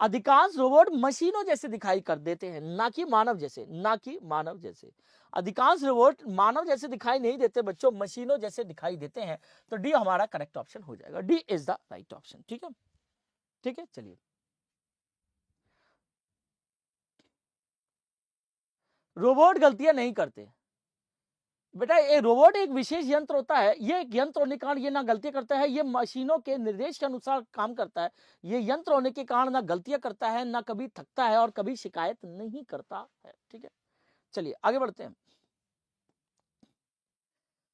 अधिकांश रोबोट मशीनों जैसे दिखाई कर देते हैं, ना कि मानव जैसे, ना कि मानव जैसे। अधिकांश रोबोट मानव जैसे दिखाई नहीं देते बच्चों, मशीनों जैसे दिखाई देते हैं। तो डी हमारा करेक्ट ऑप्शन हो जाएगा। D is the right option. ठीक है, ठीक है, चलिए। रोबोट गलतियां नहीं करते बेटा। ये रोबोट एक विशेष यंत्र होता है। ये एक यंत्र होने के कारण ये ना गलतियां करता है, ये मशीनों के निर्देश के अनुसार काम करता है। ये यंत्र होने के कारण ना गलतियां करता है, ना कभी थकता है और कभी शिकायत नहीं करता है। ठीक है, चलिए आगे बढ़ते हैं।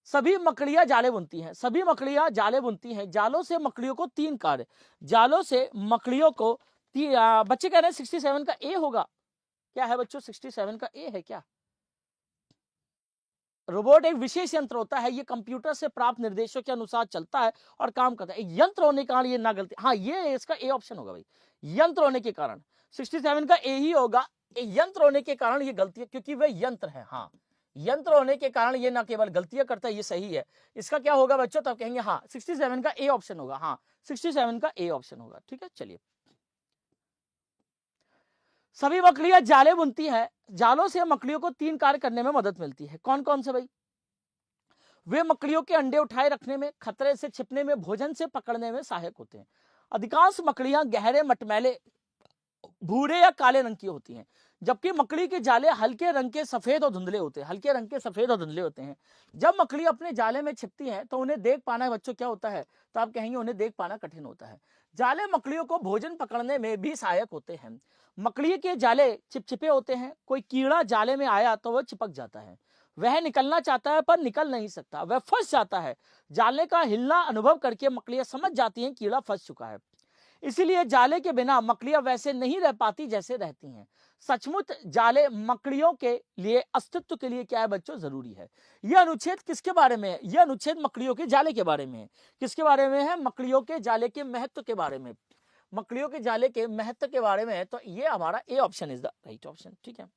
सभी मकड़ियां जाले बुनती हैं। सभी मकड़ियां जाले बुनती हैं। जालों से मकड़ियों को 3 कार्य। जालों से मकड़ियों को बच्चे कह रहे हैं 67 का ए होगा। क्या है बच्चों? 67 का ए है क्या? रोबोट एक विशेष यंत्र होता है। ये कंप्यूटर से प्राप्त निर्देशों के अनुसार चलता है और काम करता है। यंत्र होने के कारण ये ना गलती, हाँ ये इसका ए ऑप्शन होगा भाई। यंत्र होने के कारण 67 का ए ही होगा। यंत्र होने के कारण ये गलती है क्योंकि वे यंत्र है। हाँ, यंत्र होने के कारण ये ना केवल गलतियां करता है, ये सही है। इसका क्या होगा बच्चों? तो आप कहेंगे हाँ 67 का ए ऑप्शन होगा। हाँ 67 का ए ऑप्शन होगा। ठीक है, चलिए। सभी मकड़ियां जाले बुनती है। जालों से मकड़ियों को 3 कार्य करने में मदद मिलती है। कौन कौन से भाई? वे मकड़ियों के अंडे उठाए रखने में, खतरे से छिपने में, भोजन से पकड़ने में सहायक होते हैं। अधिकांश मकड़ियां गहरे मटमैले भूरे या काले रंग की होती हैं, जबकि मकड़ी के जाले हल्के रंग के सफेद और धुंधले होते हैं। हल्के रंग के सफेद और धुंधले होते हैं। जब मकड़ी अपने जाले में छिपती है तो उन्हें देख पाना बच्चों क्या होता है? तो आप कहेंगे उन्हें देख पाना कठिन होता है। जाले मकड़ियों को भोजन पकड़ने में भी सहायक होते हैं। मकड़ी के जाले चिपचिपे होते हैं। कोई कीड़ा जाले में आया तो वह चिपक जाता है। वह निकलना चाहता है पर निकल नहीं सकता, वह फंस जाता है। जाले का हिलना अनुभव करके मकड़ियां समझ जाती हैं कीड़ा फंस चुका है। इसीलिए जाले के बिना मकड़ियां वैसे नहीं रह पाती जैसे रहती हैं। सचमुच जाले मकड़ियों के लिए अस्तित्व के लिए क्या है बच्चों, जरूरी है। यह अनुच्छेद किसके बारे में है? यह अनुच्छेद मकड़ियों के जाले के बारे में है। किसके बारे में है? मकड़ियों के जाले के महत्व के बारे में। मकड़ियों के जाले के महत्व के बारे में है, तो ये हमारा ए option is the right option. ठीक है,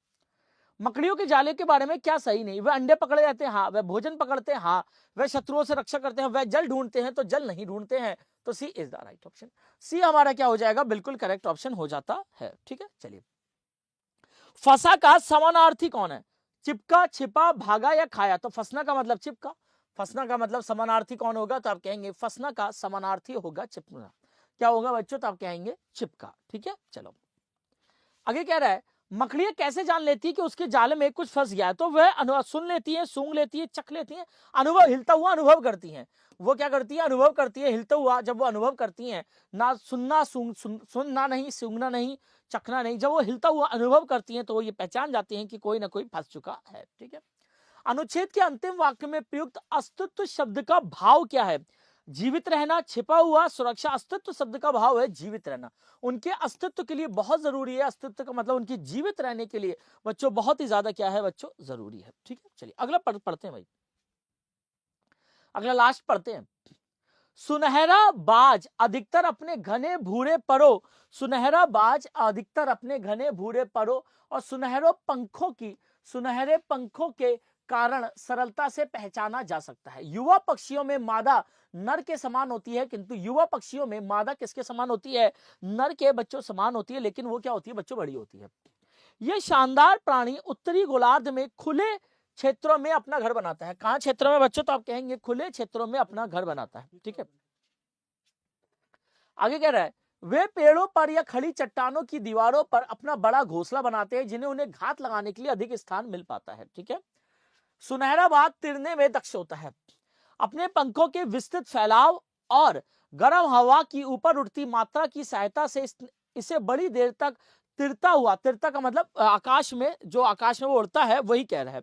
मकड़ियों के जाले के बारे में क्या सही नहीं? वह अंडे पकड़े रहते हैं, हाँ। वह भोजन पकड़ते हैं, हाँ। वह शत्रुओं से रक्षा करते हैं। वह जल ढूंढते हैं, तो जल नहीं ढूंढते हैं। तो सी इज द राइट ऑप्शन। सी हमारा क्या हो जाएगा? बिल्कुल करेक्ट ऑप्शन हो जाता है। ठीक है, चलिए। फंसा का समानार्थी कौन है? चिपका, छिपा, भागा या खाया? तो फंसना का मतलब चिपका, फंसना का मतलब समानार्थी कौन होगा? तो आप कहेंगे फंसना का समानार्थी होगा चिपका। क्या होगा बच्चों? तो आप कहेंगे चिपका। ठीक है, चलो आगे कह रहा है, मकड़ियां कैसे जान लेती है कि उसके जाल में कुछ फंस गया है? तो वह सुन लेती है, सूंघ लेती है, चख लेती है, अनुभव, हिलता हुआ अनुभव करती हैं। वो क्या करती है? अनुभव करती है हिलता हुआ। जब वो अनुभव करती हैं, ना सुनना, सुनना नहीं, सूंघना नहीं, चखना नहीं, जब वो हिलता हुआ अनुभव करती हैं तो वो ये पहचान जाती हैं कि कोई ना कोई फंस चुका है। ठीक है, अनुच्छेद के अंतिम वाक्य में प्रयुक्त अस्तित्व शब्द का भाव क्या है? जीवित रहना, छिपा हुआ, सुरक्षा। अस्तित्व शब्द का भाव है जीवित रहना। उनके अस्तित्व के लिए बहुत जरूरी है। अस्तित्व का मतलब उनकी जीवित रहने के लिए बच्चों बहुत ही ज्यादा क्या है बच्चों? जरूरी है। ठीक है, चलिए अगला पढ़ते हैं भाई, अगला लास्ट पढ़ते हैं। सुनहरा बाज अधिकतर अपने घने भूरे परों, सुनहरा बाज अधिकतर अपने घने भूरे परों और सुनहरे पंखों के कारण सरलता से पहचाना जा सकता है। युवा पक्षियों में मादा नर के समान होती है, किंतु युवा पक्षियों में मादा किसके समान होती है? नर के बच्चों समान होती है, लेकिन वो क्या होती है बच्चों? बड़ी होती है। यह शानदार प्राणी उत्तरी गोलार्ध में खुले क्षेत्रों में अपना घर बनाता है। कहां क्षेत्रों में बच्चों? तो आप कहेंगे खुले क्षेत्रों में अपना घर बनाता है। ठीक है, आगे कह रहा है, वे पेड़ों पर या खड़ी चट्टानों की दीवारों पर अपना बड़ा घोंसला बनाते हैं, जिन्हें उन्हें घात लगाने के लिए अधिक स्थान मिल पाता है। ठीक है, सुनहरा बाज तिरने में दक्ष होता है। अपने पंखों के विस्तृत फैलाव और गर्म हवा की ऊपर उठती मात्रा की सहायता से इसे बड़ी देर तक तिरता हुआ, तिरता का मतलब आकाश में, जो आकाश में वो उड़ता है वही कह रहा है,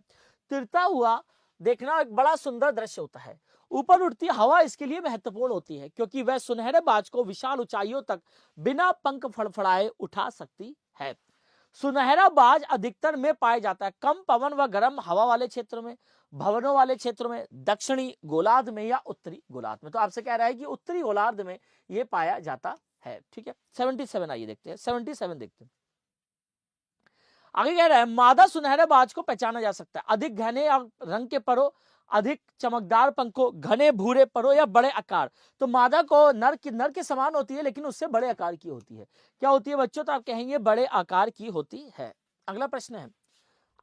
तिरता हुआ देखना एक बड़ा सुंदर दृश्य होता है। ऊपर उठती हवा इसके लिए महत्वपूर्ण होती है, क्योंकि वह सुनहरे बाज को विशाल ऊंचाइयों तक बिना पंख फड़फड़ाए उठा सकती है। सुनहरा बाज अधिकतर में पाया जाता है कम पवन व गर्म हवा वाले क्षेत्रों में, भवनों वाले क्षेत्रों में, दक्षिणी गोलार्ध में या उत्तरी गोलार्ध में। तो आपसे कह रहा है कि उत्तरी गोलार्ध में यह पाया जाता है। ठीक है, 77 आइए देखते हैं, 77 देखते हैं। आगे कह रहा है, मादा सुनहरे बाज को पहचाना जा सकता है अधिक घने रंग के परों, अधिक चमकदार पंखों, घने भूरे परों या बड़े आकार। तो मादा को नर के समान होती है, लेकिन उससे बड़े आकार की होती है। क्या होती है बच्चों? तो आप कहेंगे बड़े आकार की होती है। अगला प्रश्न है,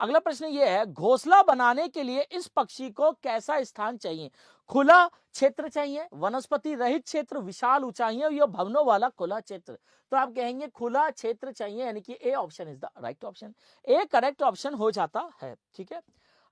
अगला प्रश्न ये है, घोंसला बनाने के लिए इस पक्षी को कैसा स्थान चाहिए? खुला क्षेत्र चाहिए, वनस्पति रहित क्षेत्र, विशाल ऊंचाइयां या भवनों वाला खुला क्षेत्र? तो आप कहेंगे खुला क्षेत्र चाहिए, यानी कि A option is the right option. A correct option हो जाता है। ठीक है,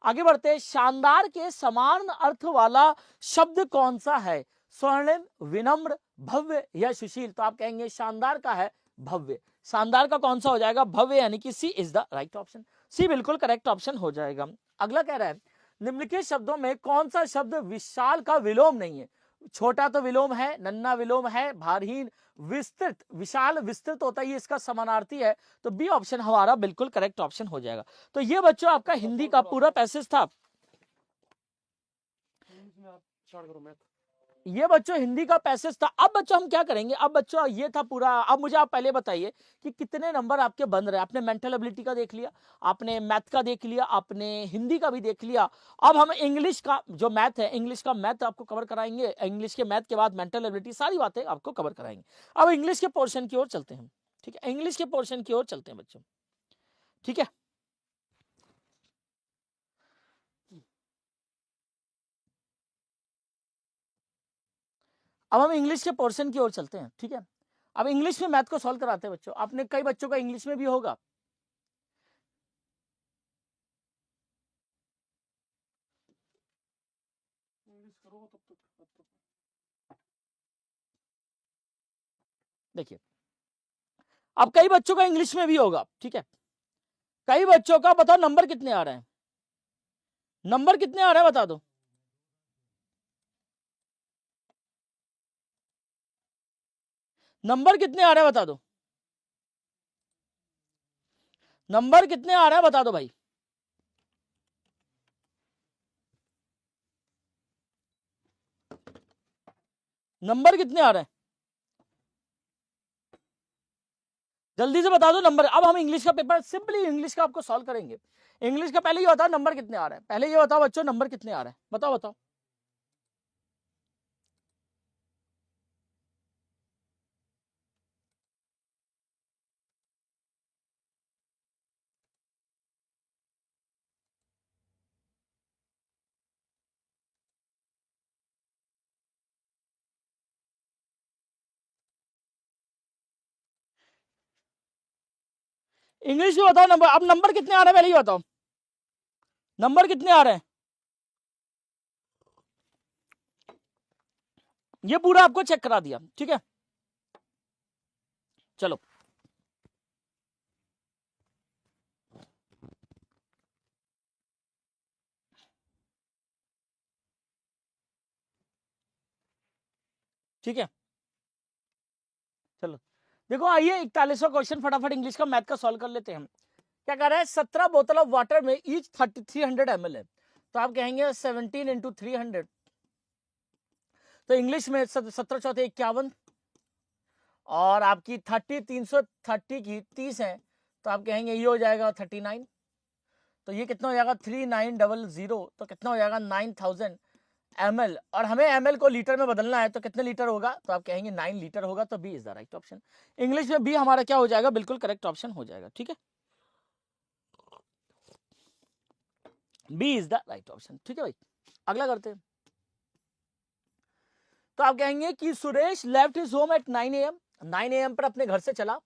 आगे बढ़ते हैं। शानदार के समान अर्थ वाला शब्द कौन सा है? स्वर्णिम, विनम्र, भव्य या सुशील? तो आप कहेंगे शानदार का है भव्य। शानदार का कौन सा हो जाएगा? भव्य, यानी कि सी इज द राइट ऑप्शन। सी बिल्कुल करेक्ट ऑप्शन हो जाएगा। अगला कह रहा है, निम्नलिखित शब्दों में कौन सा शब्द विशाल का विलोम नहीं है? छोटा तो विलोम है, नन्हा विलोम है, भारहीन, विस्तृत। विशाल विस्तृत होता है, ये इसका समानार्थी है। तो बी ऑप्शन हमारा बिल्कुल करेक्ट ऑप्शन हो जाएगा। तो ये बच्चों आपका हिंदी का पूरा पैसेज था। ये बच्चों हिंदी का पैसेज था। अब बच्चों हम क्या करेंगे? अब बच्चों ये था पूरा। अब मुझे आप पहले बताइए कि कितने नंबर आपके बन रहे हैं। आपने मेंटल एबिलिटी का देख लिया, आपने मैथ का देख लिया, आपने हिंदी का भी देख लिया। अब हम इंग्लिश का जो मैथ है, इंग्लिश का मैथ आपको कवर कराएंगे। इंग्लिश के मैथ के बाद मेंटल एबिलिटी, सारी बातें आपको कवर कराएंगे। अब इंग्लिश के पोर्शन की ओर चलते हैं। ठीक है, इंग्लिश के पोर्शन की ओर चलते हैं बच्चों। ठीक है, अब हम इंग्लिश के पोर्शन की ओर चलते हैं। ठीक है, अब इंग्लिश में मैथ को सॉल्व कराते हैं बच्चों। आपने कई बच्चों का इंग्लिश में भी होगा। देखिए, अब कई बच्चों का इंग्लिश में भी होगा। ठीक है, कई बच्चों का बताओ नंबर कितने आ रहे हैं? नंबर कितने आ रहे हैं बता दो। नंबर कितने आ रहे हैं बता दो। नंबर कितने आ रहे हैं बता दो भाई। नंबर कितने आ रहे हैं जल्दी से बता दो नंबर। अब हम इंग्लिश का पेपर सिंपली इंग्लिश का आपको सॉल्व करेंगे। इंग्लिश का पहले ये बताओ नंबर कितने आ रहे हैं, पहले ये बताओ बच्चों नंबर कितने आ रहे हैं, बताओ बताओ। इंग्लिश में बताओ नंबर। अब नंबर कितने आ रहे हैं पहले ये बताओ, नंबर कितने आ रहे हैं। ये पूरा आपको चेक करा दिया, ठीक है। चलो ठीक है। चलो देखो आइए 41वां क्वेश्चन फटाफट इंग्लिश का मैथ का सॉल्व कर लेते हैं हम। क्या कर रहा है, 17 बोतल ऑफ वाटर में ईच 300 ml है, तो आप कहेंगे 17 इंटू 300, तो इंग्लिश में 17 चौथे 51, और आपकी 330 की 30 है, तो आप कहेंगे ये हो जाएगा 39, तो ये कितना हो जाएगा 3900, तो कितना हो जाएगा 9000 ml, और हमें ml को लीटर में बदलना है, तो कितने लीटर होगा, तो आप कहेंगे 9 लीटर होगा, तो B is the right option. English में बी हमारा क्या हो जाएगा, बिल्कुल करेक्ट ऑप्शन हो जाएगा, ठीक है। B is the right option, ठीक है भाई। अगला करते हैं। तो आप कहेंगे कि Suresh left his home at 9 AM, 9 AM पर अपने घर से चला।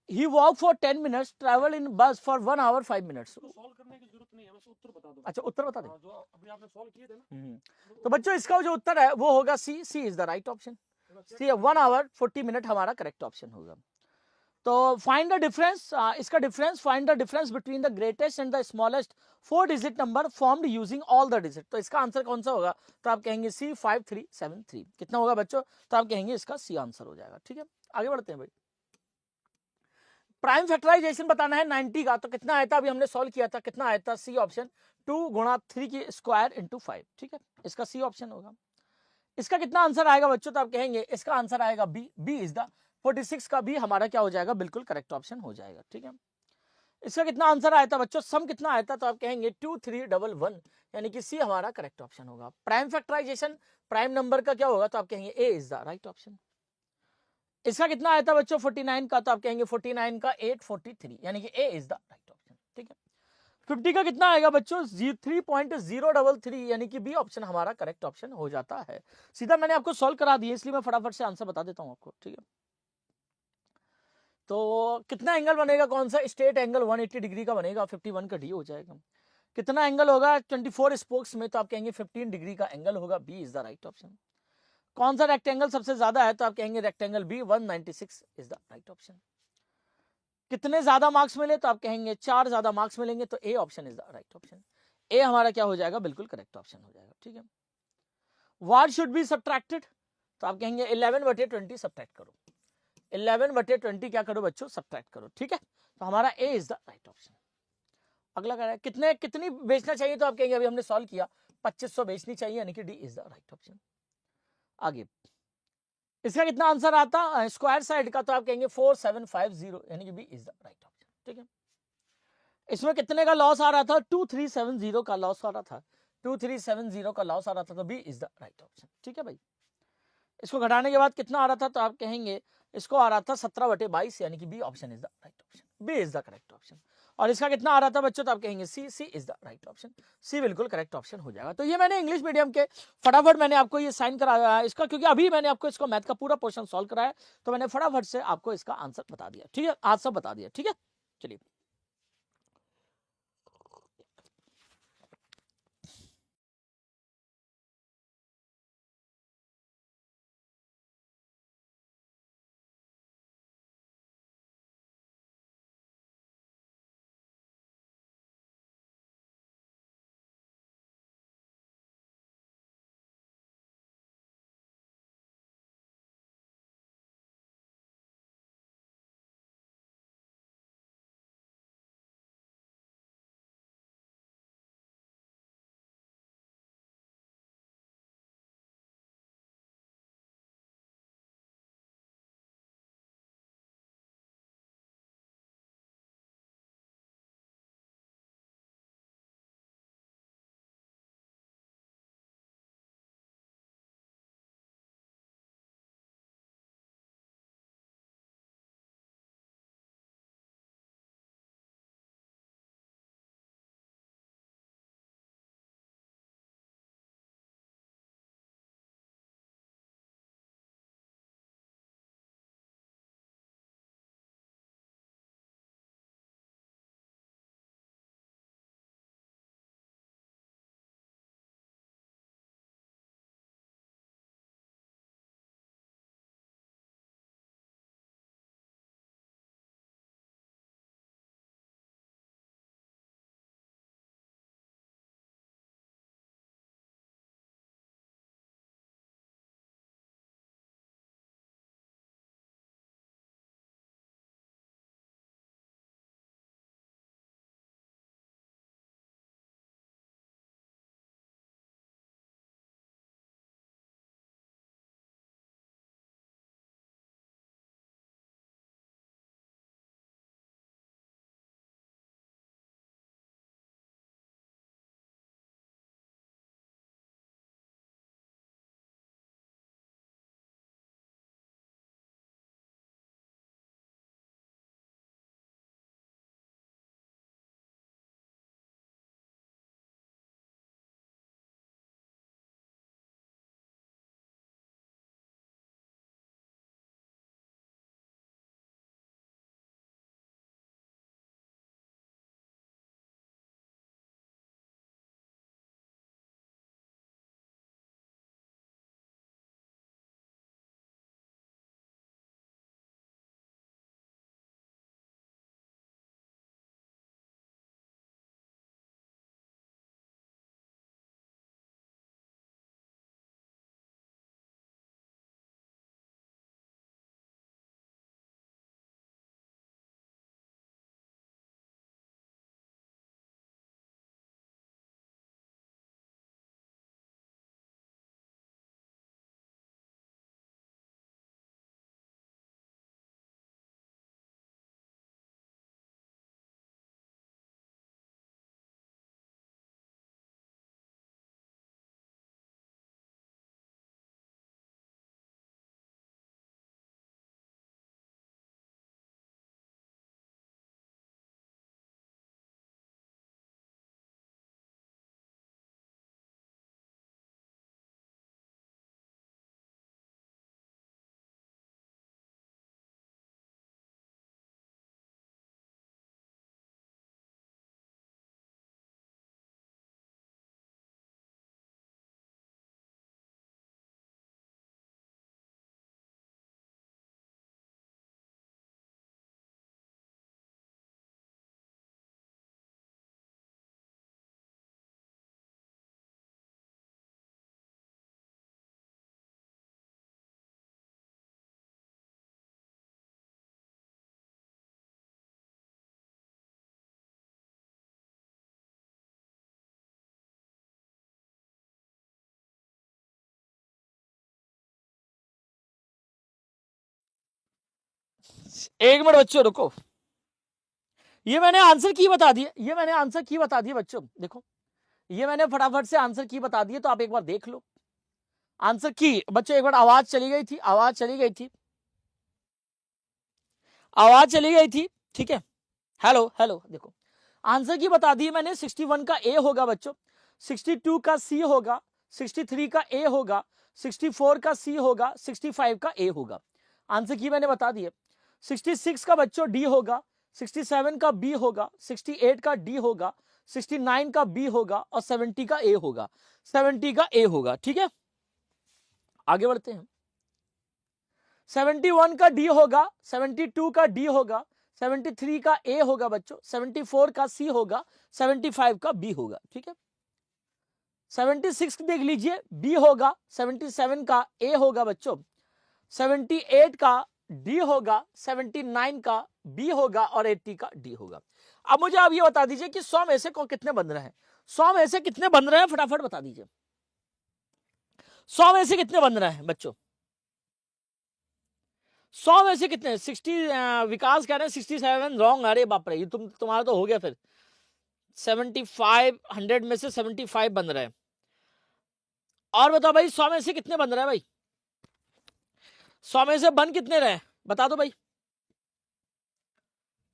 He walk for 10 minutes, travel in bus for 1 hour 5 minutes। Solve करने की जरूरत नहीं है, बस उत्तर बता दो। अच्छा उत्तर बता दें। जो अभी आपने सॉल्व किए थे ना, तो बच्चों इसका जो उत्तर है वो होगा C, C is the right option. C 1 hour 40 minute हमारा करेक्ट ऑप्शन होगा। तो फाइंड द डिफरेंस, इसका difference, find the difference between the greatest and the smallest 4 digit number formed using all the digit. तो इसका answer कौन सा होगा, तो आप कहेंगे सी 5373। कितना होगा बच्चों, तो आप कहेंगे इसका सी आंसर हो जाएगा, ठीक है। आगे बढ़ते हैं भाई। प्राइम फैक्टराइजेशन बताना है 90 का, तो कितना आया था, अभी हमने सॉल्व किया था, कितना आया था, सी ऑप्शन 2 गुणा 3 की स्क्वायर इंटू 5, ठीक है। इसका सी ऑप्शन होगा। इसका कितना आंसर आएगा बच्चों, तो आप कहेंगे इसका आंसर आएगा बी, बी इज द 46 का बी हमारा क्या हो जाएगा, बिल्कुल करेक्ट ऑप्शन हो जाएगा, ठीक है। इसका कितना आंसर आया था बच्चों, सम कितना आया था, तो आप कहेंगे 2311, यानी कि सी हमारा करेक्ट ऑप्शन होगा। प्राइम फैक्टराइजेशन प्राइम नंबर का क्या होगा, तो आप कहेंगे ए इज द राइट ऑप्शन। इसका कितना आया था बच्चों 49 का, तो आप कहेंगे 49 का 843, यानी कि ए इज द राइट ऑप्शन, ठीक है। 50 का कितना आएगा बच्चों 3.033, यानी कि बी ऑप्शन हमारा करेक्ट ऑप्शन हो जाता है। सीधा मैंने आपको सॉल्व करा दिया, इसलिए मैं फटाफट से आंसर बता देता हूं आपको, ठीक है। तो कितना एंगल बनेगा, कौन सा स्ट्रेट एंगल 180 डिग्री का बनेगा, 51 का डी हो जाएगा। कितना एंगल होगा 24 स्पोक्स में, तो आप कहेंगे 15 डिग्री का एंगल होगा, B is the right option. कौन सा रेक्टेंगल सबसे ज्यादा है, तो आप कहेंगे rectangle B 196 is the right option. कितने ज्यादा मार्क्स मिले, तो आप कहेंगे 4 ज्यादा मार्क्स मिलेंगे, तो A option is the right option. A हमारा क्या हो जाएगा, बिल्कुल करेक्ट ऑप्शन हो जाएगा, ठीक है। व्हाट शुड बी सब्ट्रैक्टेड, तो आप कहेंगे 11/20 सब्ट्रैक्ट करो, 11/20 क्या करो बच्चों, सब्ट्रैक्ट करो, ठीक है। तो हमारा ए इज द राइट ऑप्शन। अगला कह रहा है कितने कितनी बेचना चाहिए, तो आप कहेंगे अभी हमने सॉल्व किया 2500 बेचनी चाहिए, यानी कि D is the right option. आगे इसका कितना आंसर आता स्क्वायर साइड का, तो आप कहेंगे 4750, यानी कि B is the right option, ठीक है। इसमें कितने का लॉस आ रहा था, 2370 का लॉस आ रहा था, 2370 का लॉस आ रहा था, तो B is the right option, ठीक है भाई। इसको घटाने के बाद कितना आ रहा था, तो आप कहेंगे इसको आ रहा था 17/22, यानी कि B option is the right option, B is the correct option. और इसका कितना आ रहा था बच्चों, तो आप कहेंगे सी, C is the right option, सी बिल्कुल करेक्ट ऑप्शन हो जाएगा। तो ये मैंने इंग्लिश मीडियम के फटाफट मैंने आपको ये साइन कराया है इसका, क्योंकि अभी मैंने आपको इसको मैथ का पूरा पोर्शन सॉल्व कराया, तो मैंने फटाफट से आपको इसका आंसर बता दिया, ठीक है, आज सब बता दिया, ठीक है। चलिए एक मिनट बच्चों रुको, ये मैंने आंसर की बता दिए, ये मैंने आंसर की बता दिए बच्चों। देखो ये मैंने फटाफट से आंसर की बता दिए, तो आप एक बार देख लो आंसर की। बच्चों एक बार आवाज चली गई थी, आवाज चली गई थी, आवाज चली गई थी, ठीक है। हेलो हेलो, देखो आंसर की बता दी मैंने। 61 का ए होगा बच्चों, 62 का सी होगा, 63 का ए होगा, 64 का सी होगा, 65 का ए होगा। आंसर की मैंने बता दिए। 66 का बच्चों डी होगा, 67 का बी होगा, 68 का डी होगा, 69 का बी होगा और 70 का ए होगा, 70 का ए होगा, ठीक है। आगे बढ़ते हैं। 71 का डी होगा, 72 का डी होगा, 73 का ए होगा बच्चों, 74 का सी होगा, 75 का बी होगा, ठीक है। 76 देख लीजिए बी होगा, 77 का ए होगा बच्चों, 78 का डी होगा, 79 का बी होगा और 80 का डी होगा। अब मुझे आप ये बता दीजिए कि 100 में से कितने बन रहे हैं, 100 में से कितने बन रहे हैं, फटाफट बता दीजिए। 100 में से कितने बन रहे हैं बच्चों, 100 में से कितने? 60, विकास कह रहे हैं 67, रॉन्ग। अरे बाप रे, ये तुम्हारा तो हो गया फिर। 75, 100 में से 75 बन रहे हैं। और बताओ भाई 100 में से कितने बन रहे हैं भाई, 100 में से बन कितने रहे, बता दो भाई।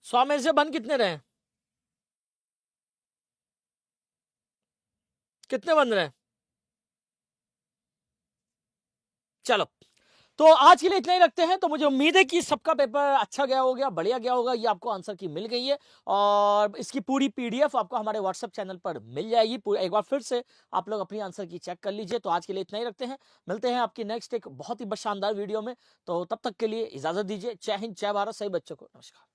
100 में से बन कितने रहे, कितने बन रहे हैं? चलो तो आज के लिए इतना ही रखते हैं। तो मुझे उम्मीद है कि सबका पेपर अच्छा गया हो गया, बढ़िया गया होगा। ये आपको आंसर की मिल गई है और इसकी पूरी पीडीएफ आपको हमारे व्हाट्सएप चैनल पर मिल जाएगी। एक बार फिर से आप लोग अपनी आंसर की चेक कर लीजिए। तो आज के लिए इतना ही रखते हैं, मिलते हैं आपकी नेक्स्ट एक बहुत ही शानदार वीडियो में। तो तब तक के लिए इजाजत दीजिए। जय हिंद, जय भारत, सभी बच्चों को नमस्कार।